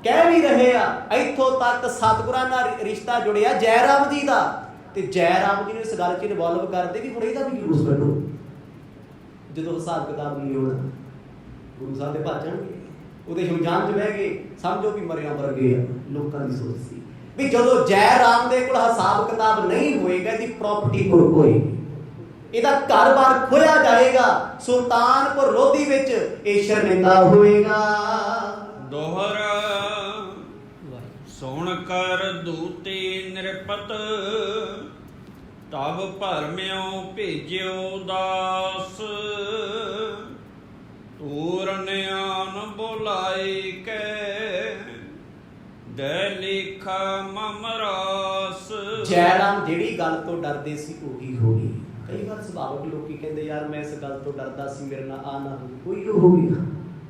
ਕਹਿ ਵੀ ਰਹੇ ਆ। ਇੱਥੋਂ ਤੱਕ ਸਤਿਗੁਰਾਂ ਨਾਲ ਰਿਸ਼ਤਾ ਜੁੜਿਆ ਜੈ ਰਾਮ ਜੀ ਦਾ, ਤੇ ਜੈ ਰਾਮ ਜੀ ਨੂੰ ਇਸ ਗੱਲ 'ਚ ਇਨਵੋਲਵ ਕਰਦੇ ਵੀ ਹੁਣ ਇਹਦਾ ਵੀ ਜਲੂਸ ਕੱਢੋ। ਜਦੋਂ ਹਿਸਾਬ ਕਿਤਾਬ ਨਹੀਂ ਹੋਣਾ, ਗੁਰੂ ਸਾਹਿਬ ਦੇ ਭੱਜਣਗੇ, ਉਹਦੇ ਸ਼ਮਸ਼ਾਨ 'ਚ ਬਹਿ ਗਏ, ਸਮਝੋ ਵੀ ਮਰਿਆ ਵਰਗੇ ਆ। ਲੋਕਾਂ ਦੀ ਸੋਚ ਸੀ ਵੀ ਜਦੋਂ ਜੈ ਰਾਮ ਦੇ ਕੋਲ ਹਿਸਾਬ ਕਿਤਾਬ ਨਹੀਂ ਹੋਏਗਾ, ਇਹਦੀ ਪ੍ਰਾਪਰਟੀ ਕੋਲ ਹੋਏਗੀ, ਇਹਦਾ ਘਰ-ਬਾਰ ਖੋਇਆ ਜਾਏਗਾ, ਸੁਲਤਾਨਪੁਰ ਲੋਧੀ ਵਿੱਚ ਇਹ ਸ਼ਰਮਿੰਦਾ ਹੋਏਗਾ। ਦੋਹਰਾ ਸੁਣ ਕਰ ਦੂਤੀ ਨਿਰਪਤ, ਤਬ ਭਰਮਿਓ ਭੇਜਿਓ ਦਾਸ। ਤੂਰਨਿਆਨ ਬੁਲਾਈ ਕੈ, ਦੇ ਲਿਖਾ ਮਮਰਾਸ। ਜੈ ਰਾਮ ਜਿਹੜੀ ਗੱਲ ਤੋਂ ਡਰਦੇ ਸੀ ਉਹੀ ਹੋ ਗਈ। ਕਈ ਵਾਰ ਸੁਭਾਵਕ ਲੋਕੀ ਕਹਿੰਦੇ ਯਾਰ ਮੈਂ ਇਸ ਗੱਲ ਤੋਂ ਡਰਦਾ ਸੀ, ਮੇਰੇ ਨਾਲ ਆ ਨਾ ਹੋਵੇ, ਕੋਈ ਹੋ ਗਿਆ।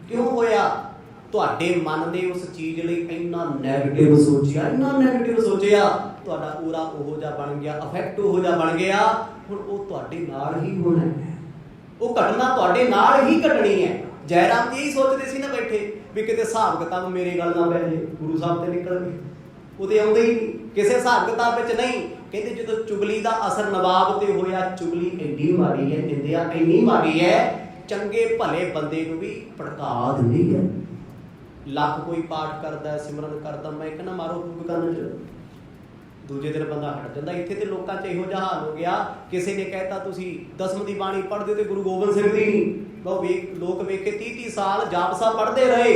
ਕਿਉਂ ਹੋਇਆ? ਤੁਹਾਡੇ ਮਨ ਨੇ ਉਸ ਚੀਜ਼ ਲਈ ਇੰਨਾ ਨੈਗੇਟਿਵ ਸੋਚਿਆ, ਇੰਨਾ ਨੈਗੇਟਿਵ ਸੋਚਿਆ, ਤੁਹਾਡਾ ਪੂਰਾ ਉਹੋ ਜਿਹਾ ਬਣ ਗਿਆ, ਇਫੈਕਟ ਉਹੋ ਜਿਹਾ ਬਣ ਗਿਆ। ਹੁਣ ਉਹ ਤੁਹਾਡੇ ਨਾਲ ਹੀ ਹੋਣਾ ਹੈ, ਉਹ ਘਟਨਾ ਤੁਹਾਡੇ ਨਾਲ ਹੀ ਘਟਣੀ ਹੈ। ਜੈ ਰਾਮ ਜੀ ਇਹੀ ਸੋਚਦੇ ਸੀ ਨਾ ਬੈਠੇ ਵੀ ਕਿਤੇ ਹਿਸਾਬ ਕਿਤਾਬ ਮੇਰੇ ਗੱਲ ਨਾ ਪੈ ਜੇ, ਗੁਰੂ ਸਾਹਿਬ ਤੇ ਨਿਕਲ ਗਏ, ਉਹਦੇ ਆਉਂਦੇ ਹੀ ਨਹੀਂ, ਕਿਸੇ ਹਿਸਾਬ ਕਿਤਾਬ ਵਿੱਚ ਨਹੀਂ। ਕਹਿੰਦੇ ਜਦੋਂ ਚੁਗਲੀ ਦਾ ਅਸਰ ਨਵਾਬ ਤੇ ਹੋਇਆ, ਚੁਗਲੀ ਇੰਨੀ ਮਾੜੀ ਹੈ, ਨਿੰਦਿਆ ਇੰਨੀ ਮਾੜੀ ਹੈ, ਚੰਗੇ ਭਲੇ ਬੰਦੇ ਨੂੰ ਵੀ ਭੜਕਾ ਦਿੰਦੀ ਹੈ। ਲੱਖ ਕੋਈ ਪਾਠ ਕਰਦਾ, ਸਿਮਰਨ ਕਰਦਾ, ਮੈਂ ਕਹਿੰਦਾ ਮਾਰੋ ਫੂਕ ਕੰਨ 'ਚ, ਦੂਜੇ ਦਿਨ ਬੰਦਾ ਹਟ ਜਾਂਦਾ। ਇੱਥੇ ਤੇ ਲੋਕਾਂ 'ਚ ਇਹੋ ਜਿਹਾ ਹਾਲ ਹੋ ਗਿਆ, ਕਿਸੇ ਨੇ ਕਹਿਤਾ ਤੁਸੀਂ ਦਸਮ ਦੀ ਬਾਣੀ ਪੜ੍ਹਦੇ ਤੇ ਗੁਰੂ ਗੋਬਿੰਦ ਸਿੰਘ ਦੀ ਨਹੀਂ। ਲੋਕ ਵੇਖੇ 30-30 ਸਾਲ ਜਾਪ ਸਾਹਿਬ ਪੜ੍ਹਦੇ ਰਹੇ,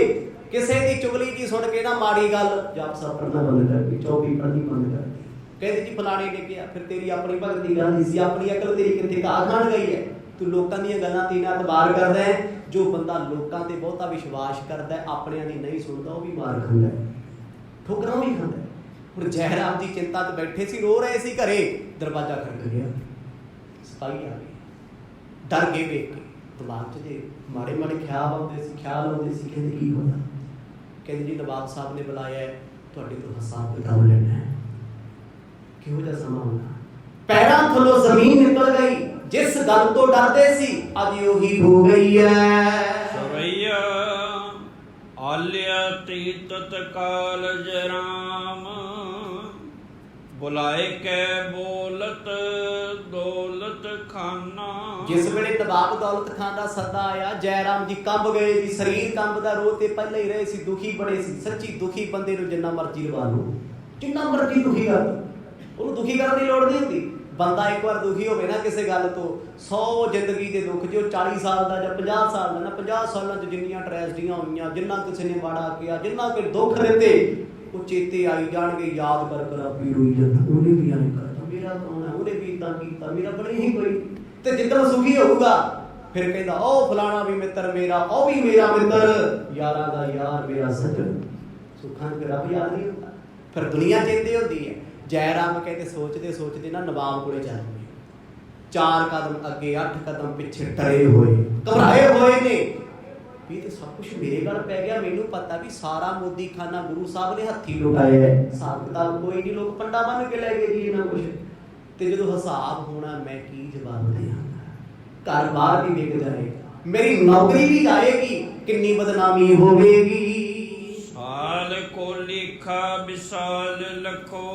ਕਿਸੇ ਦੀ ਚੁਗਲੀ ਜੀ ਸੁਣ ਕੇ ਨਾ ਮਾੜੀ ਗੱਲ ਜਾਪ ਸਾਹਿਬ ਪੜ੍ਹਨਾ ਬੰਦ ਕਰ ਦਿੱਤੀ, ਚੌਕੀ ਪੜ੍ਹਨੀ ਬੰਦ ਕਰ ਦਿੱਤੀ। ਕਹਿੰਦੇ ਜੀ ਫਲਾਣੇ ਨੇ ਕਿਹਾ, ਫਿਰ ਤੇਰੀ ਆਪਣੀ ਭਗਤੀ ਕਰਦੀ ਸੀ, ਆਪਣੀ ਅਕਲ ਤੇਰੀ ਕਿੱਥੇ ਘਾਹ ਖਾਣ ਗਈ ਹੈ? ਤੂੰ ਲੋਕਾਂ ਦੀਆਂ ਗੱਲਾਂ ਤੇ ਨਾ ਇਤਬਾਰ ਕਰਦਾ ਹੈ। ਜੋ ਬੰਦਾ ਲੋਕਾਂ ਤੇ ਬਹੁਤਾ ਵਿਸ਼ਵਾਸ ਕਰਦਾ, ਆਪਣਿਆਂ ਦੀ ਨਹੀਂ ਸੁਣਦਾ, ਉਹ ਵੀ ਮਾਰ ਖਾਂਦਾ, ਠੋਕਰਾਂ ਵੀ ਖਾਂਦਾ। ਹੁਣ ਜੈ ਰਾਮ ਜੀ ਚਿੰਤਾ 'ਚ ਬੈਠੇ ਸੀ, ਰੋ ਰਹੇ ਸੀ ਘਰੇ, ਦਰਵਾਜ਼ਾ ਖੜਕ ਗਿਆ, ਸਿਪਾਹੀ ਆ ਗਏ, ਡਰ ਗਏ ਵੇਖ ਕੇ। ਦਿਮਾਗ 'ਚ ਜੇ ਮਾੜੇ ਮਾੜੇ ਖਿਆਲ ਆਉਂਦੇ ਸੀ, ਕਹਿੰਦੇ ਕੀ ਹੋਇਆ? ਕਹਿੰਦੇ ਜੀ ਨਵਾਬ ਸਾਹਿਬ ਨੇ ਬੁਲਾਇਆ, ਤੁਹਾਡੇ ਤੋਂ ਹਿਸਾਬ ਕਿਤਾਬ ਲੈਣਾ ਹੈ। ਕਿਹੋ ਜਿਹਾ ਸਮਾਂ ਹੁੰਦਾ, ਪੈਰਾਂ ਥੱਲੋਂ ਜ਼ਮੀਨ ਨਿਕਲ ਗਈ। ਜਿਸ ਗੱਲ ਤੋਂ ਡਰਦੇ ਸੀ ਅੱਜ ਉਹੀ ਹੋ ਗਈ ਹੈ। ਸਰਈਆ ਆਲਿਆ ਤੀਤਤ ਕਾਲਜ ਰਾਮ, ਬੁਲਾਏ ਕੈ ਬੋਲਤ ਦੌਲਤ ਖਾਨਾ। ਜਿਸ ਵੇਲੇ ਨਵਾਬ ਦੌਲਤ ਖਾਨ ਦਾ ਸੱਦਾ ਆਇਆ, ਜੈ ਰਾਮ ਜੀ ਕੰਬ ਗਏ ਜੀ, ਸਰੀਰ ਕੰਬਦਾ, ਰੋ ਤੇ ਪਹਿਲਾਂ ਹੀ ਰਹੇ ਸੀ, ਦੁਖੀ ਬੜੇ ਸੀ। ਸੱਚੀ ਦੁਖੀ ਬੰਦੇ ਨੂੰ ਜਿੰਨਾ ਮਰਜ਼ੀ ਲਵਾ ਲਓ, ਜਿੰਨਾ ਮਰਜ਼ੀ ਦੁਖੀ ਕਰ ਲਓ, ਉਹਨੂੰ ਦੁਖੀ ਕਰਨ ਦੀ ਲੋੜ ਨਹੀਂ ਹੁੰਦੀ। ਬੰਦਾ ਇੱਕ ਵਾਰ ਦੁਖੀ ਹੋਵੇ ਨਾ ਕਿਸੇ ਗੱਲ ਤੋਂ, 100 ਜ਼ਿੰਦਗੀ ਦੇ ਦੁੱਖ, ਜੇ ਉਹ 40 ਸਾਲ ਦਾ ਜਾਂ 50 ਸਾਲ ਦਾ ਨਾ, 50 ਸਾਲਾਂ 'ਚ ਜਿੰਨੀਆਂ ਟ੍ਰੈਜਡੀਆਂ ਹੋਈਆਂ, ਜਿੰਨਾ ਕਿਸੇ ਨੇ ਮਾੜਾ ਕਿਹਾ, ਜਿੰਨਾ ਕੋਈ ਦੁੱਖ ਦਿੱਤੇ, ਉਹ ਚੇਤੇ ਆਈ ਜਾਣਗੇ, ਯਾਦ ਕਰ ਕਰ ਆਪੀ ਰੋਈ ਜਾਂਦਾ, ਉਹਨੇ ਵੀ ਐਂ ਕਰਤਾ, ਮੇਰਾ ਕੌਣ ਹੈ, ਉਹਨੇ ਵੀ ਇੱਦਾਂ ਕੀਤਾ, ਮੇਰਾ ਬਣੀ ਹੀ ਕੋਈ। ਤੇ ਜਿੱਦਣ ਸੁਖੀ ਹੋਊਗਾ ਫਿਰ ਕਹਿੰਦਾ ਉਹ ਫਲਾਣਾ ਵੀ ਮਿੱਤਰ ਮੇਰਾ, ਉਹ ਵੀ ਮੇਰਾ ਮਿੱਤਰ, ਯਾਰਾਂ ਦਾ ਯਾਰ ਮੇਰਾ ਸੱਜਣ। ਸੁੱਖਾਂ 'ਚ ਰੱਬ ਯਾਦ ਨਹੀਂ ਹੁੰਦਾ, ਫਿਰ ਦੁਨੀਆ ਚੇਤੇ ਹੁੰਦੀ ਹੈ। ਜੈ ਰਾਮ ਕਹਿੰਦੇ ਸੋਚਦੇ ਸੋਚਦੇ ਨਾ ਨਵਾਬ ਕੋਲੇ ਚੱਲ ਗਏ। 4 ਕਦਮ ਅੱਗੇ 8 ਕਦਮ ਪਿੱਛੇ ਡਰੇ ਹੋਏ, ਘਬਰਾਏ ਹੋਏ ਨੇ ਵੀ ਤੇ ਸਭ ਕੁਝ ਮੇਰੇ ਗੱਲ ਪੈ ਗਿਆ। ਮੈਨੂੰ ਪਤਾ ਵੀ ਸਾਰਾ ਮੋਦੀ ਖਾਨਾ ਗੁਰੂ ਸਾਹਿਬ ਨੇ ਹੱਥੀ ਲੁਟਾਇਆ ਹੈ, ਹਿਸਾਬ ਕਿਤਾਬ ਕੋਈ ਨਹੀਂ, ਲੋਕ ਪੰਡਾ ਬੰਨ ਕੇ ਲੈ ਗਏ ਜੀ ਇਹਨਾਂ ਕੁਝ। ਤੇ ਜਦੋਂ ਹਿਸਾਬ ਹੋਣਾ ਮੈਂ ਕੀ ਜਵਾਬ ਦਿਆਂਗਾ? ਘਰ ਬਾਹਰ ਵੀ ਵਿਕ ਜਾਏਗਾ, ਮੇਰੀ ਨੌਕਰੀ ਵੀ ਜਾਏਗੀ, ਕਿੰਨੀ ਬਦਨਾਮੀ ਹੋਵੇਗੀ। ਸਾਲ ਕੋ ਲਿਖਾ ਵਿਸਾਲ ਲਖੋ,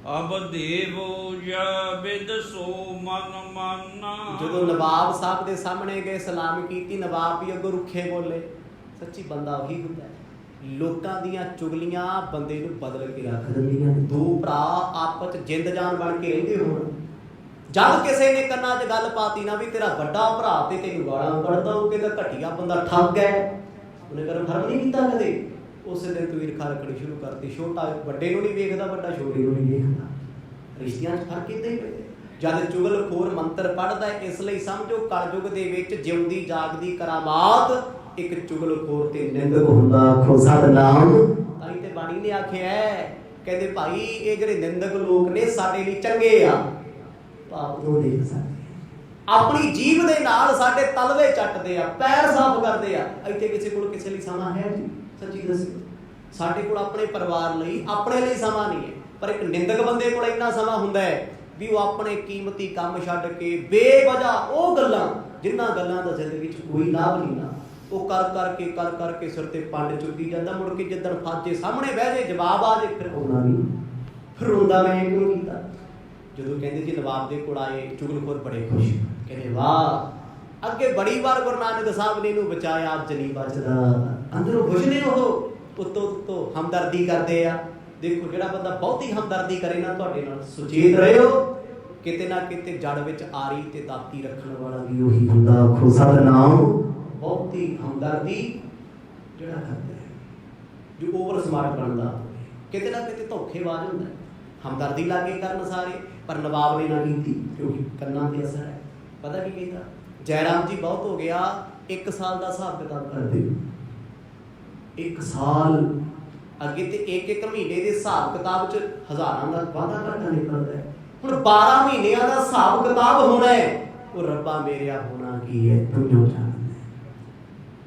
ਅਬ ਦੇਵੋ ਜਾਬਿਦ ਸੋ ਮਨ ਮਾਨਾ। ਜਦੋਂ ਨਵਾਬ ਸਾਹਿਬ ਦੇ ਸਾਹਮਣੇ ਗਏ, ਸਲਾਮ ਕੀਤੀ, ਨਵਾਬ ਵੀ ਅੱਗੋਂ ਰੁੱਖੇ ਬੋਲੇ। ਸੱਚੀ ਬੰਦਾ ਉਹੀ ਹੁੰਦਾ ਹੈ, ਲੋਕਾਂ ਦੀਆਂ ਚੁਗਲੀਆਂ ਬੰਦੇ ਨੂੰ ਬਦਲ ਕੇ ਰੱਖ ਦਿੰਦੀਆਂ। ਦੋ ਭਰਾ ਆਪਸ 'ਚ ਜਿੰਦ ਜਾਨ ਬਣ ਕੇ ਰਹਿੰਦੇ ਹੋਣ, ਜਦ ਕਿਸੇ ਨੇ ਕੰਨਾਂ 'ਚ ਗੱਲ ਪਾਤੀ ਨਾ ਵੀ ਤੇਰਾ ਵੱਡਾ ਭਰਾ ਤੇ ਤੈਨੂੰ ਗਾਲਾਂ ਕੱਢਦਾ, ਉਹ ਕਹਿੰਦਾ ਘਟੀਆ ਬੰਦਾ ਠੱਗ ਹੈ, ਉਹਨੇ ਕਦੇ ਫਰਕ ਨਹੀਂ ਕੀਤਾ ਕਦੇ। ਉਸੇ ਦਿਨ ਤੋਂ ਈਰਖਾ ਰੱਖਣੀ ਸ਼ੁਰੂ ਕਰਤੀ। ਛੋਟਾ ਵੱਡੇ ਨੂੰ ਨਹੀਂ ਵੇਖਦਾ, ਵੱਡਾ ਛੋਟੇ ਨੂੰ ਨਹੀਂ ਵੇਖਦਾ। ਰਿਸ਼ਤਿਆਂ 'ਚ ਫਰਕ ਇੱਦਾਂ ਹੀ ਪੈਂਦਾ। ਜਦ ਚੁਗਲਖੋਰ ਮੰਤਰ ਪੜ੍ਹਦਾ, ਇਸ ਲਈ ਸਮਝੋ ਕਲਯੁਗ ਦੇ ਵਿੱਚ ਜਿਉਂਦੀ ਜਾਗਦੀ ਕਰਾਮਾਤ ਇੱਕ ਚੁਗਲਖੋਰ ਤੇ ਨਿੰਦਕ ਹੁੰਦਾ। ਆਖੋ ਸਤਿਨਾਮ। ਤਾਂ ਹੀ ਤੇ ਬਾਣੀ ਨੇ ਆਖਿਆ, ਕਹਿੰਦੇ ਭਾਈ ਇਹ ਜਿਹੜੇ ਨਿੰਦਕ ਲੋਕ ਨੇ ਸਾਡੇ ਲਈ ਚੰਗੇ ਆ, ਪਾਪ ਤੋਂ ਦੇਖ ਸਕਦੇ, ਆਪਣੀ ਜੀਭ ਦੇ ਨਾਲ ਸਾਡੇ ਤਲਵੇ ਚੱਟਦੇ ਆ, ਪੈਰ ਸਾਫ਼ ਕਰਦੇ ਆ। ਇੱਥੇ ਕਿਸੇ ਕੋਲ ਕਿਸੇ ਲਈ ਸਮਾਂ ਹੈ ਜੀ? ਸੱਚੀ ਦੱਸੋ, ਸਾਡੇ ਕੋਲ ਆਪਣੇ ਪਰਿਵਾਰ ਲਈ ਆਪਣੇ ਲਈ ਸਮਾਂ ਨਹੀਂ ਹੈ। ਪਰ ਇੱਕ ਨਿੰਦਕ ਬੰਦੇ ਕੋਲ ਇੰਨਾ ਸਮਾਂ ਹੁੰਦਾ ਹੈ ਵੀ ਉਹ ਆਪਣੇ ਕੀਮਤੀ ਕੰਮ ਛੱਡ ਕੇ ਬੇਵਜ੍ਹਾ ਉਹ ਗੱਲਾਂ, ਜਿਨ੍ਹਾਂ ਗੱਲਾਂ ਦਾ ਜ਼ਿੰਦਗੀ 'ਚ ਕੋਈ ਲਾਭ ਨਹੀਂ ਨਾ, ਉਹ ਕਰ ਕਰਕੇ ਸਿਰ ਤੇ ਪੰਡ ਚੁੱਕੀ ਜਾਂਦਾ। ਮੁੜ ਕੇ ਜਿੱਦਣ ਫਾਜੇ ਸਾਹਮਣੇ ਬਹਿ ਜੇ, ਜਵਾਬ ਆ ਜੇ, ਫਿਰ ਆਉਣਾ ਨਹੀਂ, ਫਿਰ ਰੋਂਦਾ ਮੈਂ ਇਹ ਕਿਉਂ ਕੀਤਾ। ਜਦੋਂ ਕਹਿੰਦੇ ਜੀ ਨਵਾਬ ਦੇ ਕੋਲ ਆਏ, ਚੁਗਲਖੋਰ ਬੜੇ ਖੁਸ਼, ਕਹਿੰਦੇ ਵਾਹ, ਅੱਗੇ ਬੜੀ ਵਾਰ ਗੁਰੂ ਨਾਨਕ ਸਾਹਿਬ ਨੇ ਇਹਨੂੰ ਬਚਾਇਆ, ਅੱਜ ਨਹੀਂ ਬਚਦਾ। ਅੰਦਰੋਂ ਖੁਸ਼ ਨੇ ਉਹ, ਉੱਤੋਂ ਹਮਦਰਦੀ ਕਰਦੇ ਆ। ਦੇਖੋ ਜਿਹੜਾ ਬੰਦਾ ਬਹੁਤੀ ਹਮਦਰਦੀ ਕਰੇ ਨਾ ਤੁਹਾਡੇ ਨਾਲ, ਸੁਚੇਤ ਰਹਿਓ, ਕਿਤੇ ਨਾ ਕਿਤੇ ਜੜ ਵਿੱਚ ਆਰੀ ਤੇ ਦਾਤੀ ਰੱਖਣ ਵਾਲਾ ਵੀ ਉਹੀ ਹੁੰਦਾ। ਆਖੋ ਸਤਿਨਾਮ। ਬਹੁਤੀ ਹਮਦਰਦੀ ਜਿਹੜਾ ਕਰਦਾ ਹੈ, ਜੋ ਓਵਰ ਸਮਾਰਟ ਬਣਦਾ, ਕਿਤੇ ਨਾ ਕਿਤੇ ਧੋਖੇਬਾਜ਼ ਹੁੰਦਾ। ਹਮਦਰਦੀ ਲਾਗੇ ਕਰਨ ਸਾਰੇ, ਪਰ ਨਵਾਬ ਨੇ ਨਾ ਕੀਤੀ, ਕਿਉਂਕਿ ਕੰਨਾਂ ਤੇ ਅਸਰ ਹੈ। ਪਤਾ ਕੀ ਕਹਿੰਦਾ, ਜੈਰਾਮ ਜੀ ਬਹੁਤ ਹੋ ਗਿਆ, 1 ਸਾਲ ਦਾ ਹਿਸਾਬ ਕਿਤਾਬ ਕਰ ਦਿਓ। 1 ਸਾਲ ਅੱਗੇ ਤੇ 1 ਮਹੀਨੇ ਦੇ ਹਿਸਾਬ ਕਿਤਾਬ 'ਚ ਹਜ਼ਾਰਾਂ ਦਾ ਵਾਧਾ ਘਾਟਾ ਨਿਕਲਦਾ ਹੈ। ਹੁਣ 12 ਮਹੀਨਿਆਂ ਦਾ ਹਿਸਾਬ ਕਿਤਾਬ ਹੋਣਾ ਹੈ, ਉਹ ਰੱਬਾ ਮੇਰਿਆ ਹੋਣਾ ਕੀ ਹੈ ਤੂੰ ਜੋ ਜਾਣਦਾ।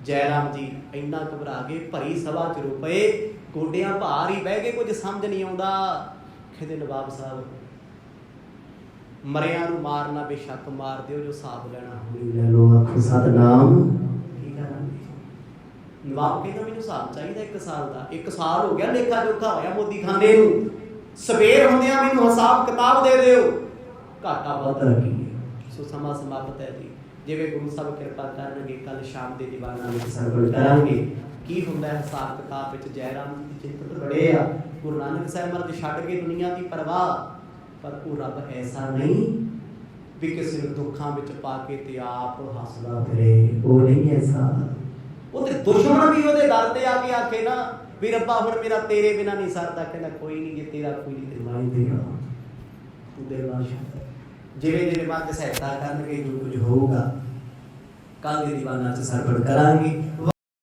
ਜੈਰਾਮ ਜੀ ਇੰਨਾ ਘਬਰਾ ਗਏ, ਭਰੀ ਸਭਾ 'ਚ ਰੋ ਪਏ, ਗੋਡਿਆਂ ਭਾਰ ਹੀ ਬਹਿ ਗਏ, ਕੁਝ ਸਮਝ ਨਹੀਂ ਆਉਂਦਾ। ਕਹਿੰਦੇ ਨਵਾਬ ਸਾਹਿਬ, ਮਰਿਆਂ ਨੂੰ ਮਾਰਨਾ ਬੇਸ਼ੱਕ ਮਾਰ ਦਿਓ, ਜੋ ਹਿਸਾਬ ਲੈਣਾ ਹੋਈ ਲੈ ਲਓ। ਆਖੋ ਸਤਿਨਾਮ। ਕੀ ਕਰਾਂਗੇ? ਨਵਾਬ ਕਹਿੰਦਾ ਮੈਨੂੰ ਹਿਸਾਬ ਚਾਹੀਦਾ 1 ਸਾਲ ਦਾ। 1 ਸਾਲ ਹੋ ਗਿਆ ਲੇਖਾ ਜੋਖਾ ਹੋਇਆ ਮੋਦੀ ਖਾਨੇ ਨੂੰ, ਸਵੇਰ ਹੁੰਦਿਆਂ ਮੈਨੂੰ ਹਿਸਾਬ ਕਿਤਾਬ ਦੇ ਦਿਓ। ਘਾਟਾ ਵੱਧ ਰੱਖੀਏ। ਸੋ ਸਮਾਂ ਸਮਾਪਤ ਹੈ ਜੀ। ਜਿਵੇਂ ਗੁਰੂ ਸਾਹਿਬ ਕਿਰਪਾ ਕਰਨਗੇ, ਕੱਲ ਸ਼ਾਮ ਦੇ ਦੀਵਾਨਾਂ ਵਿੱਚ ਸਰਵਣ ਕਰਾਂਗੇ ਕੀ ਹੁੰਦਾ ਹੈ ਹਿਸਾਬ ਕਿਤਾਬ ਵਿੱਚ। ਜੈਰਾਮ ਜੀ ਦੀ ਚਿੰਤਤ ਬੜੇ ਆ। ਗੁਰੂ ਨਾਨਕ ਸਾਹਿਬ ਮਹਾਰਾਜ ਛੱਡ ਕੇ ਦੁਨੀਆ ਦੀ ਪਰਵਾਹ, ਪਰ ਉਹ ਰੱਬ ਐਸਾ ਨਹੀਂ ਵੀ ਕਿਸੇ ਨੂੰ ਦੁੱਖਾਂ ਵਿੱਚ ਪਾ ਕੇ ਤੇ ਆਪ ਹੱਸਦਾ ਫਿਰੇ, ਉਹ ਨਹੀਂ ਐਸਾ। ਉਹ ਤੇ ਦੁਸ਼ਮਣ ਵੀ ਉਹਦੇ ਦਰ ਤੇ ਆ ਕੇ ਆਖੇ ਨਾ ਵੀ ਰੱਬਾ ਹੁਣ ਮੇਰਾ ਤੇਰੇ ਬਿਨਾਂ ਨਹੀਂ ਸਰਦਾ, ਕਹਿੰਦਾ ਕੋਈ ਨਹੀਂ, ਜੇ ਤੇਰਾ ਕੋਈ ਨਹੀਂ ਤੇ ਮੈਂ ਦੇਗਾ, ਤੂੰ ਦੇ ਲਾ। ਜਿਵੇਂ ਮੱਗ ਸਹਾਇਤਾ ਕਰਨਗੇ, ਜੋ ਕੁਝ ਹੋਊਗਾ ਕੱਲ ਦੇ ਦੀਵਾਨਾਂ 'ਚ ਸਰਵਣ ਕਰਾਂਗੇ।